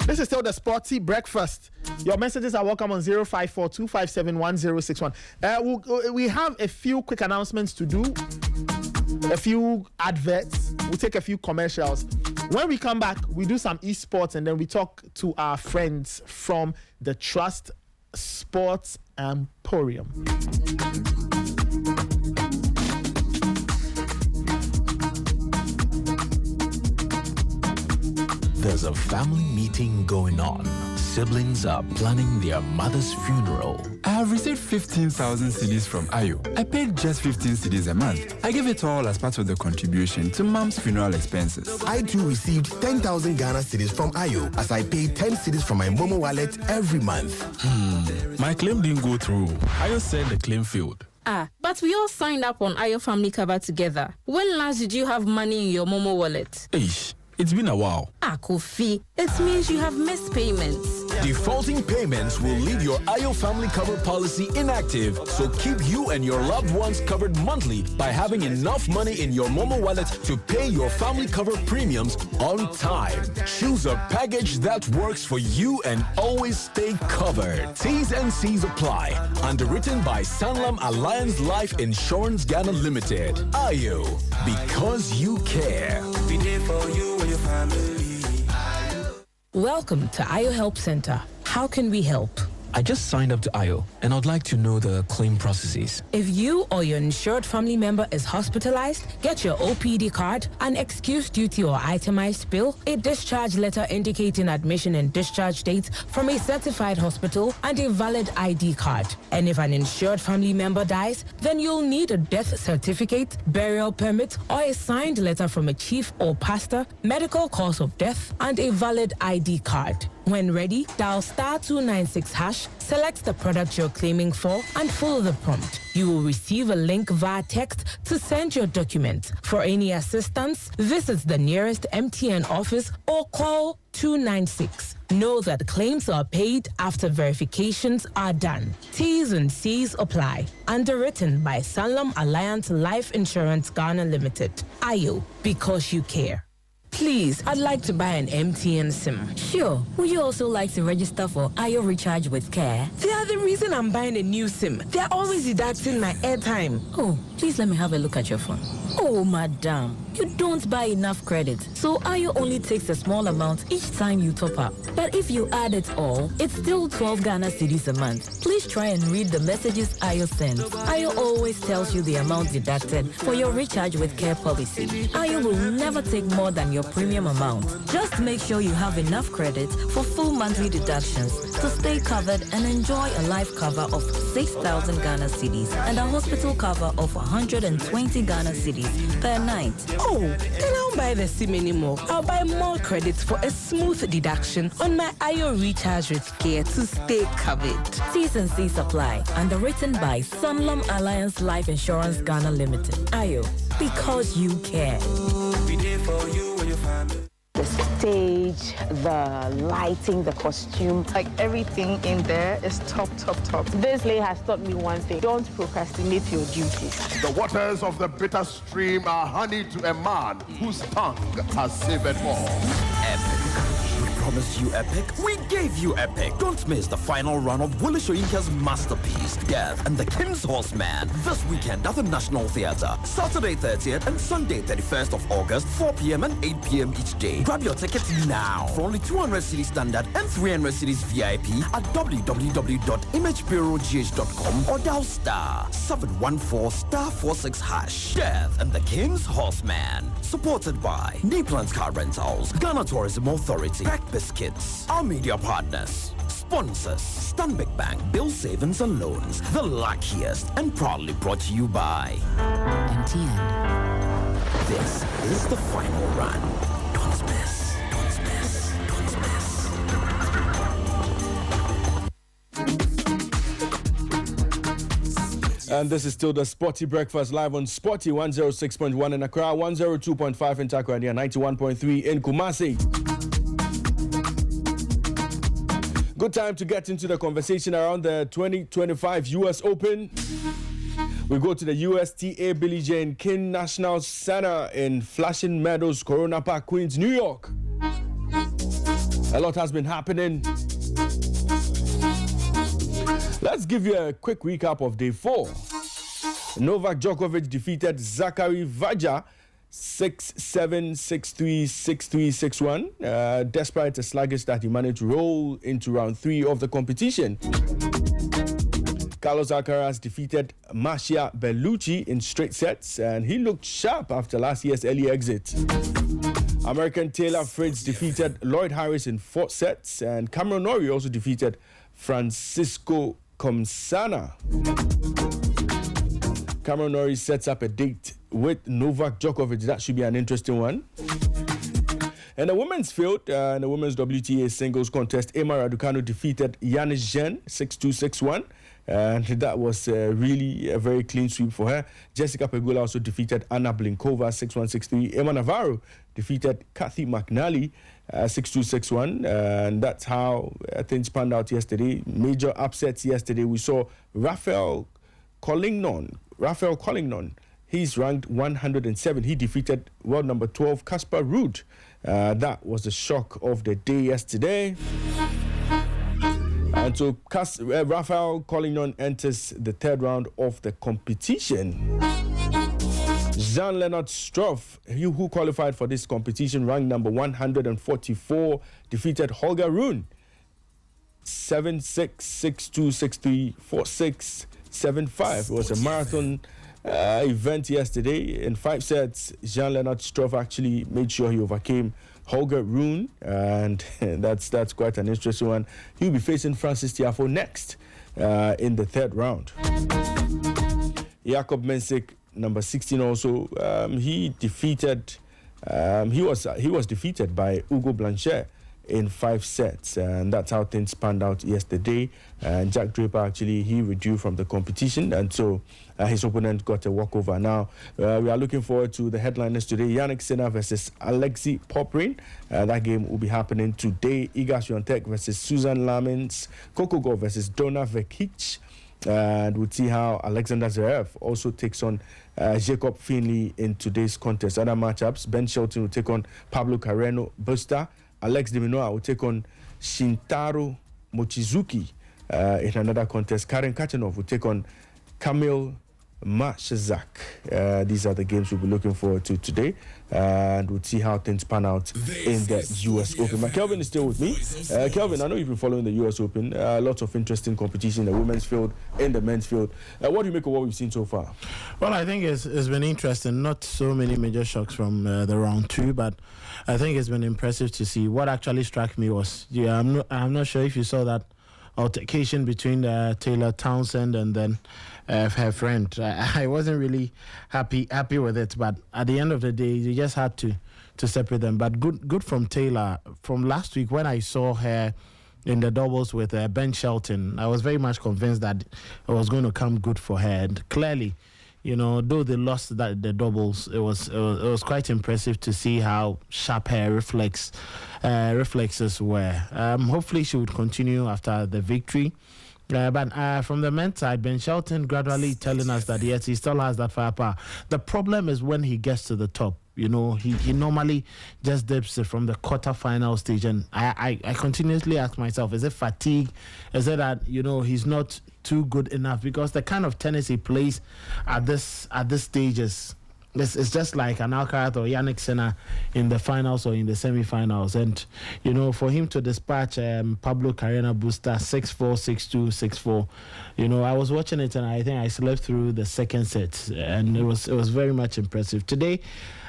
This is still the Sporty Breakfast. Your messages are welcome on 054-257-1061. We have a few quick announcements to do, a few adverts. We'll take a few commercials. When we come back, we do some esports and then we talk to our friends from the Trust Sports Emporium. There's a family meeting going on. Siblings are planning their mother's funeral. I have received 15,000 cedis from Ayo. I paid just 15 cedis a month. I gave it all as part of the contribution to Mom's funeral expenses. I too received 10,000 Ghana cedis from Ayo as I paid 10 cedis from my Momo wallet every month. My claim didn't go through. Ayo said the claim failed. But we all signed up on Ayo Family Cover together. When last did you have money in your Momo wallet? It's been a while. Kofi, it means you have missed payments. Defaulting payments will leave your Ayo Family Cover policy inactive, so keep you and your loved ones covered monthly by having enough money in your Momo wallet to pay your family cover premiums on time. Choose a package that works for you and always stay covered. T's and C's apply. Underwritten by Sanlam Alliance Life Insurance Ghana Limited. Ayo, because you care. Be there for you and your family. Welcome to Ayo Help Center. How can we help? I just signed up to Ayo and I'd like to know the claim processes. If you or your insured family member is hospitalized, get your OPD card, an excuse duty or itemized bill, a discharge letter indicating admission and discharge dates from a certified hospital, and a valid ID card. And if an insured family member dies, then you'll need a death certificate, burial permit, or a signed letter from a chief or pastor, medical cause of death, and a valid ID card. When ready, dial *296#, select the product you're claiming for, and follow the prompt. You will receive a link via text to send your documents. For any assistance, visit the nearest MTN office or call 296. Know that claims are paid after verifications are done. T's and C's apply. Underwritten by Sanlam Alliance Life Insurance Ghana Limited. Ayo, because you care. Please, I'd like to buy an MTN SIM. Sure. Would you also like to register for Ayo Recharge with Care? They are the reason I'm buying a new SIM. They're always deducting my airtime. Oh, please let me have a look at your phone. Oh, madam, you don't buy enough credit. So Ayo only takes a small amount each time you top up. But if you add it all, it's still 12 Ghana cedis a month. Please try and read the messages Ayo sends. Ayo always tells you the amount deducted for your Recharge with Care policy. Ayo will never take more than your premium amount. Just make sure you have enough credit for full monthly deductions to stay covered and enjoy a life cover of 6,000 Ghana cedis and a hospital cover of 120 Ghana cedis per night. Oh, then I won't buy the SIM anymore. I'll buy more credits for a smooth deduction on my Ayo Recharge with Care to stay covered. T's and C's apply. Underwritten by Sanlam Alliance Life Insurance Ghana Limited. Ayo, because you care. The stage, the lighting, the costume, like everything in there is top. This lady has taught me one thing: don't procrastinate your duties. The waters of the bitter stream are honey to a man whose tongue has savored more. Promised you epic, we gave you epic. Don't miss the final run of Wole Soyinka's masterpiece, Death and the King's Horseman, this weekend at the National Theatre. Saturday 30th and Sunday 31st of August, 4 p.m. and 8 p.m. each day. Grab your tickets now for only 200 cedis standard and 300 cedis VIP at www.imagebureaugh.com or dial *714*46#. Death and the King's Horseman. Supported by Niplan's Car Rentals, Ghana Tourism Authority, Biscuits, our media partners, sponsors, Stanbic Bank, Bill Savings and Loans, the luckiest, and proudly brought to you by MTN. This is the final run. Don't miss. And this is still the Sporty Breakfast live on Sporty 106.1 in Accra, 102.5 in Takoradi, 91.3 in Kumasi. Good time to get into the conversation around the 2025 U.S. Open. We go to the USTA Billie Jean King National Center in Flushing Meadows, Corona Park, Queens, New York. A lot has been happening. Let's give you a quick recap of day 4. Novak Djokovic defeated Zachary Vaja 6-7, 6-3, 6-3, 6-1. Despite a sluggish start, he managed to roll into round 3 of the competition. Carlos Alcaraz defeated Marcia Bellucci in straight sets, and he looked sharp after last year's early exit. American Taylor Fritz defeated Lloyd Harris in 4 sets, and Cameron Norrie also defeated Francisco Comsana. Cameron Norrie sets up a date with Novak Djokovic. That should be an interesting one. In the women's field, in the women's WTA singles contest, Emma Raducanu defeated Yanis Zhen 6-2, 6-1. And that was really a very clean sweep for her. Jessica Pegula also defeated Anna Blinkova 6-1, 6-3. Emma Navarro defeated Kathy McNally 6-2, 6-1. And that's how things panned out yesterday. Major upsets yesterday. We saw Rafael Collignon. He's ranked 107. He defeated world number 12, Casper Ruud. That was the shock of the day yesterday. And so Rafael Collignon enters the 3rd round of the competition. Jean-Leonard Struff, who qualified for this competition, ranked number 144, defeated Holger Rune 7-6, 6-2, 6-3, 4-6, 7-5. It was a marathon event yesterday. In 5 sets, Jean-Leonard Struff actually made sure he overcame Holger Rune, and that's quite an interesting one. He'll be facing Francis Tiafoe next in the 3rd round. Jakob Mensik, number 16, also he was defeated by Hugo Blanchet in 5 sets, and that's how things panned out yesterday. And Jack Draper actually he withdrew from the competition, and so his opponent got a walkover. Now we are looking forward to the headliners today: Yannick Sinner versus Alexei Poprin. That game will be happening today. Iga Swiatek versus Susan Lamins. Coco Gauff versus Donna Vekic. And we'll see how Alexander Zverev also takes on Jacob Finley in today's contest. Other matchups: Ben Shelton will take on Pablo Carreno Busta. Alex de Minaur will take on Shintaro Mochizuki in another contest. Karen Khachanov will take on Kamil Mashazak. These are the games we'll be looking forward to today, and we'll see how things pan out in the US Open. But Kelvin is still with me. Kelvin, I know you've been following the US Open. Lots of interesting competition in the women's field, in the men's field. What do you make of what we've seen so far? Well, I think it's been interesting. Not so many major shocks from the round 2, but I think it's been impressive to see. What actually struck me was, I'm not sure if you saw that altercation between Taylor Townsend and then her friend. I wasn't really happy with it, but at the end of the day, you just had to separate them. But good from Taylor. From last week when I saw her in the doubles with Ben Shelton, I was very much convinced that it was going to come good for her. And clearly, though they lost the doubles, it was quite impressive to see how sharp her reflexes were. Hopefully she would continue after the victory. But from the men's side, Ben Shelton gradually telling us that yes, he still has that firepower. The problem is when he gets to the top. He normally just dips from the quarter-final stage, and I continuously ask myself, is it fatigue? Is it that he's not too good enough? Because the kind of tennis he plays at this stage is it's just like an Alcaraz or Yannick Sinner in the finals or in the semi-finals. And for him to dispatch Pablo Carreno Busta 6-4, 6-2, 6-4, I was watching it and I think I slept through the second set, and it was very much impressive. Today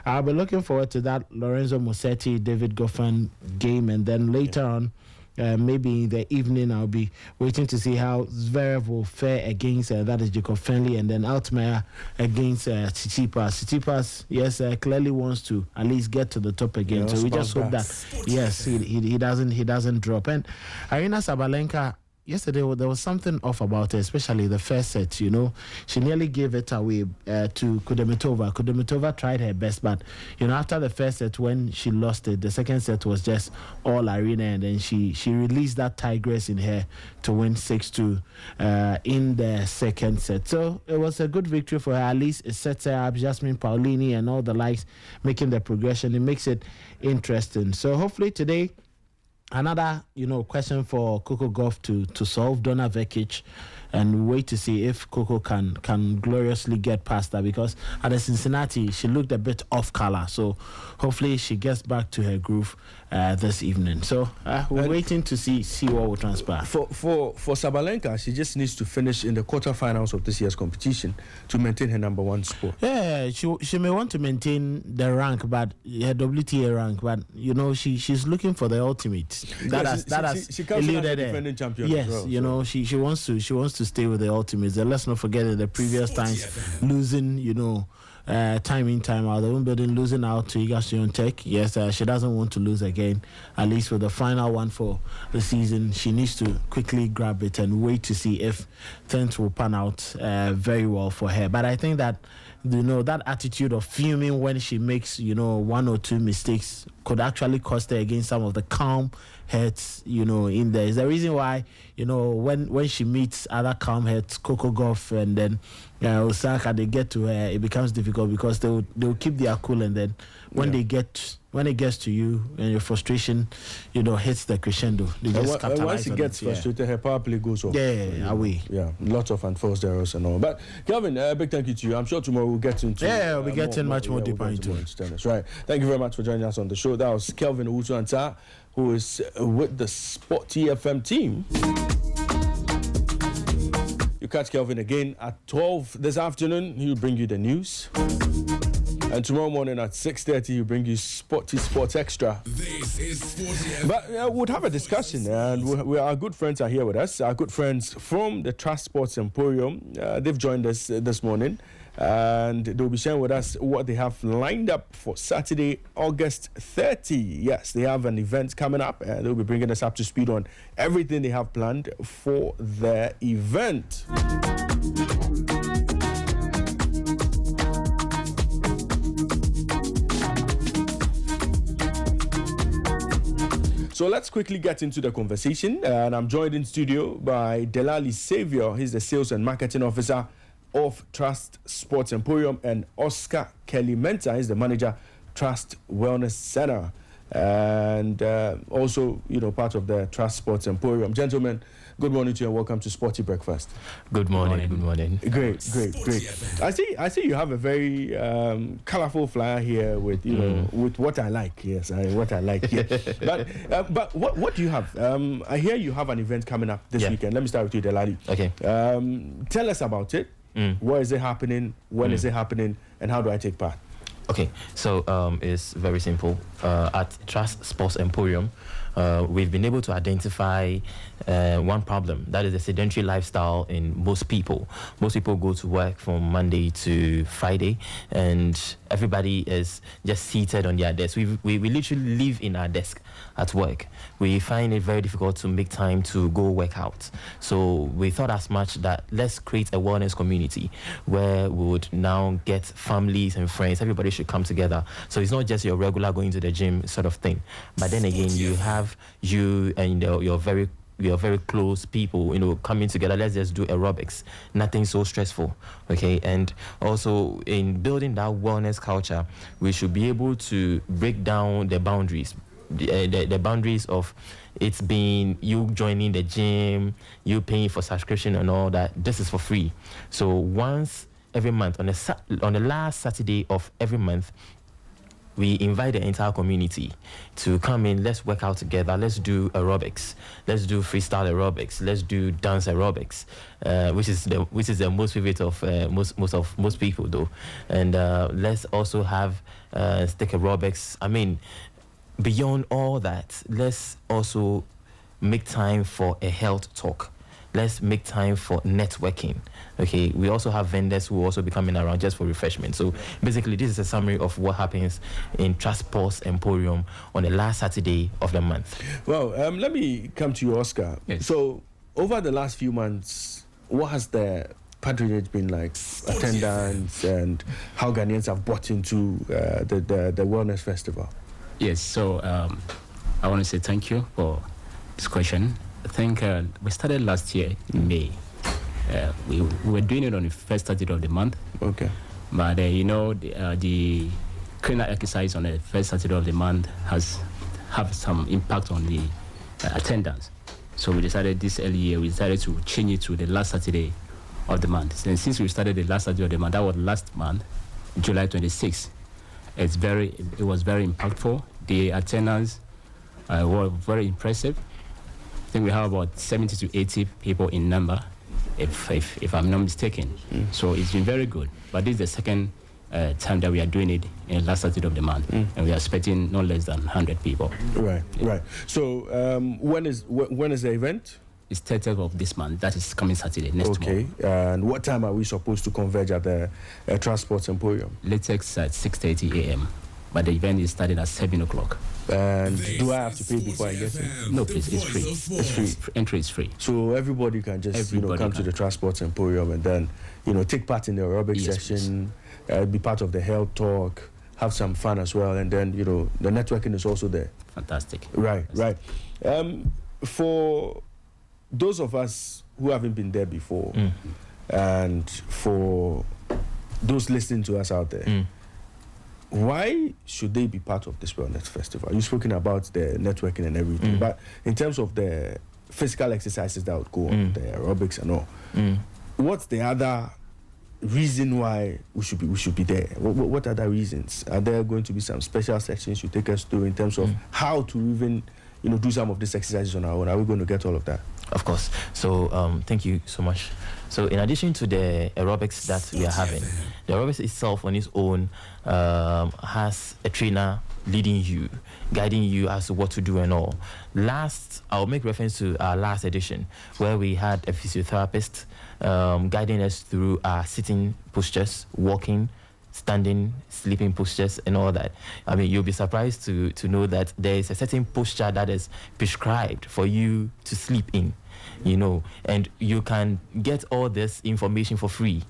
I'll be looking forward to that Lorenzo Musetti, David Goffin game, and then later on, maybe in the evening, I'll be waiting to see how Zverev will fare against that is Jacob Finley, and then Altmaier against Tsitsipas. Tsitsipas, yes, clearly wants to at least get to the top again. So we just hope that yes, he doesn't drop. And Arina Sabalenka, yesterday there was something off about her, especially the first set. She nearly gave it away to Kudermetova. Kudermetova tried her best, but after the first set when she lost it, the second set was just all Arena, and then she released that tigress in her to win 6-2 in the second set. So it was a good victory for her. At least it sets her up. Jasmine Paolini and all the likes making the progression. It makes it interesting. So hopefully today, another, question for Coco Gauff to solve, Donna Vekic, and wait to see if Coco can gloriously get past that, because at the Cincinnati she looked a bit off color. So hopefully she gets back to her groove this evening. So we're waiting to see what will transpire. For Sabalenka, she just needs to finish in the quarterfinals of this year's competition to maintain her number 1 spot. Yeah, she may want to maintain the rank, but her WTA rank, but she's looking for the ultimate. She comes in as a defending champion. Yes, as well, she wants to stay with the ultimates. And let's not forget that the previous times losing, time in, time out. The Wimbledon losing out to Iga Swiatek. Yes, she doesn't want to lose again. At least with the final one for the season, she needs to quickly grab it and wait to see if things will pan out very well for her. But I think that that attitude of fuming when she makes 1 or 2 mistakes could actually cost her against some of the calm heads in there. Is the reason why when she meets other calm heads, Coco Gauff and then Osaka, they get to her, it becomes difficult because they'll keep their cool, and then when it gets to you and your frustration hits the crescendo, they just capitalize on it. Once she gets frustrated, her power play goes off. Away. Yeah, lots of unforced errors and all. But Kelvin, big thank you to you. I'm sure tomorrow we'll get into we'll be getting much more deeper into tennis. Right. Thank you very much for joining us on the show. That was Kelvin Owusu-Ansah, who is with the Sporty FM team. You catch Kelvin again at 12 this afternoon. He'll bring you the news. And tomorrow morning at 6:30, we bring you Sporty Sports Extra. This is Sporty. But we'll have a discussion, and our good friends are here with us. Our good friends from the Trust Sports Emporium. They've joined us this morning, and they'll be sharing with us what they have lined up for Saturday, August 30. Yes, they have an event coming up, and they'll be bringing us up to speed on everything they have planned for their event. So let's quickly get into the conversation, and I'm joined in studio by Delali Xavier. He's the Sales and Marketing Officer of Trust Sports Emporium, and Oscar Kelly Menta is the Manager, Trust Wellness Center, and also, part of the Trust Sports Emporium. Gentlemen, good morning to you and welcome to Sporty Breakfast. Good morning. Good morning. Great. I see you have a very colorful flyer here with with what I like. Yes, what I like here. but what do you have? I hear you have an event coming up this weekend. Let me start with you, Delali. Okay. Tell us about it. Where is it happening? When is it happening? And how do I take part? Okay, so it's very simple. At Trust Sports Emporium, we've been able to identify one problem. That is the sedentary lifestyle in most people. Most people go to work from Monday to Friday, and everybody is just seated on their desk. We literally live in our desk at work. We find it very difficult to make time to go work out. So we thought as much that let's create a wellness community where we would now get families and friends. Everybody should come together. So it's not just your regular going to the gym sort of thing. But then again, you have you and your very close people, coming together. Let's just do aerobics. Nothing so stressful, okay? And also in building that wellness culture, we should be able to break down the boundaries. The boundaries of it's being you joining the gym, you paying for subscription and all that. This is for free. So once every month, on the last Saturday of every month, we invite the entire community to come in. Let's work out together. Let's do aerobics. Let's do freestyle aerobics. Let's do dance aerobics, which is the most favorite of most people though. And let's also have stick aerobics. I mean, beyond all that, let's also make time for a health talk. Let's make time for networking. Okay, we also have vendors who will also be coming around just for refreshment. So basically, this is a summary of what happens in Trust Sports Emporium on the last Saturday of the month. Well, let me come to you, Oscar. Yes. So over the last few months, what has the patronage been like? Attendance and how Ghanaians have bought into the Wellness Festival? Yes, so I want to say thank you for this question. I think we started last year in May. We were doing it on the first Saturday of the month. Okay. But the cleaner exercise on the first Saturday of the month have some impact on the attendance. So we decided this early year, we decided to change it to the last Saturday of the month. And since we started the last Saturday of the month, that was last month, July 26th. It was very impactful. The attendance were very impressive. I think we have about 70 to 80 people in number, if I'm not mistaken. So it's been very good. But this is the second time that we are doing it in the last Saturday of the month, and we are expecting no less than 100 people. Right, right. So when is the event? It's 30th of this month. That is coming Saturday, next month. Okay. And what time are we supposed to converge at the Transport Emporium? Latest at 6:30 a.m. But the event is starting at 7 o'clock. And do I have to pay before I get in? No, please, it's free. It's free. Entry is free. So everybody can just come to the Transport Emporium and then take part in the aerobic session, be part of the health talk, have some fun as well, and then the networking is also there. Fantastic. Right. For those of us who haven't been there before, and for those listening to us out there, why should they be part of this Wellness Festival? You've spoken about the networking and everything, but in terms of the physical exercises that would go on, the aerobics and all, what's the other reason why we should be there? What other reasons? Are there going to be some special sections you take us through in terms of how to even do some of these exercises on our own? Are we going to get all of that? Of course. So thank you so much. So in addition to the aerobics that we are having, The aerobics itself on its own has a trainer leading you, guiding you as to what to do and all. I'll make reference to our last edition where we had a physiotherapist guiding us through our sitting postures, walking, standing, sleeping postures and all that. I mean, you'll be surprised to know that there is a certain posture that is prescribed for you to sleep in, and you can get all this information for free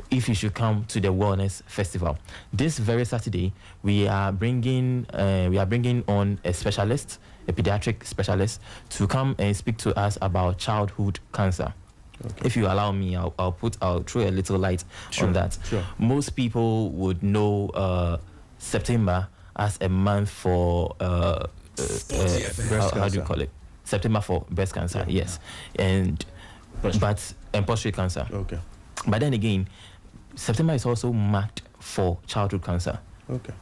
if you should come to the Wellness Festival. This very Saturday, we are bringing on a specialist, a pediatric specialist, to come and speak to us about childhood cancer. Okay. If you allow me, I'll throw a little light on that. Sure. Most people would know September as a month for how do you call it? September for breast cancer, yes, and prostate cancer. Okay. But then again, September is also marked for childhood cancer. Okay.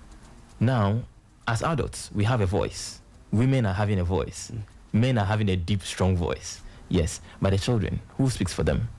Now, as adults, we have a voice. Women are having a voice. Men are having a deep, strong voice. Yes, but the children, who speaks for them?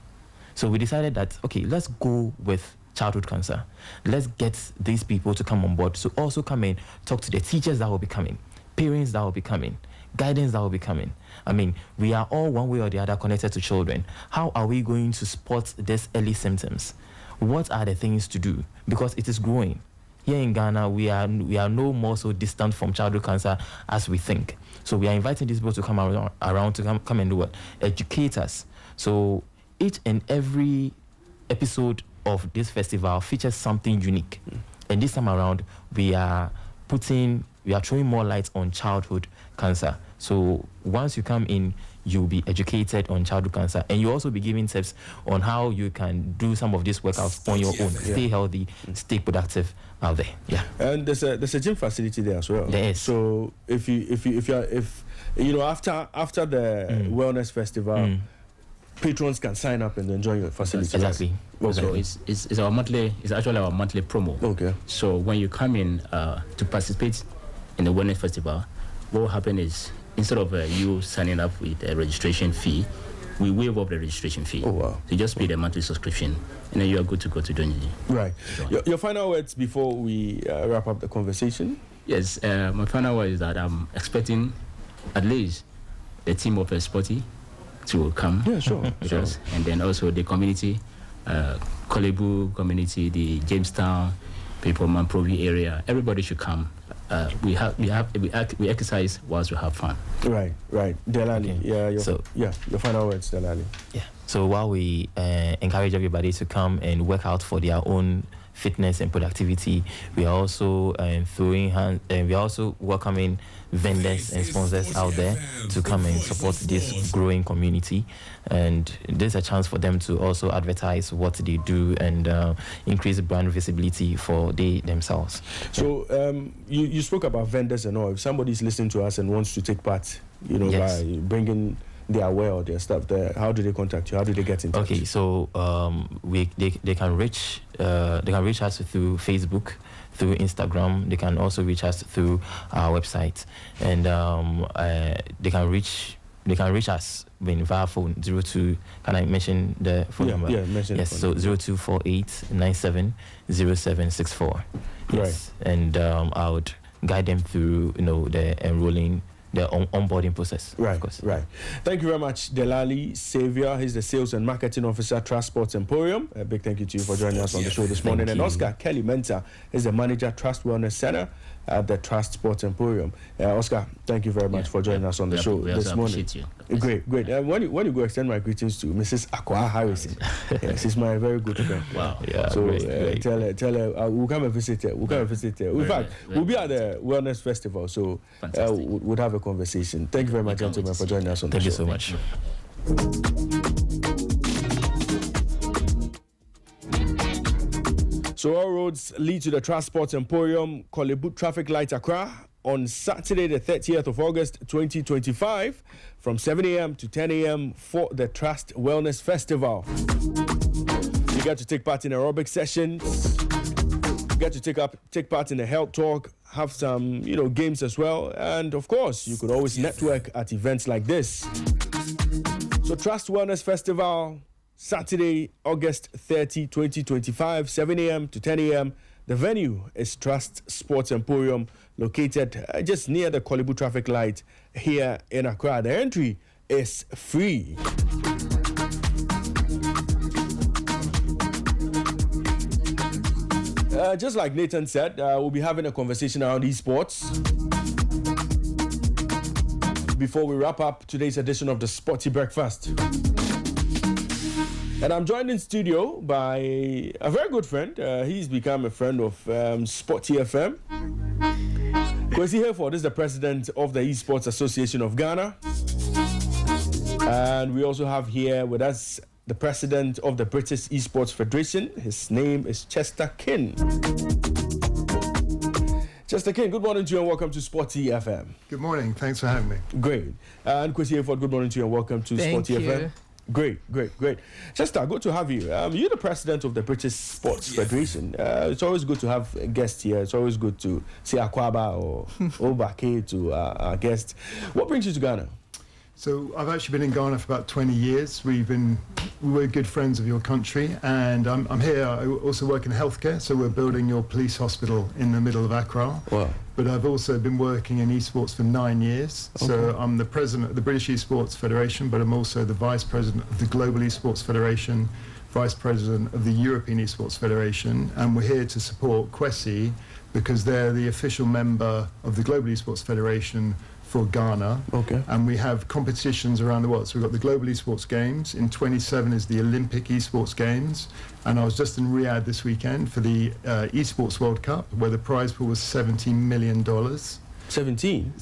So we decided that, okay, let's go with childhood cancer. Let's get these people to come on board. So also come and talk to the teachers that will be coming, parents that will be coming, guidance that will be coming. I mean, we are all one way or the other connected to children. How are we going to spot these early symptoms? What are the things to do? Because it is growing. Here in Ghana, we are no more so distant from childhood cancer as we think. So we are inviting these people to come around to come and do what? Educate us. So each and every episode of this festival features something unique. And this time around, we are throwing more light on childhood cancer. So once you come in, you'll be educated on childhood cancer, and you'll also be given tips on how you can do some of these workouts on your own. Stay healthy, stay productive out there. Yeah. And there's a gym facility there as well. There is. So if after the Wellness Festival, patrons can sign up and enjoy your facility. Exactly. Right? Okay. So it's actually our monthly promo. Okay. So when you come in to participate in the Wellness Festival, what will happen is, instead of you signing up with a registration fee, we waive off the registration fee. Oh, wow. So you just pay the monthly subscription, and then you are good to go to join. Right. Your final words before we wrap up the conversation? Yes, my final word is that I'm expecting at least the team of Sporty to come. Yeah, sure. With us. And then also the community, Kolebu community, the Jamestown, people, Manprovi area. Everybody should come. We exercise whilst we have fun. Right. Delali, okay. Your final words, Delali. Yeah. So while we encourage everybody to come and work out for their own fitness and productivity, we are also we are also welcoming vendors and sponsors out there to come and support this growing community, and there's a chance for them to also advertise what they do and increase brand visibility for they themselves. So you spoke about vendors and all. If somebody's listening to us and wants to take part, yes, by bringing their wear or their stuff there, how do they contact you? How do they get in touch? Okay, so they can reach us through Facebook, through Instagram. They can also reach us through our website, and they can reach us via phone 02. Can I mention the phone number? Yeah, mention. Yes, so 0248970764. Yes, right. And I would guide them through the enrolling, the onboarding process. Right, of course. Right. Thank you very much, Delali Xavier. He's the Sales and Marketing Officer at Trust Sports Emporium. A big thank you to you for joining us on the show this morning. And Oscar Kelly Mensah is the Manager, Trust Wellness Center at the Trust Sports Emporium. Oscar, thank you very much for joining us on the show this morning. You. Great. When you go, extend my greetings to Mrs. Akwa Harrison. She's my very good friend. Wow. Yeah. So great. Tell her we'll come and visit her. In fact, we'll be at the Wellness Festival, so we'll have a conversation. Thank you very much, gentlemen, for joining us on the show. Thank you so much. So all roads lead to the Trust Sports Emporium, Kolebu Traffic Light Accra, on Saturday the 30th of August 2025 from 7 a.m. to 10 a.m. for the Trust Wellness Festival. You get to take part in aerobic sessions, you get to take part in a health talk, have some games as well, and of course you could always network at events like this. So Trust Wellness Festival, Saturday, August 30, 2025, 7 a.m. to 10 a.m. The venue is Trust Sports Emporium, located just near the Kolibu traffic light here in Accra. The entry is free. Just like Nathan said, we'll be having a conversation around esports. Before we wrap up today's edition of the Sporty Breakfast. And I'm joined in studio by a very good friend. He's become a friend of Sporty FM. Kwesi Hayford is the president of the Esports Association of Ghana. And we also have here with us the president of the British Esports Federation. His name is Chester King. Chester King, good morning to you and welcome to Sporty FM. Good morning, thanks for having me. Great. And Kwesi Hayford, good morning to you and welcome to Sporty FM. Great. Chester, good to have you. You're the president of the British Sports Federation. It's always good to have a guest here. It's always good to see Akwaba or Obake to our guest. What brings you to Ghana? So I've actually been in Ghana for about 20 years. We were good friends of your country, and I'm here. I also work in healthcare, so we're building your police hospital in the middle of Accra. Wow. But I've also been working in esports for 9 years. Okay. So I'm the president of the British Esports Federation, but I'm also the vice president of the Global Esports Federation, vice president of the European Esports Federation, and we're here to support Kwesi because they're the official member of the Global Esports Federation for Ghana. Okay. And we have competitions around the world. So we've got the Global Esports Games. In 27 is the Olympic Esports Games. And I was just in Riyadh this weekend for the Esports World Cup, where the prize pool was $70 million. 70?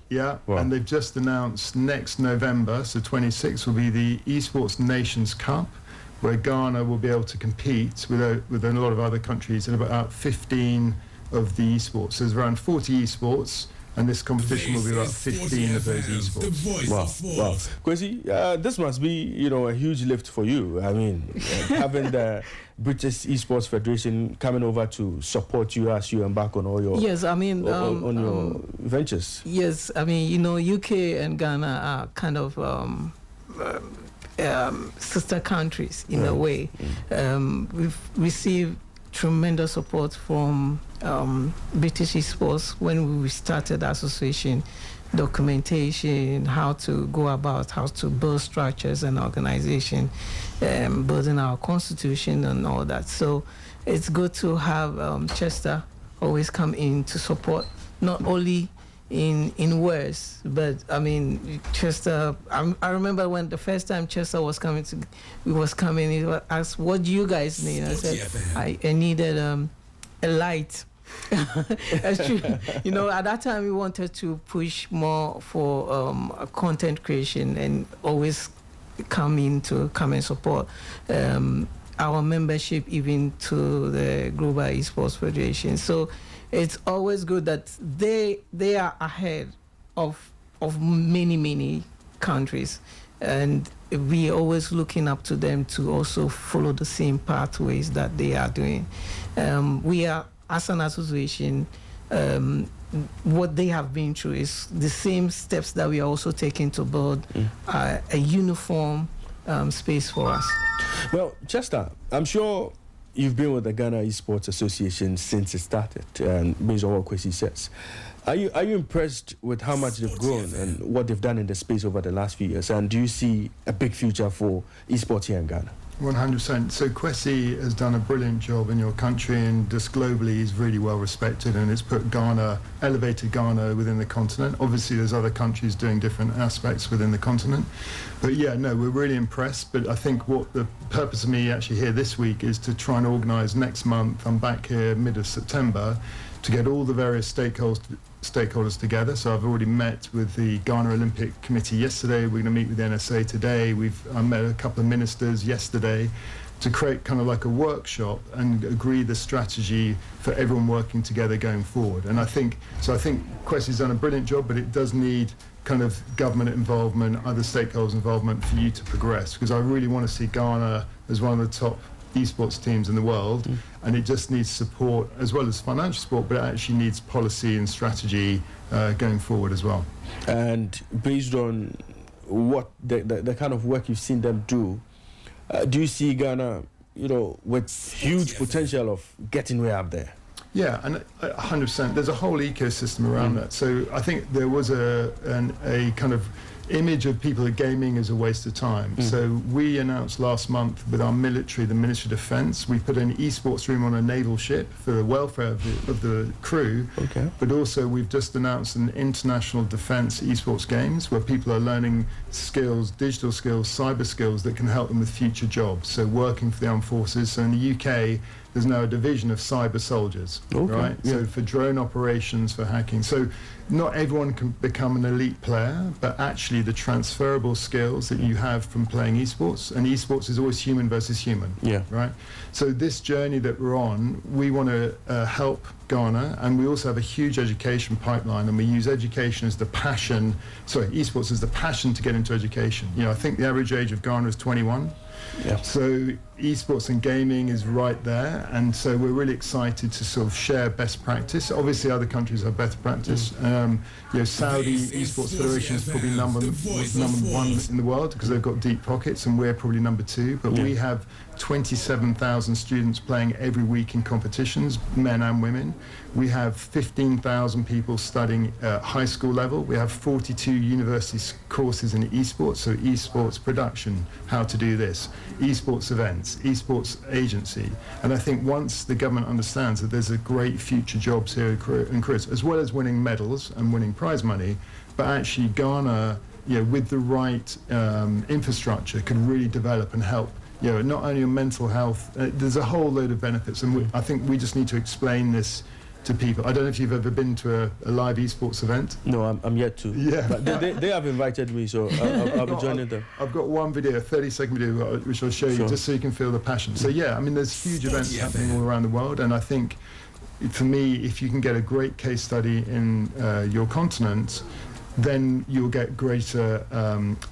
Yeah. Wow. And they've just announced next November, so 26, will be the Esports Nations Cup, where Ghana will be able to compete with a lot of other countries in about 15 of the esports. So there's around 40 esports, and this competition will be about 15 of those esports. Wow. Kwesi, this must be, a huge lift for you. I mean, having the British Esports Federation coming over to support you as you embark on all your on your ventures. Yes, I mean, UK and Ghana are kind of sister countries in a way. We've received tremendous support from British Esports when we started the association, documentation, how to go about, how to build structures and organization, building our constitution and all that. So it's good to have Chester always come in to support, not only in words, but I mean, Chester, I remember when the first time Chester was coming, he asked, what do you guys need? I said, I needed a light. That's true. At that time we wanted to push more for content creation and always come and support our membership even to the Global Esports Federation. So it's always good that they are ahead of many countries, and we are always looking up to them to also follow the same pathways that they are doing. We are, as an association, what they have been through is the same steps that we are also taking to build a uniform space for us. Well, Chester, I'm sure you've been with the Ghana Esports Association since it started, and based on what Kwesi says. Are you impressed with how much they've grown and what they've done in the space over the last few years? And do you see a big future for esports here in Ghana? 100%. So Kwesi has done a brilliant job in your country, and just globally he's really well respected, and it's put Ghana, elevated Ghana within the continent. Obviously there's other countries doing different aspects within the continent. But yeah, no, we're really impressed. But I think what the purpose of me actually here this week is to try and organise next month, I'm back here mid of September, to get all the various stakeholders together. So I've already met with the Ghana Olympic Committee yesterday. We're going to meet with the NSA today. I met a couple of ministers yesterday to create kind of like a workshop and agree the strategy for everyone working together going forward. And I think Kwesi's done a brilliant job, but it does need kind of government involvement, other stakeholders involvement for you to progress, because I really want to see Ghana as one of the top esports teams in the world, and it just needs support as well as financial support, but it actually needs policy and strategy going forward as well. And based on what the kind of work you've seen them do, Do you see Ghana, with huge potential of getting way up there? Yeah, and 100%. There's a whole ecosystem around that. So I think there was a kind of image of people at gaming as a waste of time. So we announced last month with our military, the Ministry of Defence, we put an esports room on a naval ship for the welfare of the crew. Okay. But also we've just announced an international defence esports games where people are learning skills, digital skills, cyber skills that can help them with future jobs. So working for the armed forces. So in the UK, there's now a division of cyber soldiers, right? Yeah. So for drone operations, for hacking. So not everyone can become an elite player, but actually the transferable skills that you have from playing esports, and esports is always human versus human, right? So this journey that we're on, we want to help Ghana, and we also have a huge education pipeline, and we use education as the passion, esports as the passion to get into education. I think the average age of Ghana is 21. Yeah. So esports and gaming is right there, and so we're really excited to sort of share best practice. Obviously other countries have better practice. Saudi Esports Federation is probably number one in the world because they've got deep pockets, and we're probably number 2, but we have 27,000 students playing every week in competitions, men and women. We have 15,000 people studying high school level. We have 42 university courses in esports, so esports production, how to do this, esports events, esports agency. And I think once the government understands that there's a great future jobs here in careers, as well as winning medals and winning prize money, but actually Ghana, with the right infrastructure, can really develop and help not only on mental health, there's a whole load of benefits, and I think we just need to explain this to people. I don't know if you've ever been to a live esports event. No, I'm yet to. Yeah. But they have invited me, so I'll be joining them. I've got one video, a 30-second video, which I'll show you, just so you can feel the passion. So yeah, I mean, there's huge events happening all around the world, and I think, for me, if you can get a great case study in your continent, then you'll get greater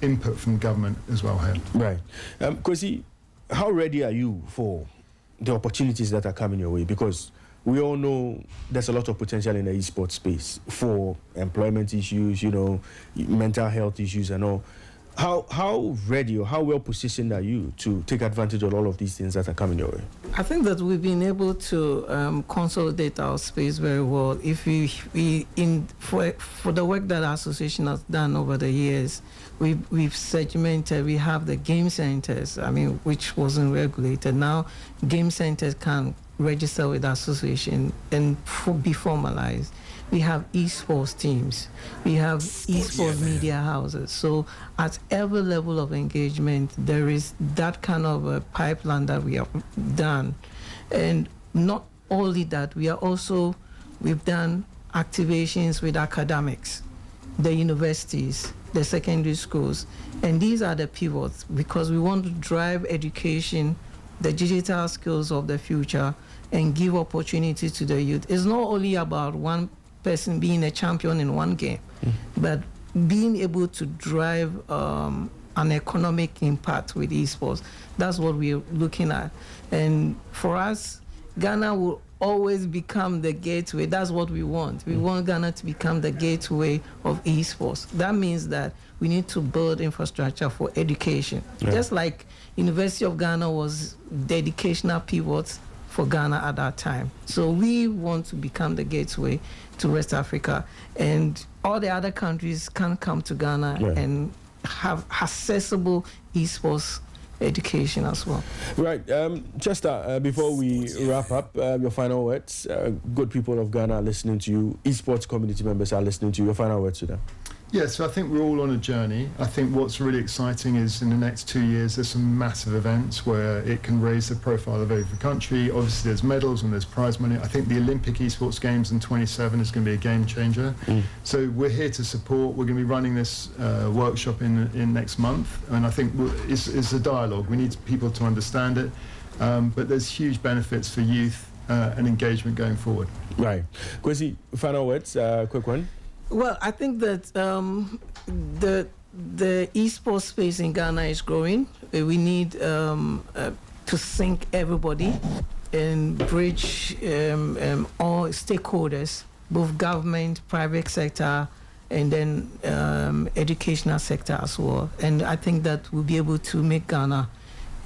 input from government as well here. Right. Kwesi, how ready are you for the opportunities that are coming your way? Because we all know there's a lot of potential in the esports space for employment issues, mental health issues and all. How ready or how well positioned are you to take advantage of all of these things that are coming your way? I think that we've been able to consolidate our space very well. If for the work that our association has done over the years, we've segmented. We have the game centers, which wasn't regulated. Now, game centers can register with the association and be formalized. We have esports teams. We have esports media houses. So at every level of engagement, there is that kind of a pipeline that we have done. And not only that, we've done activations with academics, the universities, the secondary schools. And these are the pivots because we want to drive education, the digital skills of the future, and give opportunity to the youth. It's not only about one person being a champion in one game, but being able to drive an economic impact with esports. That's what we're looking at. And for us, Ghana will always become the gateway. That's what we want. We want Ghana to become the gateway of esports. That means that we need to build infrastructure for education. Just like University of Ghana was the educational pivot for Ghana at that time. So we want to become the gateway to West Africa, and all the other countries can come to Ghana and have accessible esports education as well. Right. Chester, before we wrap up, your final words. Good people of Ghana are listening to you. Esports community members are listening to you. Your final words to them. Yeah, so I think we're all on a journey. I think what's really exciting is in the next 2 years, there's some massive events where it can raise the profile of every country. Obviously, there's medals and there's prize money. I think the Olympic Esports Games in 27 is going to be a game changer. So we're here to support. We're going to be running this workshop in next month. And I think it's a dialogue. We need people to understand it. But there's huge benefits for youth and engagement going forward. Right. Kwesi, final words, quick one. Well, I think that the esports space in Ghana is growing. We need to sync everybody and bridge all stakeholders, both government, private sector, and then educational sector as well. And I think that we'll be able to make Ghana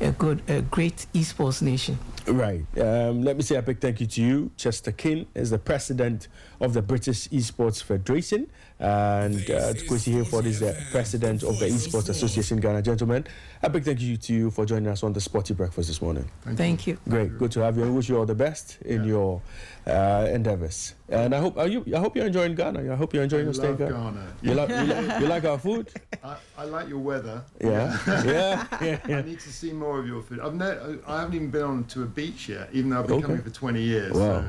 a great esports nation. Right. Let me say a big thank you to you. Chester King is the president of the British Esports Federation, and Kwesi Hayford is the president of the Esports Association Ghana. Gentlemen, a big thank you to you for joining us on the Sporty Breakfast this morning. Thank you. Great. Good to have you, and wish you all the best in your endeavors. And I hope you're enjoying Ghana. I hope you're enjoying your stay in Ghana. You like our food? I like your weather. Yeah. Yeah. I need to see more of your food. I haven't even been on to a beach yet, even though I've been coming for 20 years. Wow.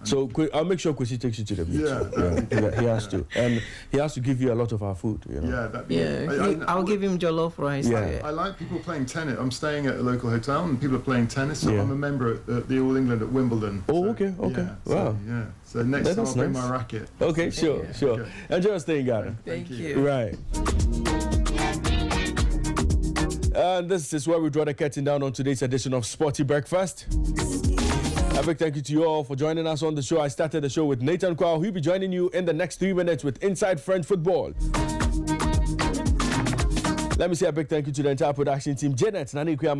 So, So I'll make sure Kwesi takes you to the beach. He has to, and he has to give you a lot of our food. You know? I'll give him jollof rice. Yeah. I like people playing tennis. I'm staying at a local hotel and people are playing tennis. So I'm a member at the All England at Wimbledon. Oh, so, okay. Wow. So next time I'll bring my racket. Okay, sure. Okay. Enjoy your stay in Ghana. Thank you. Right. And this is where we draw the curtain down on today's edition of Sporty Breakfast. A big thank you to you all for joining us on the show. I started the show with Nathan Kwao. He'll be joining you in the next 3 minutes with Inside French Football. Let me say a big thank you to the entire production team. Janet, Nani Kuyama.